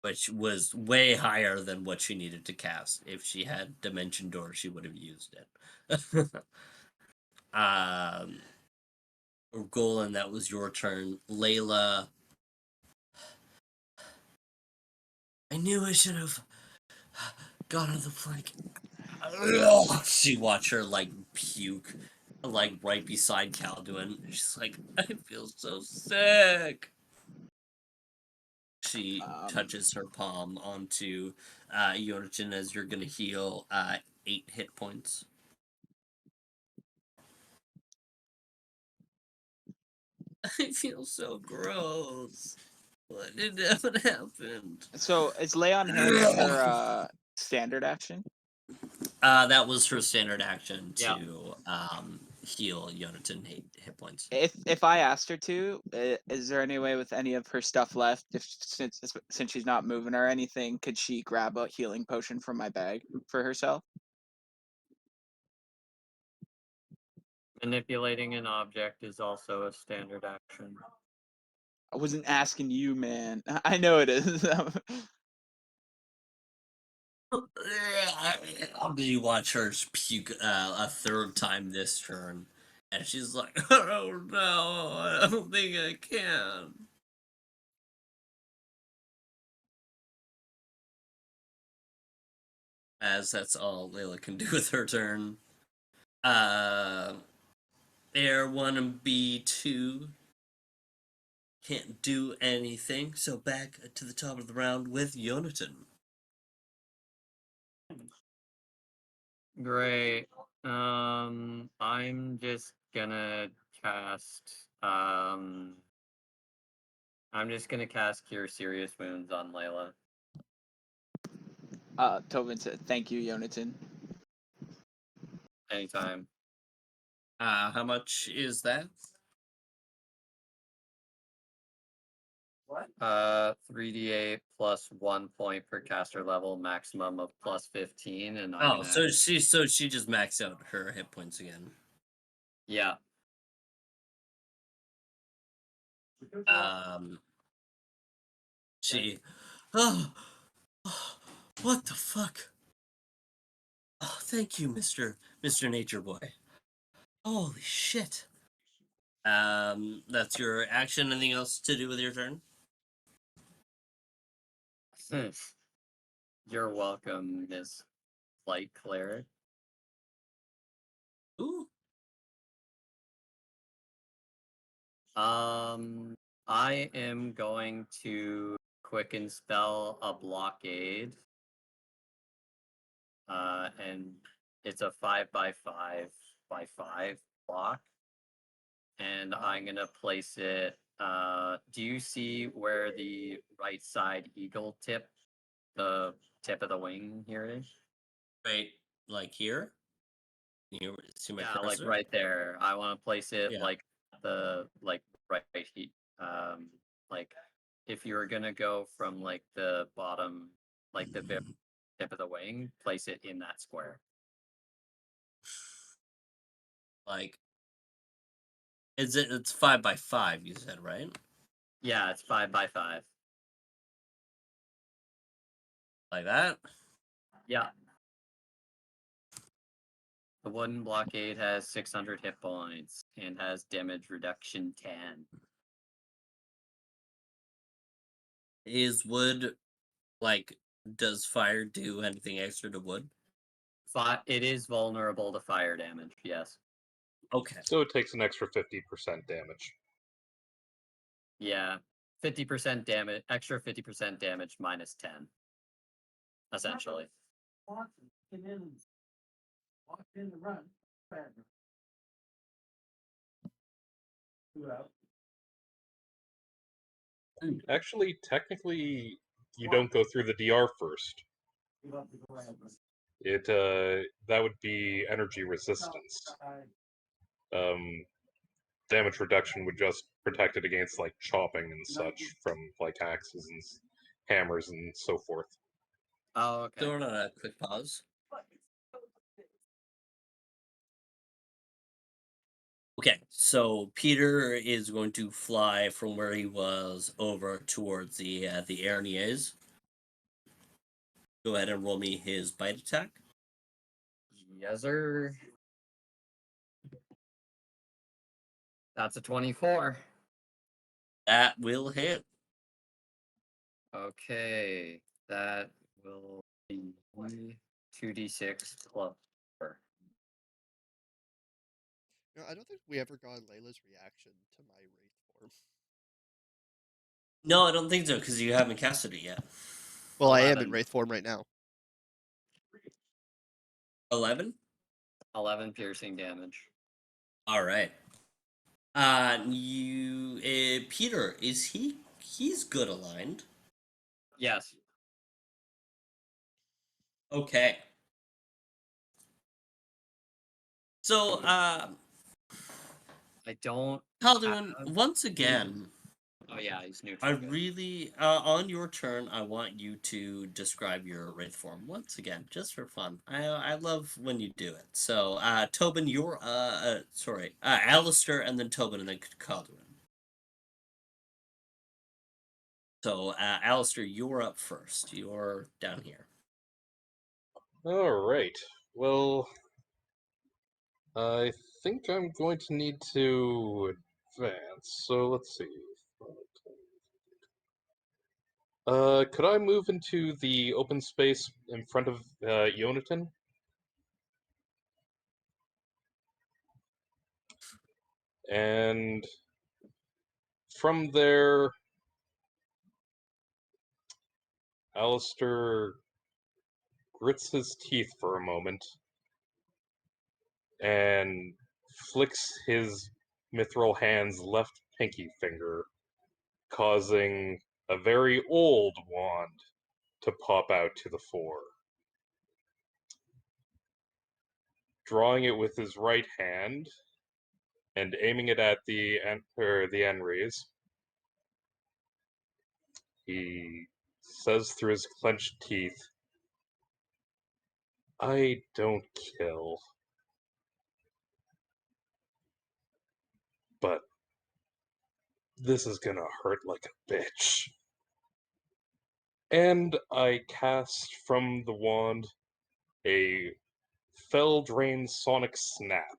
Speaker 1: which was way higher than what she needed to cast. If she had Dimension Door, she would have used it. Golan, that was your turn. Layla, I knew I should have gone on the flank. She watched her like puke, like right beside Calduin. She's like, I feel so sick. She touches her palm onto Yonatan as you're gonna heal 8 hit points. I feel so gross. What happened?
Speaker 5: So is lay on hands her standard action?
Speaker 1: That was her standard action
Speaker 6: Yeah.
Speaker 1: to heal Yonatan 8 hit points.
Speaker 5: If I asked her to, is there any way with any of her stuff left, if since she's not moving or anything, could she grab a healing potion from my bag for herself?
Speaker 6: Manipulating an object is also a standard action.
Speaker 5: I wasn't asking you, man. I know it is.
Speaker 1: You watch her puke a third time this turn, and she's like, "Oh no, I don't think I can." As that's all Layla can do with her turn. Air 1 and B2 can't do anything, so back to the top of the round with Yonatan.
Speaker 6: Great. I'm just gonna cast. I'm just gonna cast Cure Serious Wounds on Layla.
Speaker 5: Tobin said, "Thank you, Yonatan."
Speaker 6: Anytime.
Speaker 1: How much is that?
Speaker 6: 3d8 plus 1 point per caster level, maximum of plus 15, and I'm
Speaker 1: Oh,
Speaker 6: gonna.
Speaker 1: so she just maxed out her hit points again.
Speaker 6: Yeah.
Speaker 1: She. Oh, what the fuck? Oh, thank you, Mr. Nature Boy. Holy shit. That's your action. Anything else to do with your turn?
Speaker 6: You're welcome, Miss Flight Cleric.
Speaker 1: Ooh.
Speaker 6: I am going to quicken spell a blockade. And it's a 5x5x5 block. And I'm gonna place it. Do you see where the right side eagle tip, the tip of the wing here is?
Speaker 1: Right, like here? You see my
Speaker 6: Yeah, like
Speaker 1: cursor?
Speaker 6: right there. I want to place it
Speaker 1: Yeah.
Speaker 6: like the right heat. Like if you were gonna go from like the bottom, like the very tip of the wing, place it in that square.
Speaker 1: Like, it's 5x5, you said, right?
Speaker 6: Yeah, it's 5x5.
Speaker 1: Like that?
Speaker 6: Yeah. The wooden blockade has 600 hit points and has damage reduction 10.
Speaker 1: Is wood, like, does fire do anything extra to wood?
Speaker 6: It is vulnerable to fire damage, yes.
Speaker 1: Okay.
Speaker 4: So it takes an extra 50% damage.
Speaker 6: Yeah. 50% damage, extra 50% damage minus 10. Essentially.
Speaker 4: Actually, technically, you don't go through the DR first. It that would be energy resistance. Damage reduction would just protect it against like chopping and such from like axes and hammers and so forth.
Speaker 6: Oh, okay.
Speaker 1: Throwing on a quick pause. Okay, so Peter is going to fly from where he was over towards the Erniers. Go ahead and roll me his bite attack.
Speaker 6: Yes, sir. That's a 24.
Speaker 1: That will hit.
Speaker 6: Okay. That will be 2d6 plus 4.
Speaker 3: I don't think we ever got Layla's reaction to my Wraith form.
Speaker 1: No, I don't think so, because you haven't casted it yet.
Speaker 3: Well, I am in
Speaker 6: 11.
Speaker 3: Wraith form right now.
Speaker 1: 11?
Speaker 6: 11 piercing damage.
Speaker 1: All right. Peter, he's good aligned?
Speaker 6: Yes.
Speaker 1: Okay. So,
Speaker 6: I don't.
Speaker 1: Calduin,
Speaker 6: have-
Speaker 1: once again,
Speaker 6: Oh yeah, he's
Speaker 1: I
Speaker 6: neutral. Good.
Speaker 1: really, on your turn, I want you to describe your wraith form once again, just for fun. I love when you do it. So, Tobin, you're, Alistair, and then Tobin, and then Calduin. So, Alistair, you're up first. You're down here.
Speaker 4: Alright. Well, I think I'm going to need to advance. So let's see. Could I move into the open space in front of Yonatan? And from there, Alistair grits his teeth for a moment and flicks his mithril hand's left pinky finger, causing a very old wand to pop out to the fore. Drawing it with his right hand and aiming it at the Enries, He says through his clenched teeth, I don't kill. But this is gonna hurt like a bitch. And I cast from the wand a Fell Drain Sonic Snap.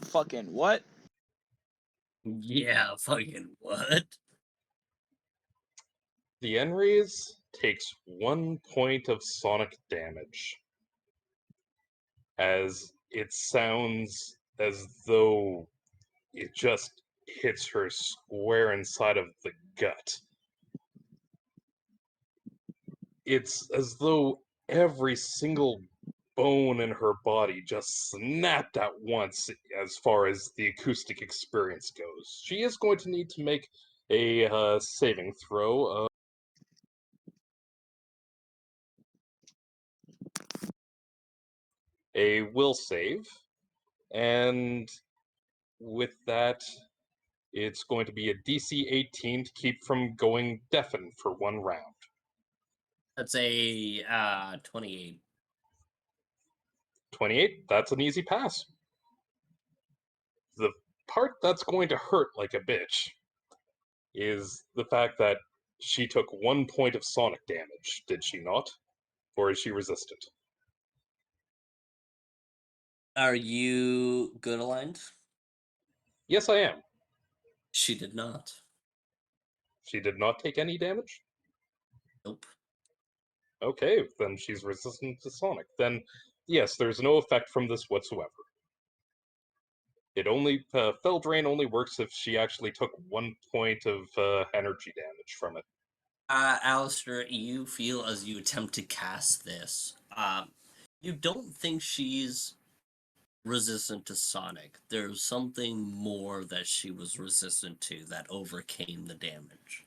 Speaker 5: Fucking what?
Speaker 1: Yeah, fucking what?
Speaker 4: The Enrays takes 1 point of sonic damage, as it sounds as though it just hits her square inside of the gut. It's as though every single bone in her body just snapped at once as far as the acoustic experience goes. She is going to need to make a saving throw. A will save, and with that, it's going to be a DC 18 to keep from going deafened for 1 round.
Speaker 1: That's a 28.
Speaker 4: 28, that's an easy pass. The part that's going to hurt like a bitch is the fact that she took 1 point of sonic damage, did she not? Or is she resistant?
Speaker 1: Are you good aligned?
Speaker 4: Yes, I am.
Speaker 1: She did not.
Speaker 4: She did not take any damage?
Speaker 1: Nope.
Speaker 4: Okay, then she's resistant to sonic. Then, yes, there's no effect from this whatsoever. It only Fell Drain only works if she actually took 1 point of energy damage from it.
Speaker 1: Alistair, you feel as you attempt to cast this, you don't think she's resistant to Sonic. There's something more that she was resistant to that overcame the damage.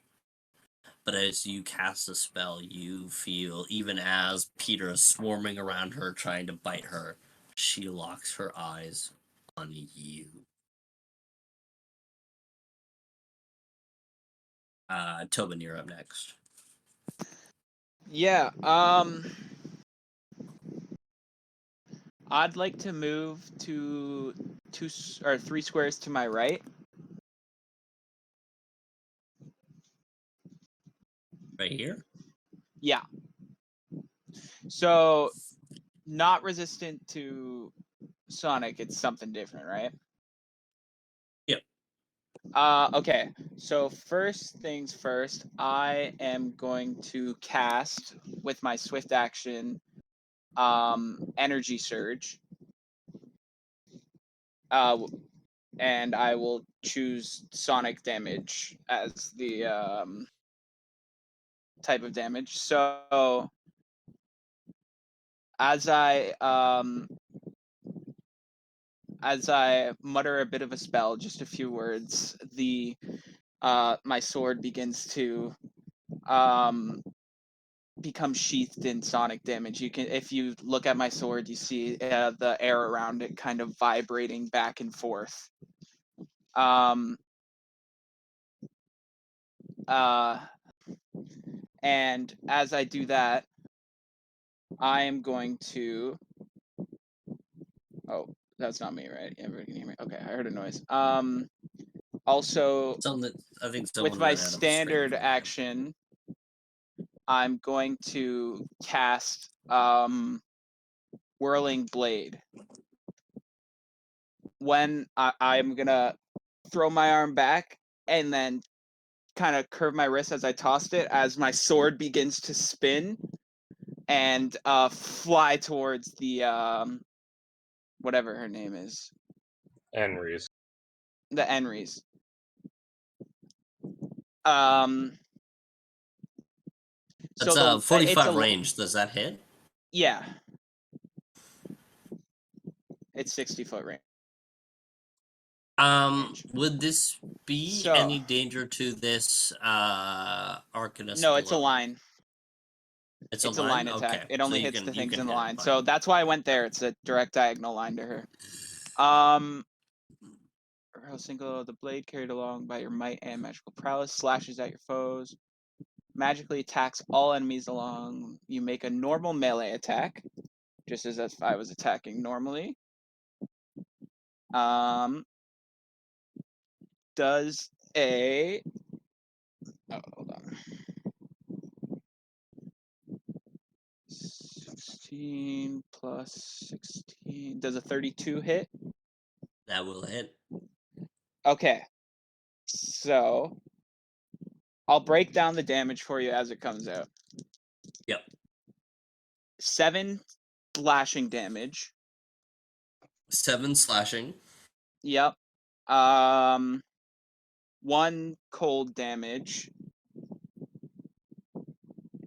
Speaker 1: But as you cast the spell, you feel, even as Peter is swarming around her trying to bite her, she locks her eyes on you. Tobin, you're up next.
Speaker 5: Yeah, I'd like to move to 3 squares to my right.
Speaker 1: Right here?
Speaker 5: Yeah. So, not resistant to Sonic, it's something different, right?
Speaker 1: Yep.
Speaker 5: Okay. So first things first, I am going to cast with my swift action energy surge. And I will choose sonic damage as the type of damage. So as I mutter a bit of a spell, just a few words, the my sword begins to become sheathed in sonic damage. You can, if you look at my sword, you see the air around it kind of vibrating back and forth. And as I do that, I am going to. Oh, that's not me, right? Everybody can hear me. Okay, I heard a noise. Also,
Speaker 1: I think
Speaker 5: with
Speaker 1: someone
Speaker 5: my
Speaker 1: ran out of a screen
Speaker 5: standard
Speaker 1: for you.
Speaker 5: action, I'm going to cast Whirling Blade. When I'm gonna throw my arm back and then kind of curve my wrist as I tossed it, as my sword begins to spin and fly towards the whatever her name is,
Speaker 4: Enrys.
Speaker 5: the Enrys. So
Speaker 1: That's
Speaker 5: the
Speaker 1: a 45
Speaker 5: it's a
Speaker 1: range. Does that hit?
Speaker 5: yeah, it's 60-foot range.
Speaker 1: Would this be
Speaker 5: So
Speaker 1: any danger to this Arcanist
Speaker 5: no, it's a
Speaker 1: below?
Speaker 5: line.
Speaker 1: It's
Speaker 5: It's
Speaker 1: a
Speaker 5: a line
Speaker 1: line?
Speaker 5: attack.
Speaker 1: Okay.
Speaker 5: It
Speaker 1: So
Speaker 5: only
Speaker 1: you
Speaker 5: hits the
Speaker 1: can
Speaker 5: things in the
Speaker 1: hit it,
Speaker 5: line.
Speaker 1: fine.
Speaker 5: So that's why I went there. It's a direct diagonal line to her. a single of the blade carried along by your might and magical prowess slashes at your foes. Magically attacks all enemies along. You make a normal melee attack, just as if I was attacking normally. Does a hold on. 16 plus 16. Does a 32 hit?
Speaker 1: That will hit.
Speaker 5: Okay. So I'll break down the damage for you as it comes out.
Speaker 1: Yep.
Speaker 5: 7 slashing damage.
Speaker 1: 7 slashing.
Speaker 5: Yep. 1 cold damage.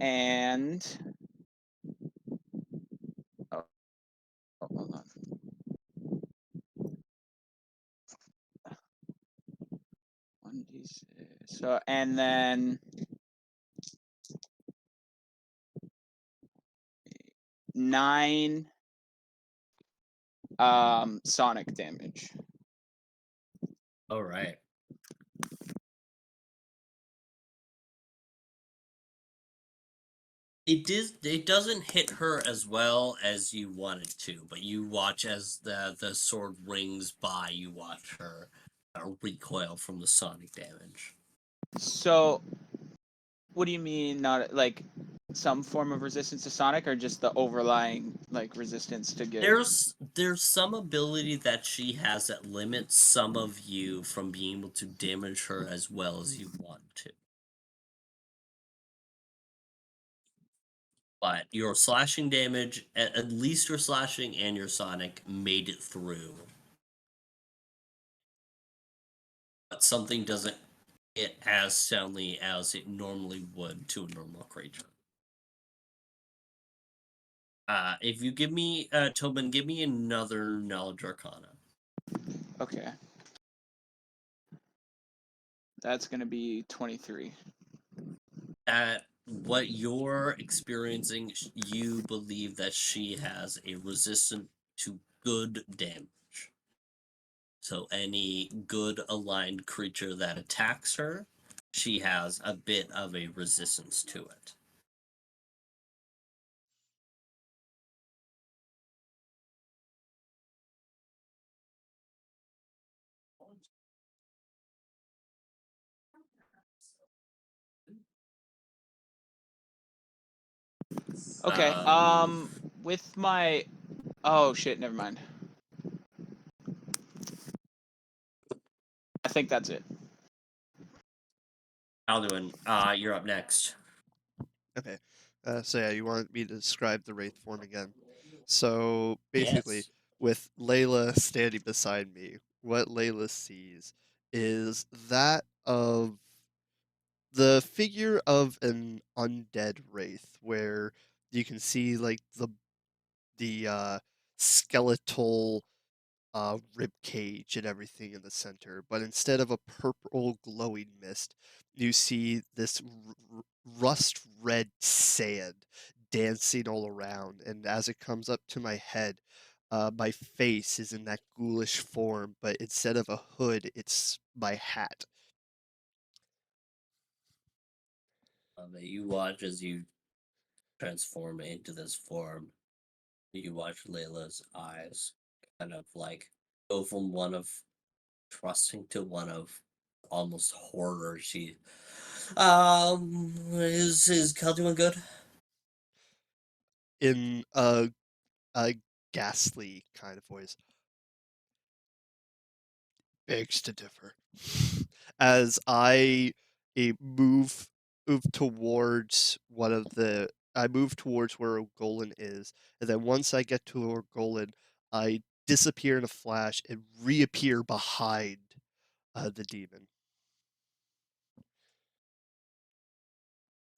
Speaker 5: And hold on. One d6. So and then 9 sonic damage.
Speaker 1: All right. It doesn't hit her as well as you want it to, but you watch as the sword rings by. You watch her recoil from the sonic damage.
Speaker 5: So what do you mean not like some form of resistance to sonic, or just the overlying like resistance to give?
Speaker 1: There's some ability that she has that limits some of you from being able to damage her as well as you want to. But your slashing damage, at least your slashing and your sonic, made it through. But something doesn't hit as soundly as it normally would to a normal creature. If you give me, Tobin, give me another Knowledge Arcana.
Speaker 5: Okay. That's going to be 23.
Speaker 1: At what you're experiencing, you believe that she has a resistance to good damage. So any good aligned creature that attacks her, she has a bit of a resistance to it.
Speaker 5: Okay. With my oh shit, never mind. I think that's it.
Speaker 1: Alduin, you're up next.
Speaker 3: Okay. So yeah, you want me to describe the wraith form again? So basically,
Speaker 1: Yes.
Speaker 3: with Layla standing beside me, what Layla sees is that of the figure of an undead wraith, where you can see like the skeletal rib cage and everything in the center, but instead of a purple glowing mist, you see this rust red sand dancing all around. And as it comes up to my head, my face is in that ghoulish form, but instead of a hood, it's my hat.
Speaker 1: That you watch as you transform into this form. You watch Layla's eyes kind of like go from one of trusting to one of almost horror. She is Cal doing good?
Speaker 3: In a ghastly kind of voice. Begs to differ. As I move towards I move towards where Golan is, and then once I get to where Golan, I disappear in a flash and reappear behind the demon.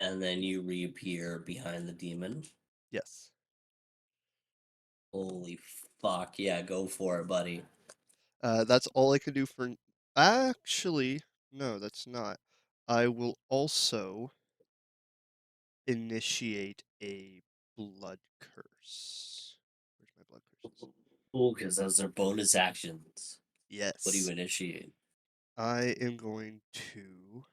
Speaker 1: And then you reappear behind the demon.
Speaker 3: Yes.
Speaker 1: Holy fuck, yeah, go for it, buddy.
Speaker 3: That's all I can do for. Actually, no, that's not. I will also initiate a blood curse. Where's my blood curses?
Speaker 1: Cool, because those are bonus actions.
Speaker 3: Yes.
Speaker 1: What do you initiate?
Speaker 3: I am going to.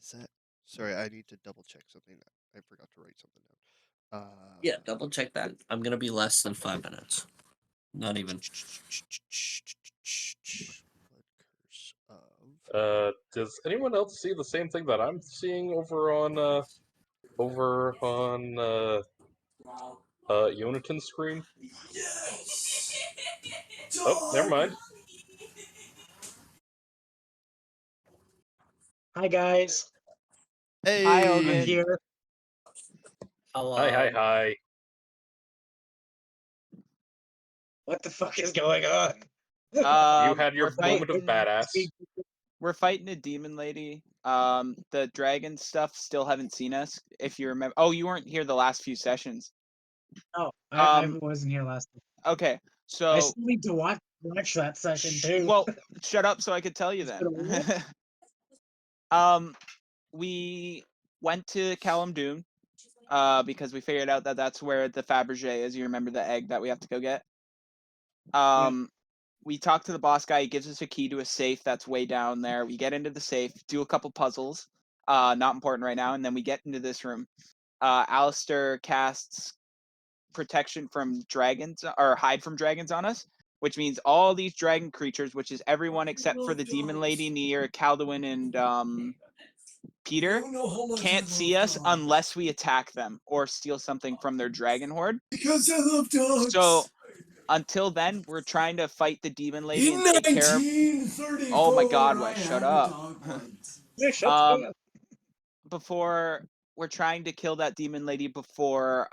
Speaker 3: Is that? Sorry, I need to double check something. I forgot to write something down.
Speaker 1: Yeah, double check that. I'm gonna be less than 5 minutes. Not even.
Speaker 3: Blood curse of.
Speaker 4: Does anyone else see the same thing that I'm seeing over on Uniton's screen? Oh, never mind.
Speaker 7: Hi guys,
Speaker 3: Hey.
Speaker 5: Hi,
Speaker 7: I'm
Speaker 5: Owen.
Speaker 7: here.
Speaker 6: Hello.
Speaker 4: Hi.
Speaker 7: What the fuck is going on?
Speaker 4: You had your
Speaker 5: We're fighting.
Speaker 4: moment of badass.
Speaker 5: We're fighting a demon lady. The dragon stuff still haven't seen us. If you remember, oh, you weren't here the last few sessions.
Speaker 7: Oh, I
Speaker 5: Um,
Speaker 7: wasn't here last week.
Speaker 5: Okay,
Speaker 7: I
Speaker 5: so
Speaker 7: still need to watch that session too.
Speaker 5: well, shut up so I could tell you
Speaker 7: It's
Speaker 5: then.
Speaker 7: been a
Speaker 5: We went to Callum Doon, because we figured out that that's where the Fabergé is. You remember the egg that we have to go get? We talked to the boss guy. He gives us a key to a safe that's way down there. We get into the safe, do a couple puzzles, not important right now, and then we get into this room. Alistair casts protection from dragons, or hide from dragons on us, which means all these dragon creatures, which is everyone except for the demon lady near Calduin and Peter, can't see us unless we attack them or steal something from their dragon horde.
Speaker 8: Because I love dogs.
Speaker 5: So until then, we're trying to fight the demon lady
Speaker 8: In
Speaker 5: and take care of.
Speaker 8: 1934,
Speaker 5: Oh my God,
Speaker 8: I
Speaker 5: Wes, shut
Speaker 8: had a
Speaker 5: up.
Speaker 8: dog once.
Speaker 7: Yeah, shut
Speaker 5: Um,
Speaker 7: up.
Speaker 5: Before we're trying to kill that demon lady before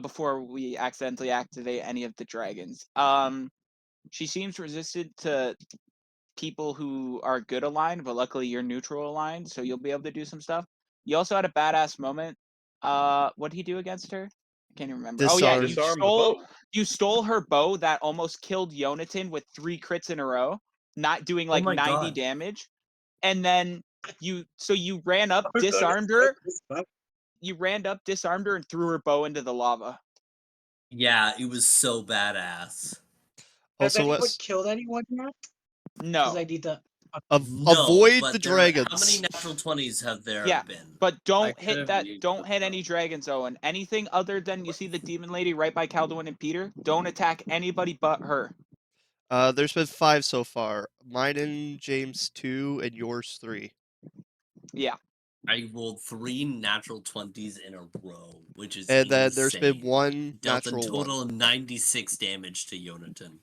Speaker 5: before we accidentally activate any of the dragons. She seems resistant to people who are good aligned, but luckily you're neutral aligned, so you'll be able to do some stuff. You also had a badass moment. What did he do against her? I can't even remember. Oh yeah,
Speaker 4: Disarm the bow.
Speaker 5: you stole her bow that almost killed Yonatan with 3 crits in a row, not doing
Speaker 1: Oh
Speaker 5: like
Speaker 1: my
Speaker 5: 90
Speaker 1: God.
Speaker 5: damage. And then you ran up,
Speaker 7: Oh,
Speaker 5: disarmed
Speaker 7: goodness,
Speaker 5: her.
Speaker 7: this fuck.
Speaker 5: You ran up, disarmed her, and threw her bow into the lava.
Speaker 1: Yeah, it was so badass.
Speaker 7: Has
Speaker 3: Also,
Speaker 7: anyone
Speaker 3: Wes,
Speaker 7: killed anyone yet?
Speaker 5: No.
Speaker 7: Because I need to.
Speaker 1: No,
Speaker 3: avoid
Speaker 1: but
Speaker 3: the
Speaker 1: there. How many
Speaker 3: dragons.
Speaker 1: natural 20s have there
Speaker 5: Yeah,
Speaker 1: been?
Speaker 5: but don't
Speaker 6: could've
Speaker 5: hit that.
Speaker 6: used
Speaker 5: Don't
Speaker 6: the
Speaker 5: hit any
Speaker 6: bow.
Speaker 5: dragons, Owen. Anything other than you see the demon lady right by Calduin and Peter. Don't attack anybody but her.
Speaker 3: There's been 5 so far. Mine and James 2, and yours 3.
Speaker 5: Yeah.
Speaker 1: I rolled 3 natural 20s in a row, which is
Speaker 3: And then
Speaker 1: insane.
Speaker 3: there's been 1
Speaker 1: Dealt a
Speaker 3: natural 1.
Speaker 1: total of 96 damage to Yonatan.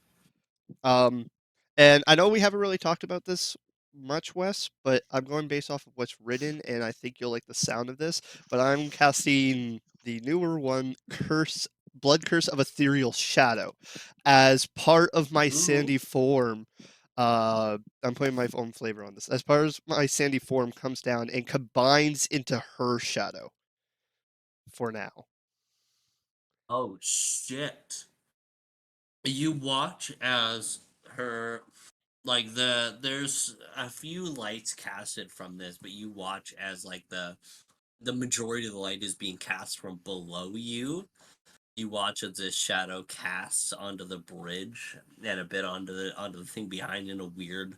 Speaker 3: And I know we haven't really talked about this much, Wes, but I'm going based off of what's written, and I think you'll like the sound of this. But I'm casting the newer one, Blood Curse of Ethereal Shadow, as part of my Sandy form. I'm putting my own flavor on this. As part of my Sandy form comes down and combines into her shadow. For now.
Speaker 1: Oh shit. You watch as her there's a few lights casted from this, but you watch as like the majority of the light is being cast from below you. You watch as this shadow casts onto the bridge and a bit onto the thing behind in a weird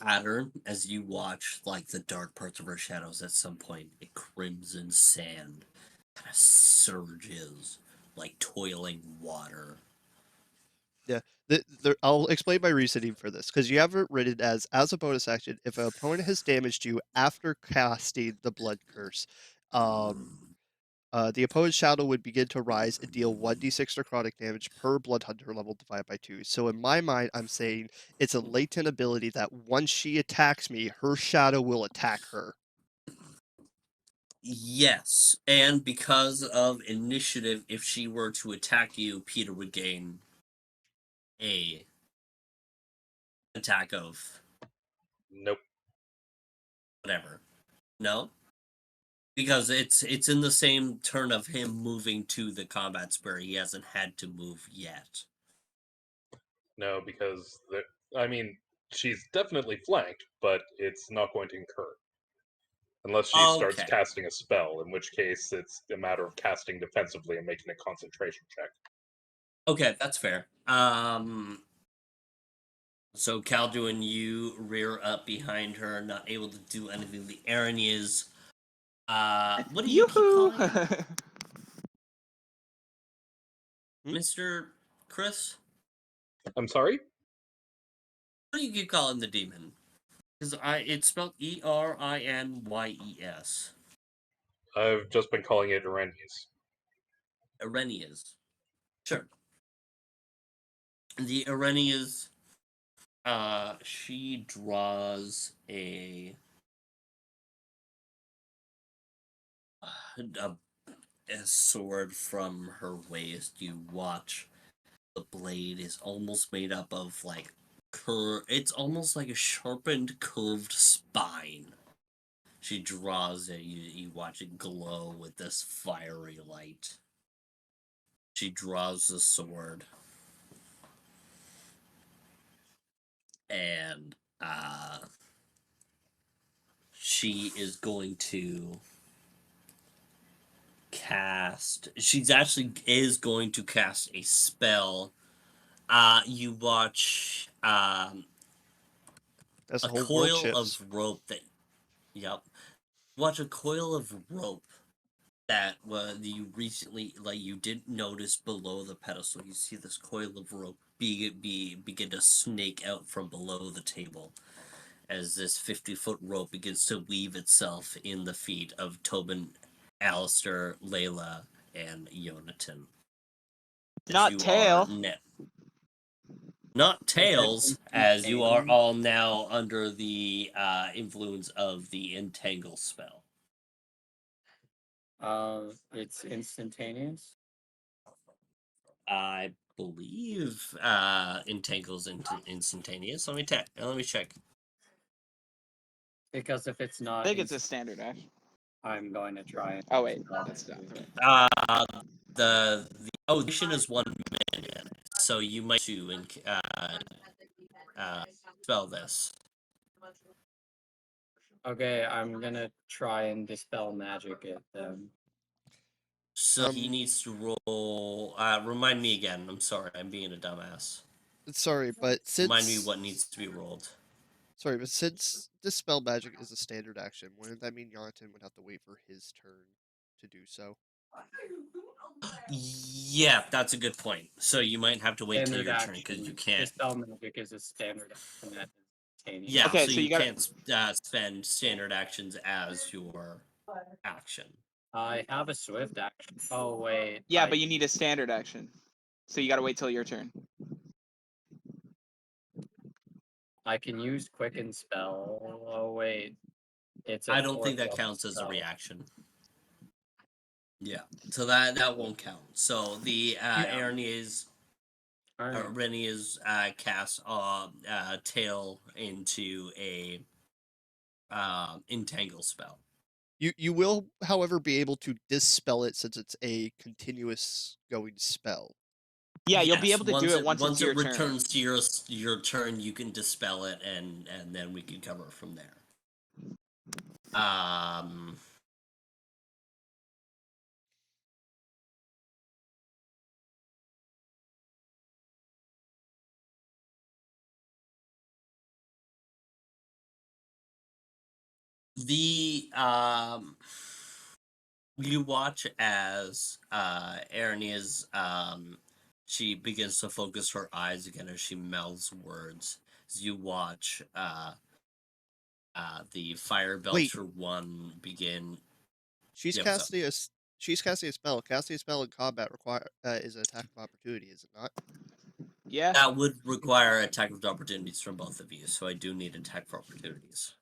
Speaker 1: pattern as you watch like the dark parts of her shadows at some point a crimson sand kind of surges like toiling water.
Speaker 3: Yeah, I'll explain my reasoning for this because you have it written as a bonus action. If an opponent has damaged you after casting the blood curse, the opponent's shadow would begin to rise and deal 1d6 necrotic damage per blood hunter level divided by 2. So in my mind, I'm saying it's a latent ability that once she attacks me, her shadow will attack her.
Speaker 1: Yes, and because of initiative, if she were to attack you, Peter would gain a attack of
Speaker 4: Nope.
Speaker 1: whatever. No? Because it's in the same turn of him moving to the combat square. He hasn't had to move yet.
Speaker 4: No, because I mean, she's definitely flanked, but it's not going to incur. Unless she starts
Speaker 1: Okay.
Speaker 4: casting a spell, in which case it's a matter of casting defensively and making a concentration check.
Speaker 1: Okay, that's fair. So Calduin, you rear up behind her, not able to do anything. The Aaron is. What do you keep
Speaker 5: Yoo-hoo!
Speaker 1: calling it, Mr. Chris?
Speaker 4: I'm sorry?
Speaker 1: What do you keep calling the demon? Because it's spelled Erinyes.
Speaker 4: I've just been calling it Arrhenius.
Speaker 1: Arrhenius. Sure. The Arrhenius. She draws a sword from her waist. You watch the blade is almost made up of like it's almost like a sharpened curved spine. She draws it, you watch it glow with this fiery light. She draws the sword and she is going to cast a spell. You watch
Speaker 3: As
Speaker 1: a
Speaker 3: the whole world
Speaker 1: coil
Speaker 3: shifts.
Speaker 1: of rope that yep. Watch a coil of rope that you recently you didn't notice below the pedestal. You see this coil of rope begin to snake out from below the table as this 50-foot rope begins to weave itself in the feet of Tobin, Alistair, Layla, and Yonatan. As
Speaker 5: Not
Speaker 1: you
Speaker 5: tail.
Speaker 1: not tails, as you are
Speaker 6: instantaneous?
Speaker 1: all now under the influence of the entangle spell.
Speaker 6: It's instantaneous.
Speaker 1: I believe entangles into instantaneous. Let me check.
Speaker 6: Because if it's not,
Speaker 5: I think it's a standard action.
Speaker 6: I'm going to try it.
Speaker 5: Oh wait, that's not right.
Speaker 1: The duration is 1 minute, so you might to spell this.
Speaker 6: Okay, I'm gonna try and dispel magic it then.
Speaker 1: So he needs to roll. Remind me again. I'm sorry, I'm being a dumbass.
Speaker 3: Sorry, but
Speaker 1: Remind me
Speaker 3: since
Speaker 1: what needs to be rolled.
Speaker 3: Dispel Magic is a standard action, wouldn't that mean Jonathan would have to wait for his turn to do so?
Speaker 1: Yeah, that's a good point. So you might have to wait till
Speaker 6: Standard
Speaker 1: your turn because you
Speaker 6: action.
Speaker 1: can't.
Speaker 6: Dispel magic is a standard action that is instantaneous.
Speaker 1: Yeah,
Speaker 5: Okay,
Speaker 1: so
Speaker 5: so
Speaker 1: you
Speaker 5: you gotta-
Speaker 1: can't spend standard actions as your action.
Speaker 6: I have a swift action. Oh wait.
Speaker 5: Yeah, but you need a standard action. So you gotta wait till your turn.
Speaker 6: I can use quicken spell. Oh wait. It's a
Speaker 1: I don't think
Speaker 6: fourth
Speaker 1: that
Speaker 6: level
Speaker 1: counts as a
Speaker 6: spell.
Speaker 1: reaction. Yeah, so that won't count. So the Arrhenius
Speaker 6: Alright.
Speaker 1: Renius casts tail into a entangle spell.
Speaker 3: You will, however, be able to dispel it since it's a continuous going spell.
Speaker 5: Yeah, you'll be
Speaker 1: Yes,
Speaker 5: able to do it once it's your turn.
Speaker 1: returns to your turn, you can dispel it, and then we can cover it from there. The you watch as Erin is she begins to focus her eyes again as she mouths words. As you watch the Fire Belcher 1 begin.
Speaker 3: She's
Speaker 1: Yeah, what's up?
Speaker 3: she's casting a spell. Casting a spell in combat is an attack of opportunity, is it not?
Speaker 5: Yeah.
Speaker 1: That would require attack of opportunities from both of you, so I do need attack for opportunities.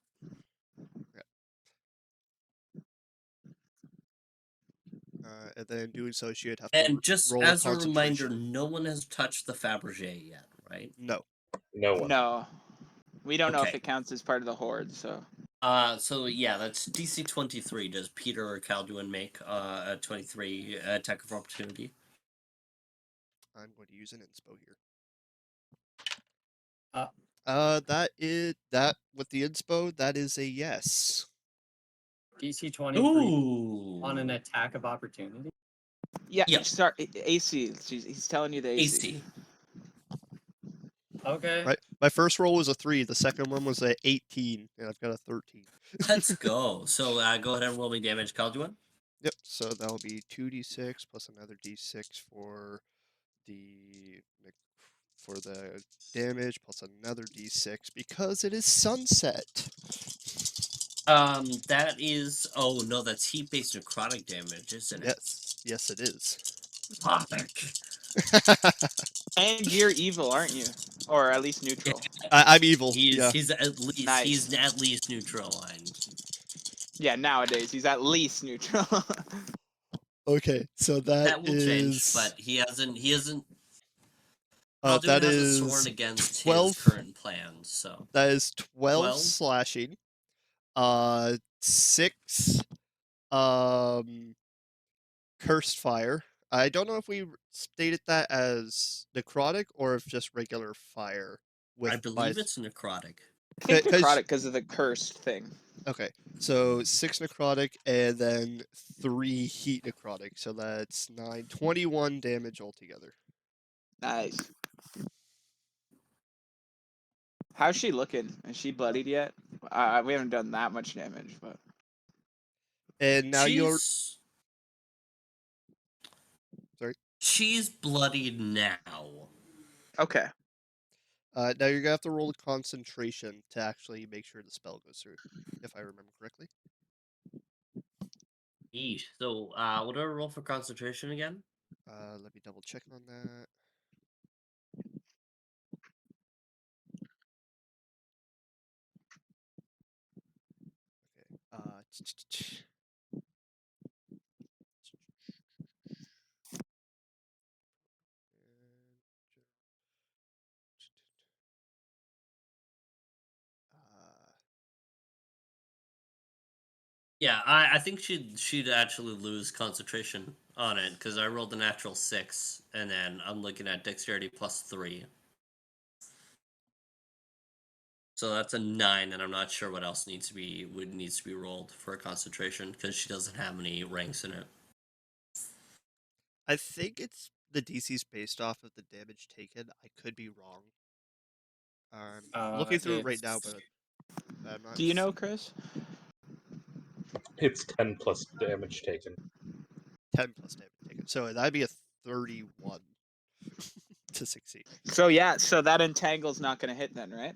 Speaker 3: And then doing so, she would have
Speaker 1: And
Speaker 3: to
Speaker 1: just
Speaker 3: roll
Speaker 1: as
Speaker 3: a
Speaker 1: a reminder,
Speaker 3: concentration.
Speaker 1: no one has touched the Fabergé yet, right?
Speaker 3: No.
Speaker 4: No one.
Speaker 5: No. We don't know if
Speaker 1: Okay.
Speaker 5: it counts as part of the horde, so.
Speaker 1: So yeah, that's DC 23. Does Peter or Calduin make a 23 attack of opportunity?
Speaker 3: I'm going to use an inspo here.
Speaker 6: Uh.
Speaker 3: That with the inspo, that is a yes.
Speaker 6: DC 23
Speaker 1: Ooh.
Speaker 6: on an attack of opportunity.
Speaker 5: Yeah,
Speaker 1: Yep.
Speaker 5: start AC. He's telling you the AC.
Speaker 1: AC.
Speaker 6: Okay.
Speaker 3: Right. My first roll was a 3. The second one was a 18, and I've got a 13.
Speaker 1: Let's go. So go ahead and roll me damage, Calduin.
Speaker 3: Yep. So that will be 2d6 plus another d6 for the damage plus another d6 because it is sunset.
Speaker 1: That is. Oh no, that's heat-based necrotic damage, isn't it?
Speaker 3: Yes, it is.
Speaker 1: Fuck.
Speaker 5: And you're evil, aren't you? Or at least neutral.
Speaker 3: I'm evil.
Speaker 1: He's
Speaker 3: Yeah.
Speaker 1: he's at least
Speaker 5: Nice.
Speaker 1: he's at least neutral aligned.
Speaker 5: Yeah, nowadays he's at least neutral.
Speaker 3: Okay, so
Speaker 1: That will change,
Speaker 3: is
Speaker 1: but he hasn't.
Speaker 3: that
Speaker 1: Calduin hasn't
Speaker 3: is
Speaker 1: sworn against
Speaker 3: 12.
Speaker 1: his current plans, so
Speaker 3: That is 12
Speaker 1: 12?
Speaker 3: slashing. 6 cursed fire. I don't know if we stated that as necrotic or if just regular fire.
Speaker 1: I believe it's necrotic.
Speaker 5: I think
Speaker 3: 'Cause-
Speaker 5: necrotic because of the cursed thing.
Speaker 3: Okay, so 6 necrotic and then 3 heat necrotic. So that's 9, 21 damage altogether.
Speaker 5: Nice. How's she looking? Is she bloodied yet? We haven't done that much damage, but
Speaker 3: And now you're
Speaker 1: She's
Speaker 3: sorry.
Speaker 1: she's bloodied now.
Speaker 5: okay.
Speaker 3: Now you're gonna have to roll a concentration to actually make sure the spell goes through, if I remember correctly.
Speaker 1: Eesh. So, what do I roll for concentration again?
Speaker 3: Let me double check on that. Okay.
Speaker 1: Yeah, I think she'd actually lose concentration on it because I rolled a natural 6, and then I'm looking at dexterity +3. So that's a 9, and I'm not sure what else needs to be rolled for a concentration because she doesn't have any ranks in it.
Speaker 3: I think it's the DC's based off of the damage taken. I could be wrong. I'm looking through it right now, but I'm not.
Speaker 5: Do you know, Chris?
Speaker 4: It's 10 plus damage taken.
Speaker 3: 10 plus damage taken. So that'd be a 31 to succeed.
Speaker 5: So yeah, so that entangle's not gonna hit then, right?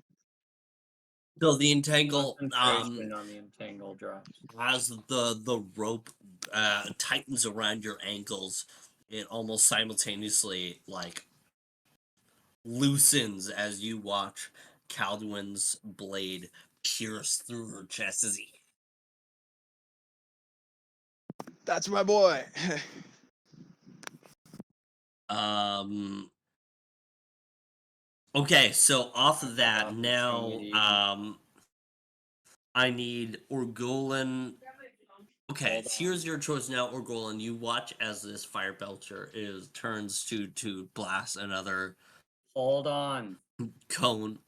Speaker 1: So the entangle,
Speaker 6: Concentration on the entangle drops.
Speaker 1: as the rope tightens around your ankles, it almost simultaneously like loosens as you watch Calduin's blade pierce through her chest as he.
Speaker 5: That's my boy.
Speaker 1: Okay, so off of that now,
Speaker 6: Opportunity.
Speaker 1: I need Orgolan. Okay,
Speaker 6: Hold on.
Speaker 1: here's your choice now, Orgolan. You watch as this fire belcher turns to blast another
Speaker 6: Hold on.
Speaker 1: cone.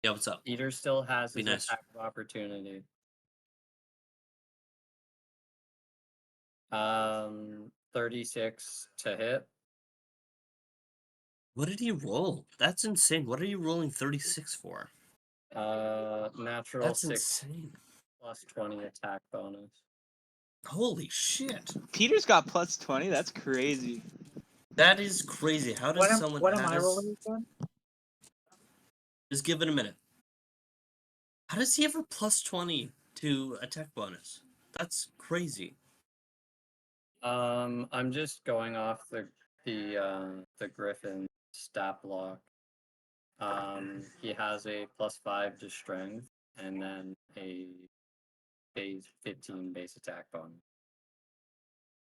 Speaker 1: Yeah, what's up?
Speaker 6: Peter still has
Speaker 1: Be
Speaker 6: his
Speaker 1: nice.
Speaker 6: attack of opportunity. 36 to hit.
Speaker 1: What did he roll? That's insane. What are you rolling 36 for?
Speaker 6: Natural
Speaker 1: That's
Speaker 6: 6
Speaker 1: insane.
Speaker 6: plus 20 attack bonus.
Speaker 1: Holy shit.
Speaker 5: Peter's got +20. That's crazy.
Speaker 1: That is crazy. How does someone
Speaker 7: What am I rolling again?
Speaker 1: Just give it a minute. How does he have a +20 to attack bonus? That's crazy.
Speaker 6: I'm just going off the Griffin stat block. He has a +5 to strength and then a base 15 base attack bonus.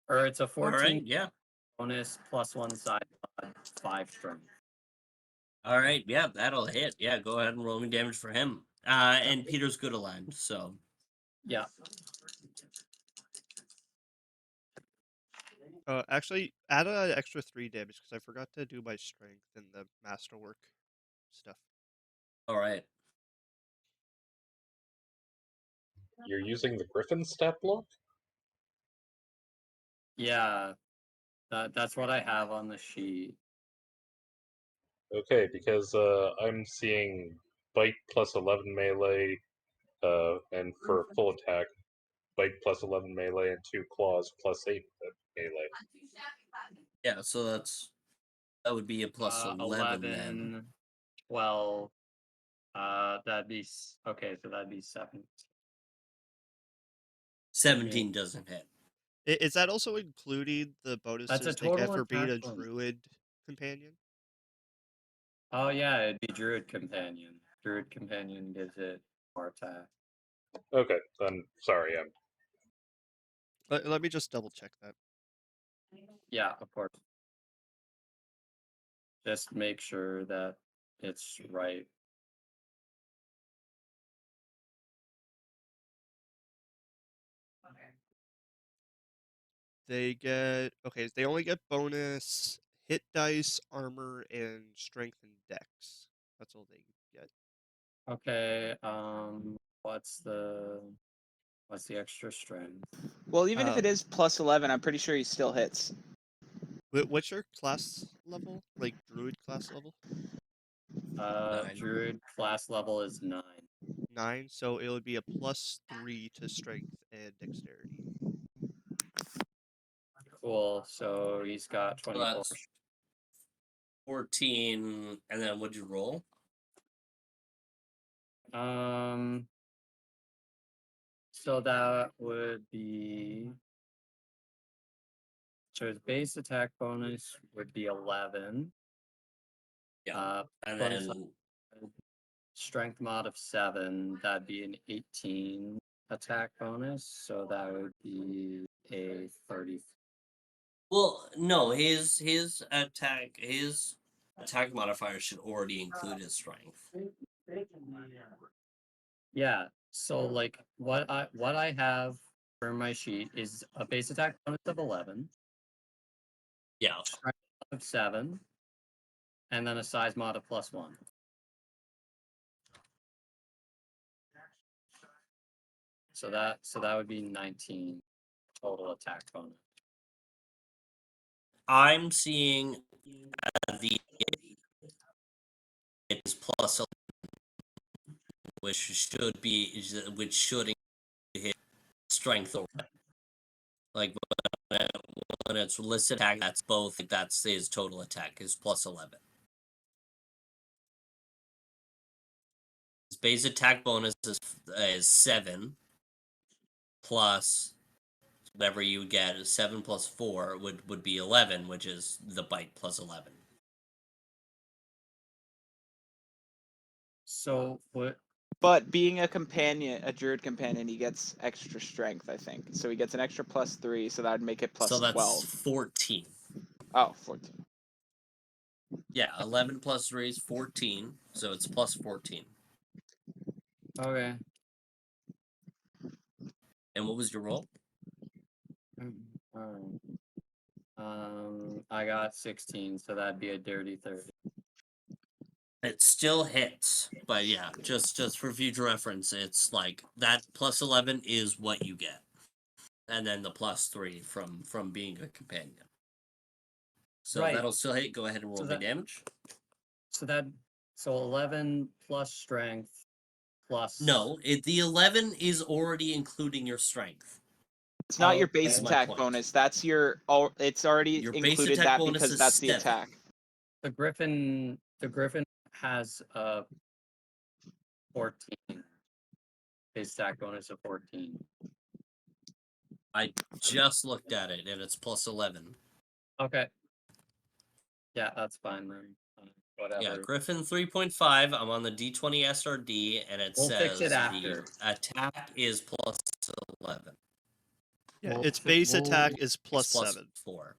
Speaker 6: Or it's a 14
Speaker 1: Alright, yeah.
Speaker 6: bonus +1 side mod, 5 strength.
Speaker 1: Alright, yeah, that'll hit. Yeah, go ahead and roll me damage for him. And Peter's good aligned, so.
Speaker 6: Yeah.
Speaker 3: Actually, add an extra 3 damage because I forgot to do my strength and the masterwork stuff.
Speaker 1: Alright.
Speaker 4: You're using the Griffin stat block?
Speaker 6: Yeah, that's what I have on the sheet.
Speaker 4: Okay, because I'm seeing bite plus 11 melee, and for full attack, bite plus 11 melee and 2 claws plus 8 melee.
Speaker 1: Yeah, so that would be a plus 11 then.
Speaker 6: 11, 12. That'd be okay. So that'd be 7.
Speaker 1: 17 doesn't hit.
Speaker 3: Is that also including the bonuses they
Speaker 6: total
Speaker 3: get for being a
Speaker 6: attack bonus.
Speaker 3: druid companion?
Speaker 6: Oh yeah, it'd be Druid Companion. Druid Companion gives it more attack.
Speaker 4: Okay, then sorry,
Speaker 3: Let me just double check that.
Speaker 6: Yeah, of course. Just make sure that it's right.
Speaker 3: They get they only get bonus hit dice, armor, and strength and dex. That's all they get.
Speaker 6: Okay. What's the extra strength?
Speaker 5: Well, even if
Speaker 3: Uh,
Speaker 5: it is plus 11, I'm pretty sure he still hits.
Speaker 3: What's your class level? Like druid class level?
Speaker 1: 9.
Speaker 6: Druid class level is 9.
Speaker 3: 9, so it would be a +3 to strength and dexterity.
Speaker 6: Cool. So he's got
Speaker 1: So
Speaker 6: 24.
Speaker 1: that's 14, and then what'd you roll?
Speaker 6: So that would be. So his base attack bonus would be 11.
Speaker 1: Yeah. And
Speaker 6: plus
Speaker 1: then
Speaker 6: strength mod of 7. That'd be an 18 attack bonus. So that would be a 30.
Speaker 1: well, no, his attack modifier should already include his strength.
Speaker 6: Yeah. So like what I have for my sheet is a base attack bonus of 11,
Speaker 1: Yeah.
Speaker 6: strength of 7, and then a size mod of +1. So that would be 19 total attack bonus.
Speaker 1: I'm seeing the is plus 11, which should hit strength or like when it's listed attack, that's both. That's his total attack is plus 11. His base attack bonus is 7 plus whatever you get. 7 plus 4 would be 11, which is the bite plus 11.
Speaker 6: So what?
Speaker 5: But being a companion, a druid companion, he gets extra strength, I think. So he gets an extra +3, so that would make it plus
Speaker 1: So that's
Speaker 5: 12.
Speaker 1: 14.
Speaker 5: Oh, 14.
Speaker 1: Yeah, 11 plus 3 is 14, so it's plus 14.
Speaker 6: Okay.
Speaker 1: And what was your roll?
Speaker 6: Alright. I got 16, so that'd be a dirty 30.
Speaker 1: It still hits, but yeah, just for future reference, it's like that plus 11 is what you get, and then the plus 3 from being a companion. So
Speaker 6: Right.
Speaker 1: that'll still hit. Go ahead and roll the damage.
Speaker 6: So 11 plus strength plus.
Speaker 1: No, the 11 is already including your strength.
Speaker 5: It's not your
Speaker 6: Okay.
Speaker 5: base
Speaker 1: That's my
Speaker 5: attack
Speaker 1: point.
Speaker 5: bonus. That's your. It's already
Speaker 1: Your base
Speaker 5: included
Speaker 1: attack
Speaker 5: that
Speaker 1: bonus
Speaker 5: because
Speaker 1: is
Speaker 5: that's the
Speaker 1: 7.
Speaker 5: attack.
Speaker 6: The Griffin has a 14. Base attack bonus of 14.
Speaker 1: I just looked at it, and it's plus 11.
Speaker 6: Okay. Yeah, that's fine then. Whatever.
Speaker 1: Yeah, Griffin 3.5. I'm on the D20 SRD, and it
Speaker 6: We'll
Speaker 1: says
Speaker 6: fix it after.
Speaker 1: the attack is plus 11.
Speaker 3: Yeah,
Speaker 6: We'll
Speaker 3: its
Speaker 6: fi-
Speaker 3: base
Speaker 6: we'll-
Speaker 3: attack is
Speaker 1: It's
Speaker 3: plus
Speaker 1: plus
Speaker 3: 7.
Speaker 1: 4.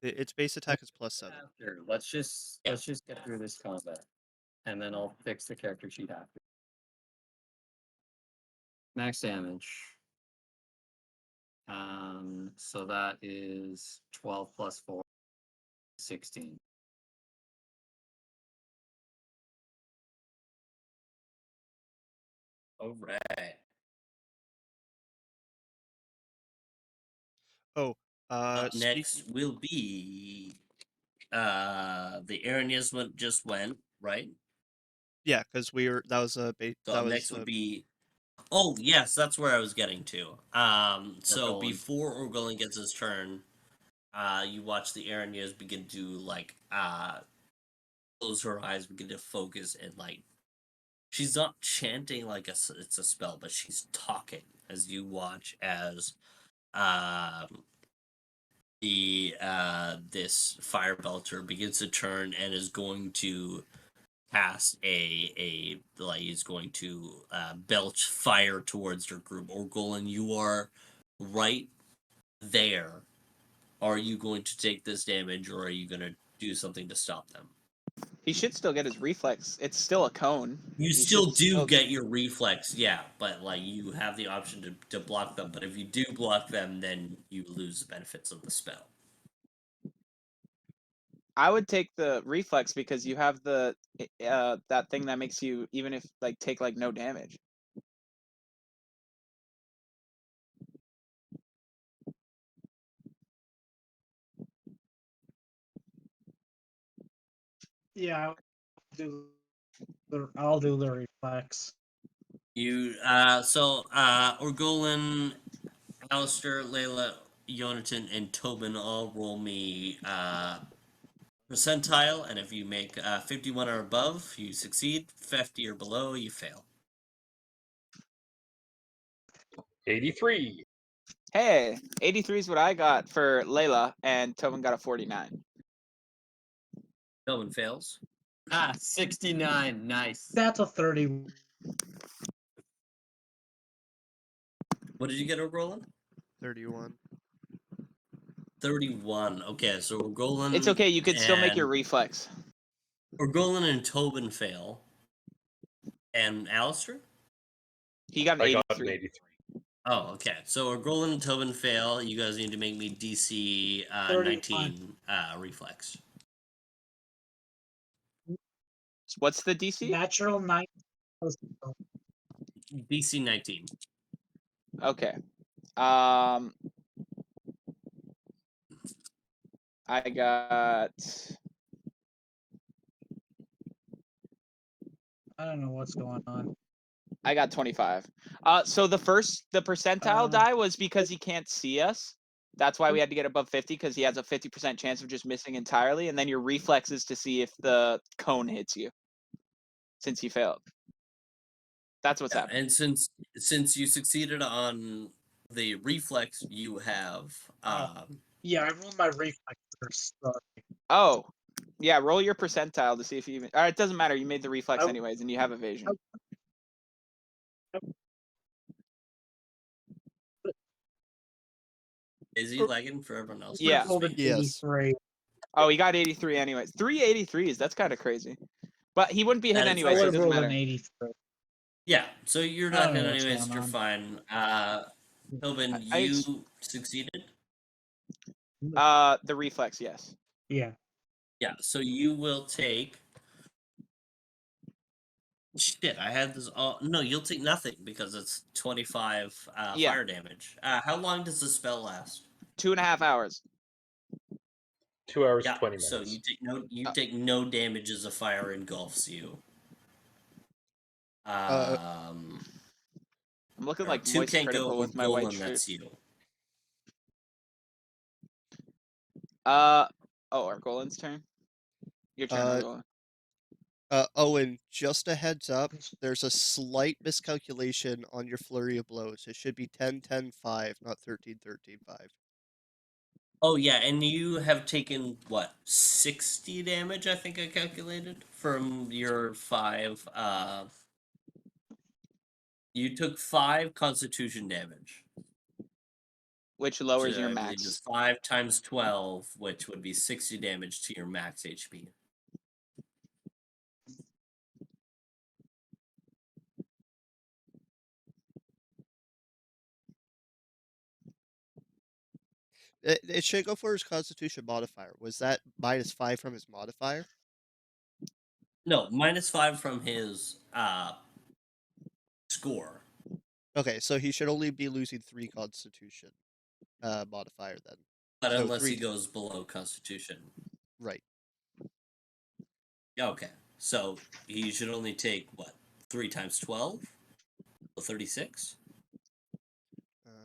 Speaker 3: Its base attack is plus 7.
Speaker 6: After. Let's just get through this combat, and then I'll fix the character sheet after. Max damage. So that is 12 plus 4, 16.
Speaker 1: All right.
Speaker 3: Oh,
Speaker 1: Up
Speaker 3: speaking.
Speaker 1: next will be the Aranis just went, right?
Speaker 3: Yeah, because we were. That was a.
Speaker 1: So
Speaker 3: That
Speaker 1: up
Speaker 3: was.
Speaker 1: next would be. Oh yes, that's where I was getting to. So
Speaker 2: Orgolan.
Speaker 1: before Orgolan gets his turn, you watch the Aranis begin to like close her eyes, begin to focus, and like she's not chanting like it's a spell, but she's talking as you watch as the this fire belter begins to turn and is going to cast a like he's going to belch fire towards your group. Or Golan, you are right there. Are you going to take this damage, or are you going to do something to stop them?
Speaker 5: He should still get his reflex. It's still a cone.
Speaker 1: You
Speaker 5: He
Speaker 1: still
Speaker 5: should
Speaker 1: do get your reflex, yeah, but like you have the option to block them. But if you do block them, then you lose the benefits of the spell.
Speaker 5: I would take the reflex because you have the that thing that makes you even if like take like no damage.
Speaker 7: Yeah, I'll do the reflex.
Speaker 1: You Orgolan, Alistair, Layla, Yonatan, and Tobin all roll me percentile, and if you make 51 or above, you succeed. 50 or below, you fail.
Speaker 4: 83.
Speaker 5: Hey, 83 is what I got for Layla, and Tobin got a 49.
Speaker 1: Tobin fails.
Speaker 6: 69. Nice.
Speaker 7: That's a 30.
Speaker 1: What did you get, Orgolan?
Speaker 3: 31.
Speaker 1: 31. Okay, so Orgolan
Speaker 5: It's okay. You could still make your
Speaker 1: and
Speaker 5: reflex.
Speaker 1: Orgolan and Tobin fail. And Alistair?
Speaker 5: He got an
Speaker 4: I got
Speaker 5: 83.
Speaker 4: an 83.
Speaker 1: Oh, okay. So Orgolan and Tobin fail. You guys need to make me DC 19 reflex.
Speaker 5: What's the DC?
Speaker 7: Natural 9.
Speaker 1: DC 19.
Speaker 5: Okay. I got.
Speaker 7: I don't know what's going on.
Speaker 5: I got 25. So the percentile die was because he can't see us. That's why we had to get above 50 because he has a 50% chance of just missing entirely, and then your reflexes to see if the cone hits you. Since he failed. That's what's happening.
Speaker 1: And since you succeeded on the reflex, you have
Speaker 7: Yeah, I rolled my reflex first. Sorry.
Speaker 5: Oh, yeah. Roll your percentile to see if you even. All right, it doesn't matter. You made the reflex
Speaker 7: Oh.
Speaker 5: anyways, and you have evasion.
Speaker 1: is he lagging for everyone else?
Speaker 5: Yeah.
Speaker 1: Just me?
Speaker 3: Yes.
Speaker 7: 83.
Speaker 5: Oh, he got 83 anyways. 383s. That's kind of crazy. But he wouldn't be hit
Speaker 1: That is
Speaker 7: I
Speaker 5: anyways, so
Speaker 7: would
Speaker 5: it
Speaker 7: have
Speaker 5: doesn't
Speaker 7: rolled an
Speaker 5: matter.
Speaker 7: 83.
Speaker 1: Yeah, so you're
Speaker 7: I
Speaker 1: not
Speaker 7: don't know
Speaker 1: gonna
Speaker 7: what's
Speaker 1: anyways,
Speaker 7: going
Speaker 1: you're
Speaker 7: on.
Speaker 1: fine. Tobin,
Speaker 5: I
Speaker 1: you succeeded?
Speaker 5: The reflex, yes.
Speaker 7: Yeah.
Speaker 1: Yeah, so you will take shit, I had this all no, you'll take nothing because it's 25
Speaker 5: Yeah.
Speaker 1: fire damage. How long does the spell last?
Speaker 5: 2.5 hours.
Speaker 4: 2 hours,
Speaker 1: Yeah,
Speaker 4: 20
Speaker 1: so
Speaker 4: minutes.
Speaker 1: you take no damage as the fire engulfs you.
Speaker 5: I'm looking
Speaker 1: Or
Speaker 5: like
Speaker 1: two
Speaker 5: moist
Speaker 1: can't go
Speaker 5: critical
Speaker 1: or
Speaker 5: with my white
Speaker 1: Golan,
Speaker 5: shirt.
Speaker 1: that's you.
Speaker 5: Oh, Argolan's turn. Your turn, Argolan.
Speaker 3: Owen, just a heads up. There's a slight miscalculation on your flurry of blows. It should be 10, 10, 5, not 13, 13, 5.
Speaker 1: Oh yeah, and you have taken what 60 damage? I think I calculated from your 5. You took 5 Constitution damage,
Speaker 5: Which
Speaker 1: which
Speaker 5: lowers your
Speaker 1: I believe is
Speaker 5: max.
Speaker 1: 5 times 12, which would be 60 damage to your max HP.
Speaker 3: It should go for his Constitution modifier. Was that -5 from his modifier?
Speaker 1: No, -5 from his score.
Speaker 3: Okay, so he should only be losing 3 Constitution. modifier then.
Speaker 1: But
Speaker 3: So
Speaker 1: unless he
Speaker 3: 3
Speaker 1: goes below Constitution.
Speaker 3: right.
Speaker 1: Okay. So he should only take what? 3 times 12? 36?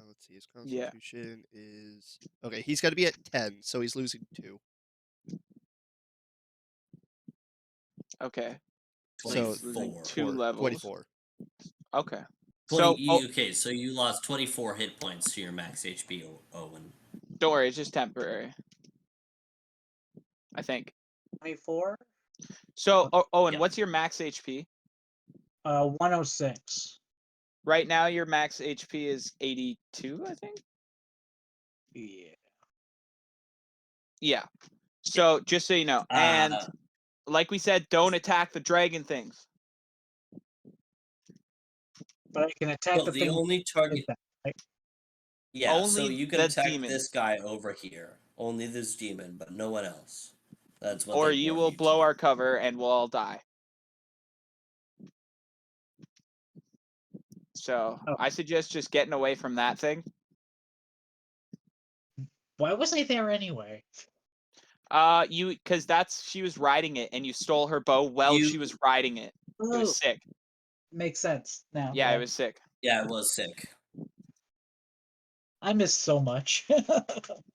Speaker 3: Let's see. His
Speaker 5: Yeah.
Speaker 3: Constitution is okay. He's got to be at 10, so he's losing 2.
Speaker 5: Okay.
Speaker 3: So
Speaker 5: He's losing
Speaker 1: 24.
Speaker 5: 2 levels.
Speaker 3: 24.
Speaker 5: Okay.
Speaker 1: 20,
Speaker 5: So,
Speaker 1: okay, so you lost 24 hit points to your max HP, Owen.
Speaker 5: don't worry, it's just temporary. I think.
Speaker 7: 24.
Speaker 5: So, Owen,
Speaker 1: Yeah.
Speaker 5: what's your max HP?
Speaker 7: 106.
Speaker 5: Right now, your max HP is 82, I think.
Speaker 7: Yeah.
Speaker 5: Yeah. So, just so you know, and like we said, don't attack the dragon things.
Speaker 7: But I can attack
Speaker 1: Well,
Speaker 7: the
Speaker 1: the
Speaker 7: thing.
Speaker 1: only target.
Speaker 7: Right?
Speaker 1: Yeah, so
Speaker 5: Only
Speaker 1: you can
Speaker 5: the
Speaker 1: attack
Speaker 5: demons.
Speaker 1: this guy over here. Only this demon, but no one else. That's what
Speaker 5: Or
Speaker 1: they
Speaker 5: you
Speaker 1: warn
Speaker 5: will
Speaker 1: you
Speaker 5: blow
Speaker 1: to.
Speaker 5: our cover and we'll all die. So,
Speaker 7: Oh.
Speaker 5: I suggest just getting away from that thing.
Speaker 7: Why was I there anyway?
Speaker 5: Because she was riding it, and you stole her bow while she was riding it. It
Speaker 7: Oh,
Speaker 5: was sick.
Speaker 7: makes sense now.
Speaker 5: Yeah, it was sick.
Speaker 1: Yeah, it was sick.
Speaker 7: I missed so much.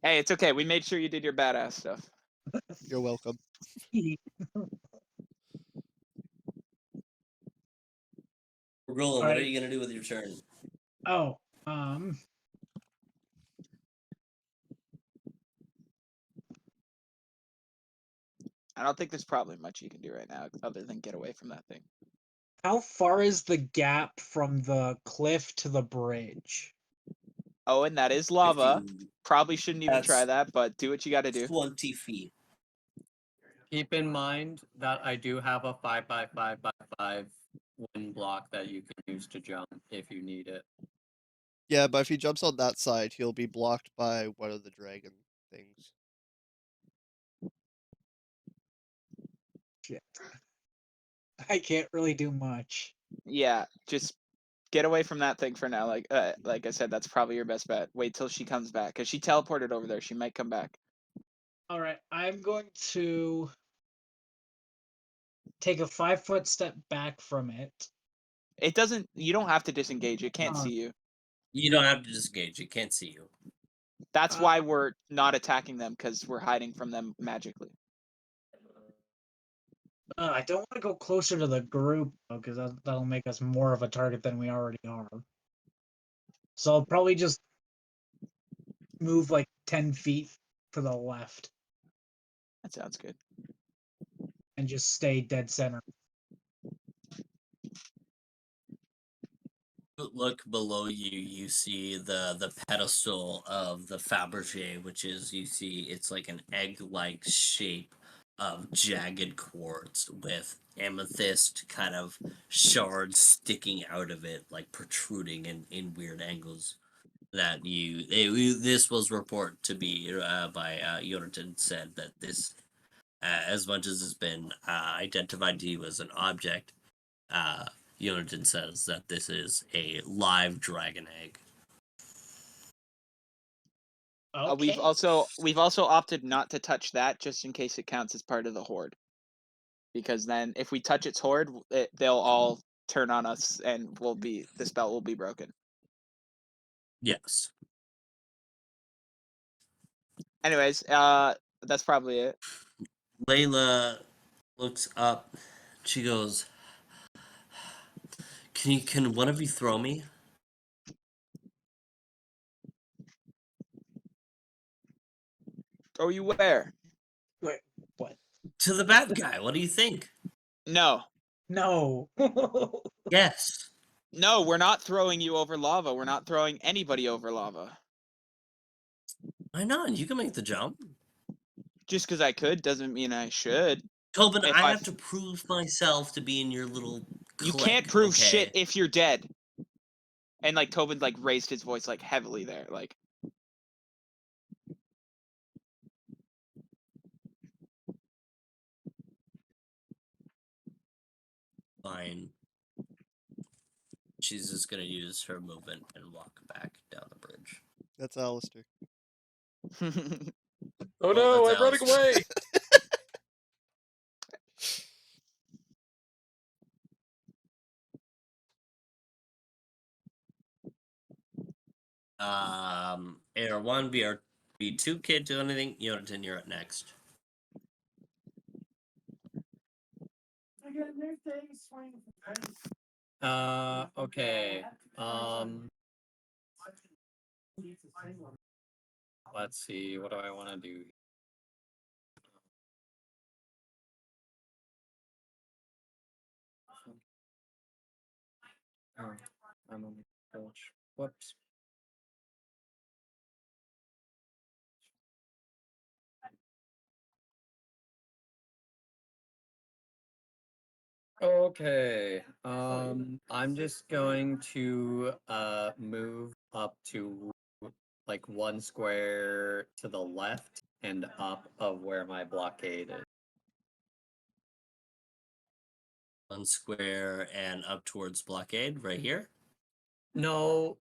Speaker 5: Hey, it's okay. We made sure you did your badass stuff.
Speaker 3: You're welcome.
Speaker 1: Gorilla, what are
Speaker 7: Alright.
Speaker 1: you gonna do with your turn?
Speaker 7: Oh,
Speaker 5: I don't think there's probably much you can do right now other than get away from that thing.
Speaker 7: how far is the gap from the cliff to the bridge?
Speaker 5: Oh, and that is lava.
Speaker 1: 15.
Speaker 5: Probably shouldn't even try
Speaker 1: That's
Speaker 5: that, but do what you got to do.
Speaker 1: 20 feet.
Speaker 6: Keep in mind that I do have a 5x5x5 wind block that you can use to jump if you need it.
Speaker 3: Yeah, but if he jumps on that side, he'll be blocked by one of the dragon things.
Speaker 7: Shit. I can't really do much.
Speaker 5: Yeah, just get away from that thing for now. Like I said, that's probably your best bet. Wait till she comes back, because she teleported over there. She might come back.
Speaker 7: Alright, I'm going to take a 5-foot step back from it.
Speaker 5: It doesn't. You don't have to disengage. It can't
Speaker 7: Uh,
Speaker 5: see you.
Speaker 1: You don't have to disengage. It can't see you.
Speaker 5: That's why we're not attacking them, because we're hiding from them magically.
Speaker 7: I don't want to go closer to the group, though, because that'll make us more of a target than we already are. So I'll probably just move like 10 feet to the left
Speaker 5: That sounds good.
Speaker 7: and just stay dead center.
Speaker 1: Look below you. You see the pedestal of the Fabergé, which is it's like an egg-like shape of jagged quartz with amethyst kind of shards sticking out of it, like protruding in weird angles. This was reported to be by Jonathan said that this, as much as it's been identified to you as an object, Jonathan says that this is a live dragon egg.
Speaker 7: Okay.
Speaker 5: We've also opted not to touch that, just in case it counts as part of the horde. Because then, if we touch its horde, they'll all turn on us, and the spell will be broken.
Speaker 1: Yes.
Speaker 5: Anyways, that's probably it.
Speaker 1: Layla looks up. She goes, Can one of you throw me?"
Speaker 5: Throw you where?
Speaker 7: Wait, what?
Speaker 1: To the bad guy. What do you think?
Speaker 5: No.
Speaker 7: No.
Speaker 1: Yes.
Speaker 5: No, we're not throwing you over lava. We're not throwing anybody over lava.
Speaker 1: Why not? You can make the jump.
Speaker 5: Just because I could doesn't mean I should.
Speaker 1: Tobin,
Speaker 5: If
Speaker 1: I have to prove myself to be in your little
Speaker 5: You
Speaker 1: clique,
Speaker 5: can't prove
Speaker 1: okay?
Speaker 5: shit if you're dead. And like Tobin like raised his voice like heavily there, like.
Speaker 1: Fine. She's just gonna use her movement and walk back down the bridge.
Speaker 3: That's Alistair.
Speaker 4: Oh
Speaker 1: Oh,
Speaker 4: no,
Speaker 1: that's
Speaker 4: I'm running
Speaker 1: Alistair.
Speaker 4: away!
Speaker 1: AR1, BR2 can't do anything. Yonaton, you're up next.
Speaker 6: Okay. Let's see. What do I want to do? Oh, I'm on the coach. Whoops. Okay. I'm just going to move up to like 1 square to the left and up of where my blockade is.
Speaker 1: 1 square and up towards blockade, right here.
Speaker 6: No,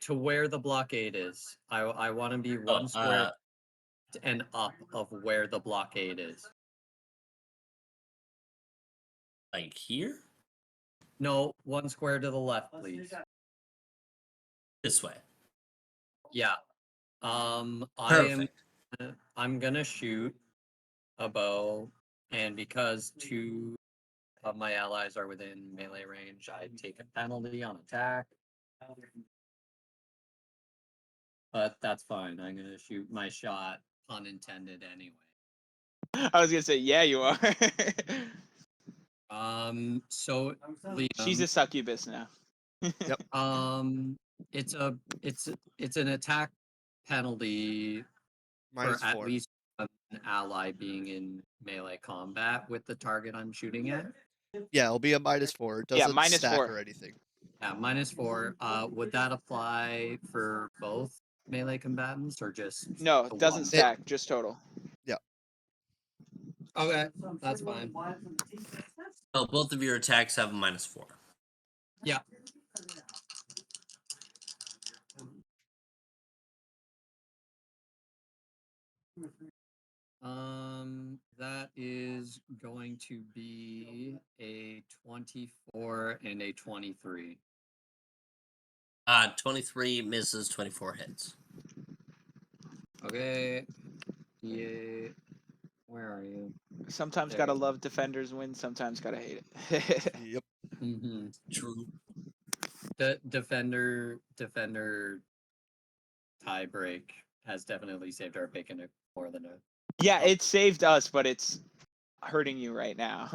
Speaker 6: to where the blockade is. I want to be 1 square and up of where the blockade is.
Speaker 1: Like here?
Speaker 6: No, 1 square to the left, please.
Speaker 1: This way.
Speaker 6: Yeah. I'm
Speaker 1: Perfect.
Speaker 6: gonna shoot a bow, and because 2 of my allies are within melee range, I take a penalty on attack. But that's fine. I'm gonna shoot my shot, pun intended, anyway.
Speaker 5: I was gonna say, yeah, you are.
Speaker 6: So Liam,
Speaker 5: She's a succubus now.
Speaker 6: it's an attack penalty
Speaker 3: Minus
Speaker 6: for at
Speaker 3: 4.
Speaker 6: least an ally being in melee combat with the target I'm shooting at.
Speaker 3: Yeah, it'll be a -4. It
Speaker 5: Yeah,
Speaker 3: doesn't
Speaker 5: minus
Speaker 3: stack
Speaker 5: 4.
Speaker 3: or anything.
Speaker 6: Yeah, -4. Would that apply for both melee combatants or just
Speaker 5: No,
Speaker 6: the
Speaker 5: it doesn't
Speaker 6: one?
Speaker 5: stack, just total.
Speaker 6: Okay, that's fine.
Speaker 1: Oh, both of your attacks have a -4.
Speaker 6: Yeah. That is going to be a 24 and a 23.
Speaker 1: 23 misses, 24 hits.
Speaker 6: Okay. Yeah. Where are you?
Speaker 5: Sometimes
Speaker 6: There
Speaker 5: gotta
Speaker 6: you
Speaker 5: love defenders win, sometimes gotta hate it.
Speaker 3: Yep.
Speaker 6: Mm-hmm.
Speaker 1: True.
Speaker 6: The defender tie break has definitely saved our bacon more than a.
Speaker 5: Yeah, it saved us, but it's hurting you right now.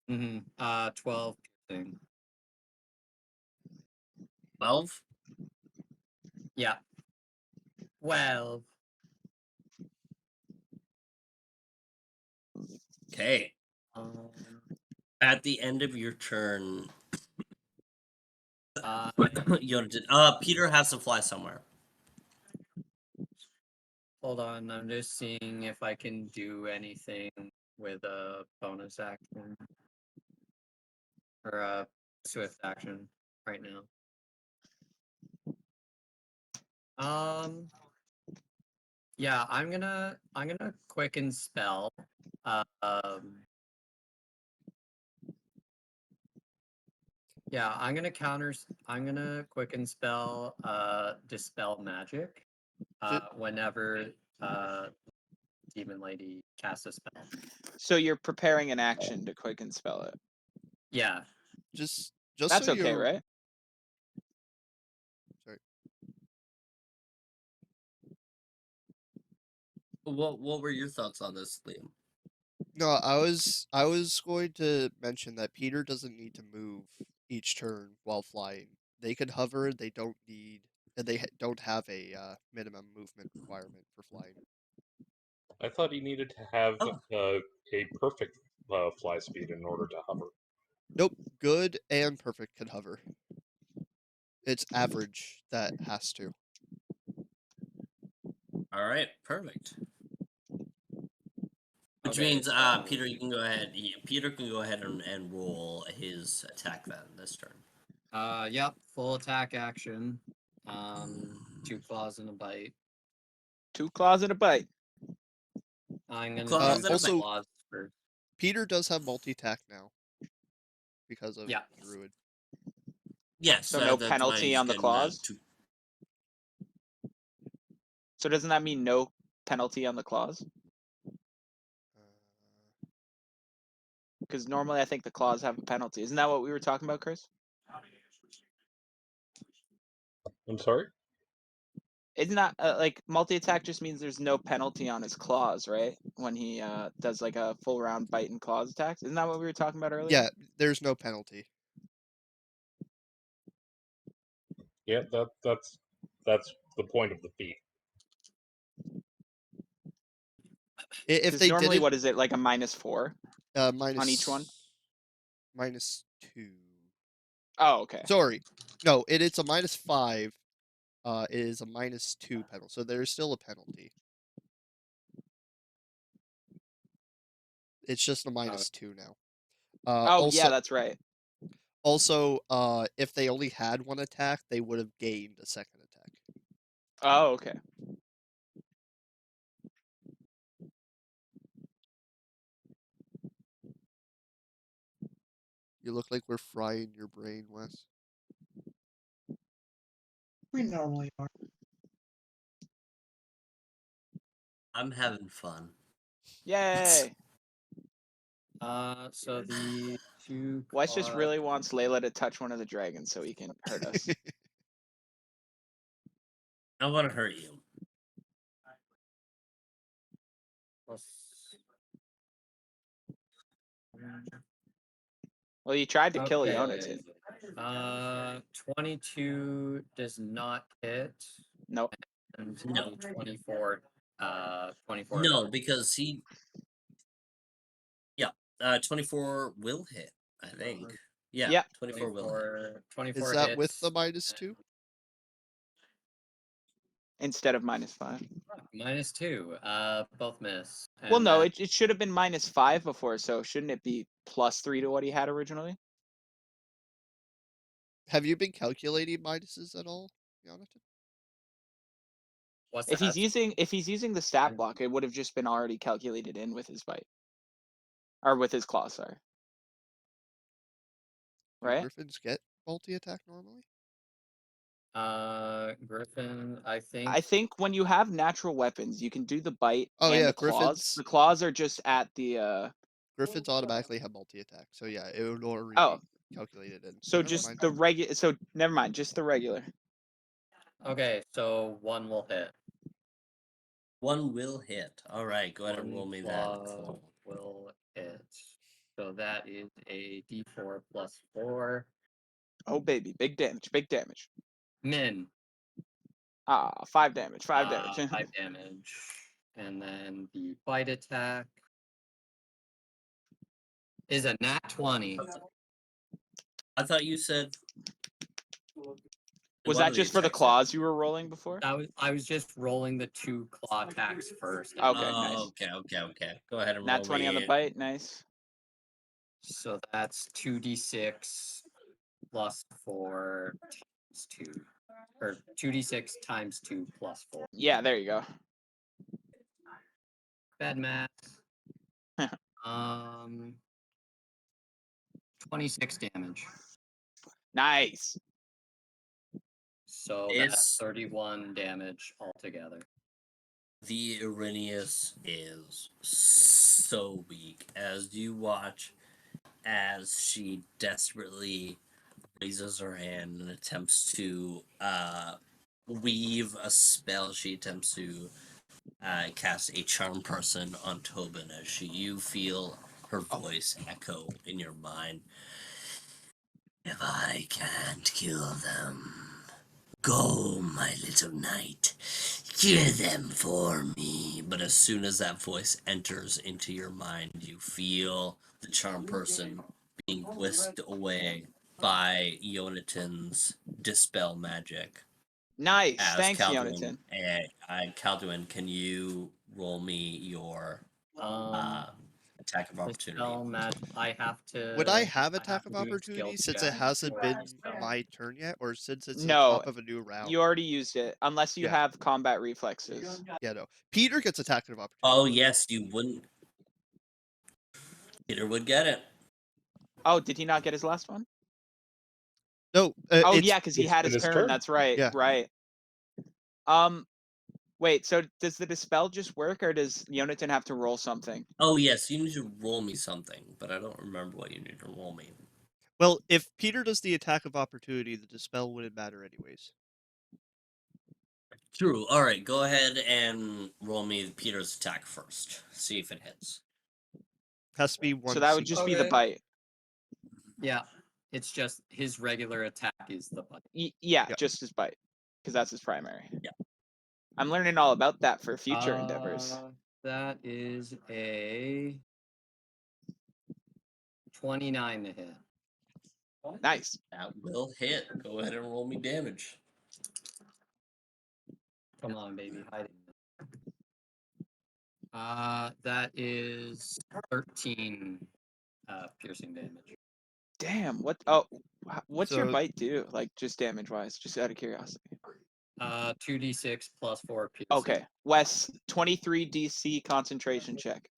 Speaker 6: 12 thing.
Speaker 1: 12?
Speaker 6: Yeah. 12.
Speaker 1: Okay.
Speaker 6: Um,
Speaker 1: At the end of your turn,
Speaker 6: uh,
Speaker 1: Peter has to fly somewhere.
Speaker 6: hold on, I'm just seeing if I can do anything with a bonus action or a swift action right now. Yeah, I'm gonna quicken spell. Yeah, I'm gonna quicken spell dispel magic whenever demon lady casts a spell.
Speaker 5: So you're preparing an action to quick and spell it.
Speaker 6: Yeah.
Speaker 3: Just
Speaker 5: That's
Speaker 3: so
Speaker 5: okay,
Speaker 3: you're
Speaker 5: right?
Speaker 3: Sorry.
Speaker 1: What were your thoughts on this, Liam?
Speaker 3: No, I was going to mention that Peter doesn't need to move each turn while flying. They can hover. They don't need, and they don't have a minimum movement requirement for flying.
Speaker 4: I thought he needed to have
Speaker 1: Oh.
Speaker 4: a perfect fly speed in order to hover.
Speaker 3: Nope, good and perfect can hover. It's average that has to.
Speaker 1: All right, perfect. Which
Speaker 6: Okay,
Speaker 1: means,
Speaker 6: so-
Speaker 1: Peter, you can go ahead. Peter can go ahead and roll his attack then this turn.
Speaker 6: Yep, full attack action. 2 claws and a bite.
Speaker 5: 2 claws and a bite.
Speaker 6: I'm gonna
Speaker 1: Claws
Speaker 6: do
Speaker 1: and a
Speaker 6: the
Speaker 3: also-
Speaker 6: claws first.
Speaker 3: Peter does have multi-attack now because of
Speaker 6: Yeah.
Speaker 3: Druid.
Speaker 1: Yes,
Speaker 5: So no
Speaker 1: that's why
Speaker 5: penalty
Speaker 1: he's
Speaker 5: on the
Speaker 1: getting
Speaker 5: claws?
Speaker 1: two-
Speaker 5: So doesn't that mean no penalty on the claws? Because normally I think the claws have a penalty. Isn't that what we were talking about, Chris?
Speaker 4: I'm sorry?
Speaker 5: Isn't that like multi-attack just means there's no penalty on his claws, right? When he does like a full round bite and claws attacks. Isn't that what we were talking about earlier?
Speaker 3: Yeah, there's no penalty.
Speaker 4: Yeah, that's the point of the feat.
Speaker 3: If
Speaker 5: Because
Speaker 3: they
Speaker 5: normally,
Speaker 3: didn't,
Speaker 5: what is it, like a -4
Speaker 3: minus
Speaker 5: on each one?
Speaker 3: -2.
Speaker 5: Oh, okay.
Speaker 3: Sorry, no, it's a -5. It is a -2 penalty, so there's still a penalty. It's just a -2 now.
Speaker 5: Oh,
Speaker 3: also,
Speaker 5: yeah, that's right.
Speaker 3: Also, if they only had one attack, they would have gained a second attack.
Speaker 5: Oh, okay.
Speaker 3: You look like we're frying your brain, Wes.
Speaker 7: We normally are.
Speaker 1: I'm having fun.
Speaker 5: Yay!
Speaker 6: So the 2
Speaker 5: Wes just
Speaker 6: claws.
Speaker 5: really wants Layla to touch one of the dragons so he can hurt us.
Speaker 1: I want to hurt you.
Speaker 6: Plus...
Speaker 5: Well, you tried to kill
Speaker 6: Okay.
Speaker 5: Yonatan.
Speaker 6: 22 does not hit.
Speaker 5: Nope.
Speaker 6: And
Speaker 1: No.
Speaker 6: 24. 24.
Speaker 1: No, because he. Yeah, 24 will hit. I think. Yeah,
Speaker 5: Yep.
Speaker 1: 24 will hit.
Speaker 6: 24
Speaker 3: Is that
Speaker 6: hits.
Speaker 3: with the -2?
Speaker 5: Instead of -5.
Speaker 6: -2. Both miss.
Speaker 5: Well,
Speaker 6: And
Speaker 5: no,
Speaker 6: then-
Speaker 5: it should have been -5 before, so shouldn't it be +3 to what he had originally?
Speaker 3: Have you been calculating minuses at all, Jonathan?
Speaker 6: What's
Speaker 5: If he's
Speaker 6: that?
Speaker 5: using the stat block, it would have just been already calculated in with his bite. Or with his claw, sorry.
Speaker 3: Do
Speaker 5: Right?
Speaker 3: Griffins get multi-attack normally?
Speaker 6: Griffin, I think.
Speaker 5: I think when you have natural weapons, you can do the bite
Speaker 3: Oh,
Speaker 5: and
Speaker 3: yeah,
Speaker 5: the claws.
Speaker 3: Griffins-
Speaker 5: The claws are just at the
Speaker 3: Griffins automatically have multi-attack, so yeah, it would already
Speaker 5: Oh.
Speaker 3: be calculated in.
Speaker 5: So
Speaker 3: Never
Speaker 5: just
Speaker 3: mind.
Speaker 5: the regular. So never mind, just the regular.
Speaker 6: Okay, so 1 will hit.
Speaker 1: 1 will hit. All right, go ahead and
Speaker 6: One
Speaker 1: roll me
Speaker 6: claw
Speaker 1: that.
Speaker 6: will hit. So that is a d4 plus 4.
Speaker 5: Oh baby, big damage, big damage.
Speaker 6: Min.
Speaker 5: 5 damage, 5 damage.
Speaker 6: 5 damage. And then the bite attack is a nat 20.
Speaker 1: I thought you said.
Speaker 5: Was
Speaker 1: one
Speaker 5: that
Speaker 1: of
Speaker 5: just for the
Speaker 1: attacks
Speaker 5: claws you were rolling before?
Speaker 6: I was just rolling the 2 claw attacks first.
Speaker 5: Okay,
Speaker 1: Oh,
Speaker 5: nice.
Speaker 1: okay. Go ahead and
Speaker 5: Nat
Speaker 1: roll
Speaker 5: 20 on the
Speaker 1: me.
Speaker 5: bite, nice.
Speaker 6: So that's 2d6 plus 4 times 2. Or 2d6 times 2 plus 4.
Speaker 5: Yeah, there you go.
Speaker 6: Bad math. 26 damage.
Speaker 5: Nice.
Speaker 6: So
Speaker 1: It's-
Speaker 6: that's 31 damage altogether.
Speaker 1: The Irenaeus is so weak as you watch as she desperately raises her hand and attempts to weave a spell. She attempts to cast a charm person on Tobin as you feel her voice echo in your mind. If I can't kill them, go, my little knight. Kill them for me. But as soon as that voice enters into your mind, you feel the charm person being whisked away by Yonatan's dispel magic.
Speaker 5: Nice.
Speaker 1: As
Speaker 5: Thanks,
Speaker 1: Calduin,
Speaker 5: Yonatan.
Speaker 1: Calduin, can you roll me your
Speaker 6: Um,
Speaker 1: attack of
Speaker 6: The
Speaker 1: opportunity.
Speaker 6: spell match. I have to.
Speaker 3: Would I have
Speaker 6: I
Speaker 3: attack
Speaker 6: to
Speaker 3: of
Speaker 6: do a skill
Speaker 3: opportunity since
Speaker 6: check
Speaker 3: it hasn't
Speaker 6: for
Speaker 3: been
Speaker 6: the spell?
Speaker 3: my turn yet, or since it's the
Speaker 5: No,
Speaker 3: top of a new round?
Speaker 5: you already used it, unless you
Speaker 3: Yeah.
Speaker 5: have combat reflexes.
Speaker 3: Yeah, no. Peter gets attack of opportunity.
Speaker 1: Oh yes, you wouldn't. Peter would get it.
Speaker 5: Oh, did he not get his last one?
Speaker 3: No,
Speaker 5: Oh
Speaker 3: it's
Speaker 5: yeah, because he
Speaker 4: it's
Speaker 5: had
Speaker 4: been
Speaker 5: his
Speaker 4: his
Speaker 5: turn.
Speaker 4: turn.
Speaker 5: That's right.
Speaker 3: Yeah.
Speaker 5: Right. Wait. So does the dispel just work, or does Yonatan have to roll something?
Speaker 1: Oh yes, you need to roll me something, but I don't remember what you need to roll me.
Speaker 3: well, if Peter does the attack of opportunity, the dispel wouldn't matter anyways.
Speaker 1: True. All right, go ahead and roll me Peter's attack first. See if it hits.
Speaker 3: Has to be one.
Speaker 5: So that would just be the
Speaker 6: Okay.
Speaker 5: bite.
Speaker 6: Yeah, it's just his regular attack is the bite.
Speaker 5: Yeah,
Speaker 3: Yeah.
Speaker 5: just his bite, because that's his primary.
Speaker 1: Yeah.
Speaker 5: I'm learning all about that for future endeavors.
Speaker 6: That is a 29 to hit.
Speaker 5: Nice.
Speaker 1: That will hit. Go ahead and roll me damage.
Speaker 6: Come on, baby, hiding. That is 13 piercing damage.
Speaker 5: Damn. What? Oh, what's your
Speaker 3: So-
Speaker 5: bite do? Like just damage wise, just out of curiosity.
Speaker 6: 2d6 plus 4 piercing.
Speaker 5: Okay, Wes, 23 DC concentration check.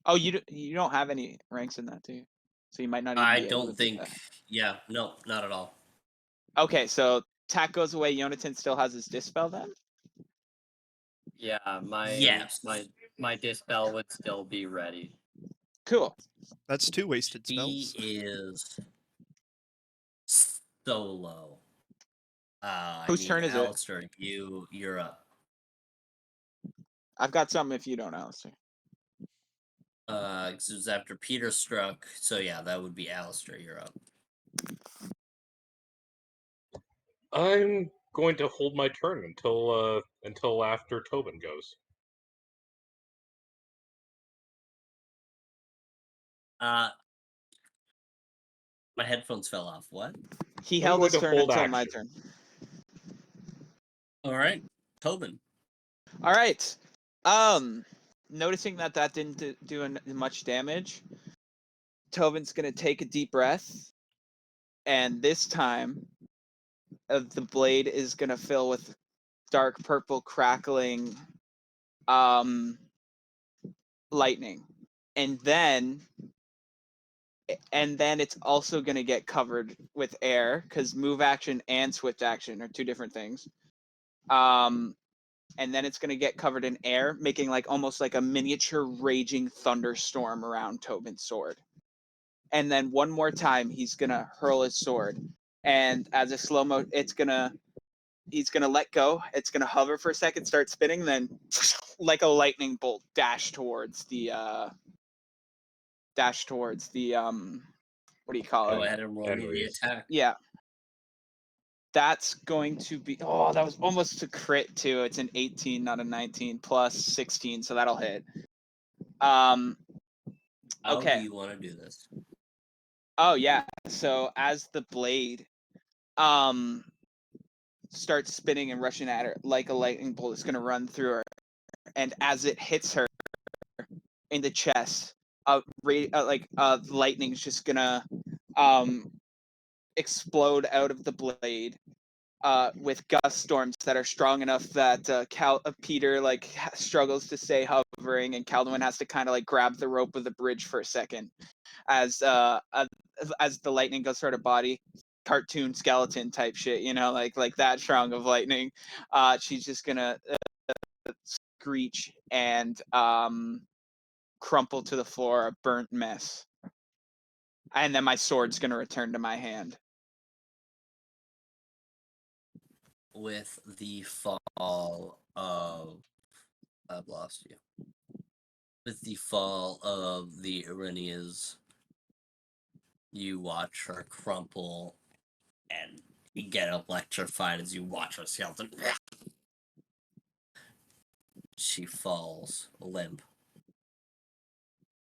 Speaker 5: Oh, you don't have any ranks in that, do you? So you might not even
Speaker 1: I
Speaker 5: be able to
Speaker 1: don't
Speaker 5: do
Speaker 1: think.
Speaker 5: that.
Speaker 1: Yeah, no, not at all.
Speaker 5: Okay, so attack goes away. Yonatan still has his dispel then.
Speaker 6: Yeah,
Speaker 1: Yes.
Speaker 6: my dispel would still be ready.
Speaker 5: Cool.
Speaker 3: That's 2 wasted
Speaker 1: He
Speaker 3: spells.
Speaker 1: is so low.
Speaker 5: Whose turn is it?
Speaker 1: Alistair, you're up.
Speaker 5: I've got something if you don't, Alistair.
Speaker 1: 'Cause it was after Peter struck, so yeah, that would be Alistair. You're up.
Speaker 4: I'm going to hold my turn until after Tobin goes.
Speaker 1: My headphones fell off. What?
Speaker 5: He
Speaker 4: I'm
Speaker 5: held
Speaker 4: going
Speaker 5: his
Speaker 4: to
Speaker 5: turn
Speaker 4: hold
Speaker 5: until my
Speaker 4: action.
Speaker 5: turn.
Speaker 1: All right, Tobin.
Speaker 5: All right. Noticing that didn't do much damage, Tobin's gonna take a deep breath, and this time, the blade is gonna fill with dark purple crackling, lightning, and then it's also gonna get covered with air because move action and swift action are two different things. And then it's going to get covered in air, making like almost like a miniature raging thunderstorm around Tobin's sword. And then one more time, he's going to hurl his sword. And as a slow-mo, he's going to let go. It's going to hover for a second, start spinning, then like a lightning bolt dash towards the what do you call
Speaker 1: Go
Speaker 5: it?
Speaker 1: ahead and roll me the
Speaker 4: Enemies.
Speaker 1: attack.
Speaker 5: Yeah. That's going to be, oh, that was almost a crit too. It's an 18, not a 19, plus 16, so that'll hit.
Speaker 1: How do
Speaker 5: Okay.
Speaker 1: you want to do this?
Speaker 5: Oh yeah. So as the blade starts spinning and rushing at her like a lightning bolt, it's gonna run through her, and as it hits her in the chest, lightning's just gonna explode out of the blade. With gust storms that are strong enough that Peter struggles to stay hovering, and Calduin has to kind of like grab the rope of the bridge for a second as the lightning goes through her body. Cartoon skeleton type shit, like that strong of lightning. She's just gonna screech and crumple to the floor, a burnt mess. And then my sword's gonna return to my hand.
Speaker 1: With the fall of, I've lost you. With the fall of the Irenias, you watch her crumple and get electrified as you watch her skeleton. She falls limp.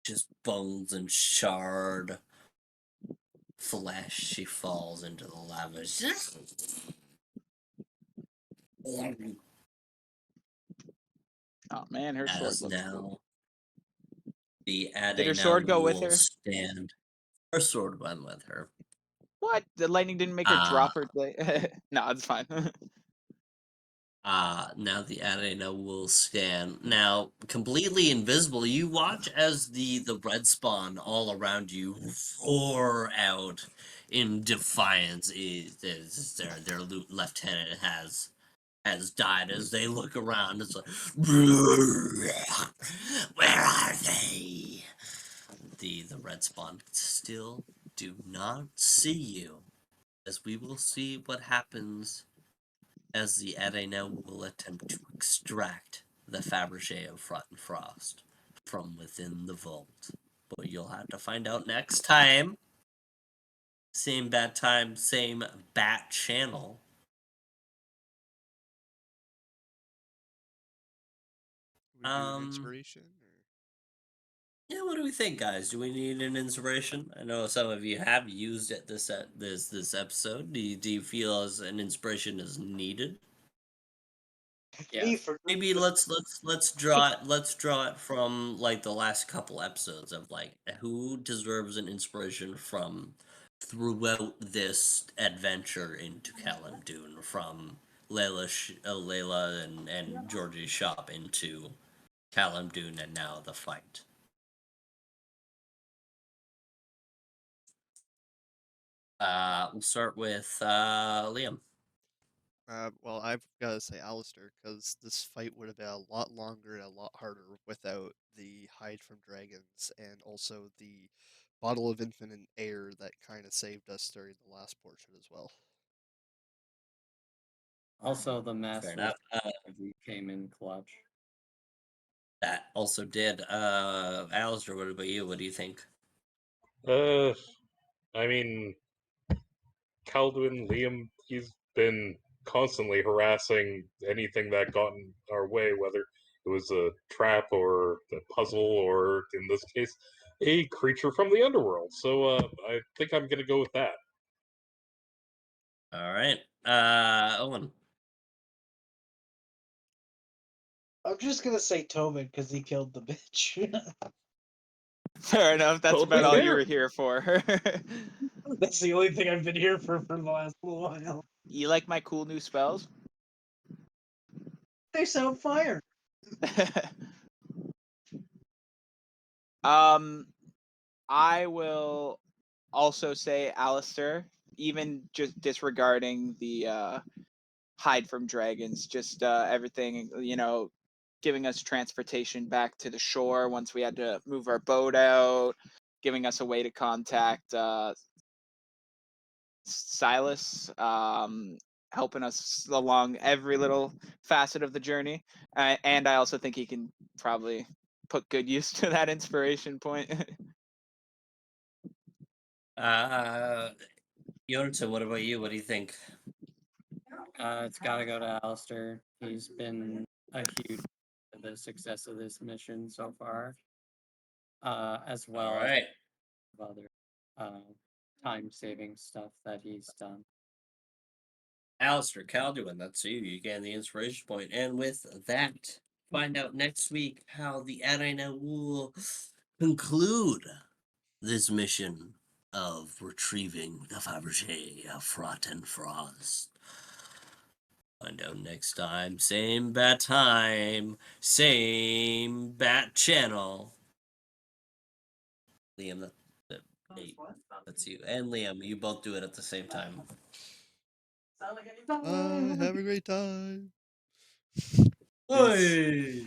Speaker 1: Just bones and shard flesh. She falls into the lava.
Speaker 5: Oh man, her
Speaker 1: As
Speaker 5: sword looks
Speaker 1: now,
Speaker 5: cool.
Speaker 1: The
Speaker 5: Did her
Speaker 1: Adena
Speaker 5: sword go with
Speaker 1: will
Speaker 5: her?
Speaker 1: stand. Her sword went with her.
Speaker 5: What? The lightning didn't make her drop her blade? No, it's fine.
Speaker 1: Now the Adena will stand. Now, completely invisible, you watch as the red spawn all around you roar out in defiance. Their lieutenant has died as they look around. It's like, where are they? The red spawn still do not see you, as we will see what happens as the Arena will attempt to extract the Fabergé of Frost from within the vault. But you'll have to find out next time. Same bat time, same bat channel.
Speaker 3: We do an inspiration? Or...
Speaker 1: Yeah, what do we think, guys? Do we need an inspiration? I know some of you have used it this episode. Do you feel as an inspiration is needed?
Speaker 7: Me
Speaker 6: Yes.
Speaker 7: for
Speaker 1: Maybe let's draw it from like the last couple episodes of like who deserves an inspiration from throughout this adventure into Kalimdun, from Layla and Georgie's shop into Kalimdun and now the fight. We'll start with Liam.
Speaker 3: Well, I've got to say Alistair, because this fight would have been a lot longer and a lot harder without the hide from dragons and also the bottle of infinite air that kind of saved us during the last portion as well.
Speaker 6: Also, the
Speaker 1: Fair
Speaker 6: master
Speaker 1: enough.
Speaker 6: came in clutch.
Speaker 1: That also did. Alistair, what about you? What do you think?
Speaker 4: I mean, Calduin, Liam, he's been constantly harassing anything that got in our way, whether it was a trap or a puzzle, or in this case, a creature from the underworld. So I think I'm gonna go with that.
Speaker 1: All right. Owen.
Speaker 7: I'm just gonna say Tobin because he killed the bitch.
Speaker 5: Fair enough. That's
Speaker 4: Totally
Speaker 5: about all you
Speaker 4: fair.
Speaker 5: were here for.
Speaker 7: That's the only thing I've been here for the last little while.
Speaker 5: You like my cool new spells?
Speaker 7: They sound fire.
Speaker 5: I will also say Alistair, even just disregarding the hide from dragons, just everything, giving us transportation back to the shore once we had to move our boat out, giving us a way to contact Silas, helping us along every little facet of the journey. And I also think he can probably put good use to that inspiration point.
Speaker 1: Yonta, what about you? What do you think?
Speaker 6: It's got to go to Alistair. He's been a huge part of the success of this mission so far, as
Speaker 1: All
Speaker 6: well as
Speaker 1: right.
Speaker 6: other time-saving stuff that he's done.
Speaker 1: Alistair Calduin, that's you. You gain the inspiration point. And with that, find out next week how the Arena will conclude this mission of retrieving the Fabergé of Frot and Frost. Find out next time. Same bat time, same bat channel. Liam, that's you. And Liam, you both do it at the same time.
Speaker 3: Bye, have a great time. Peace.
Speaker 1: Hey!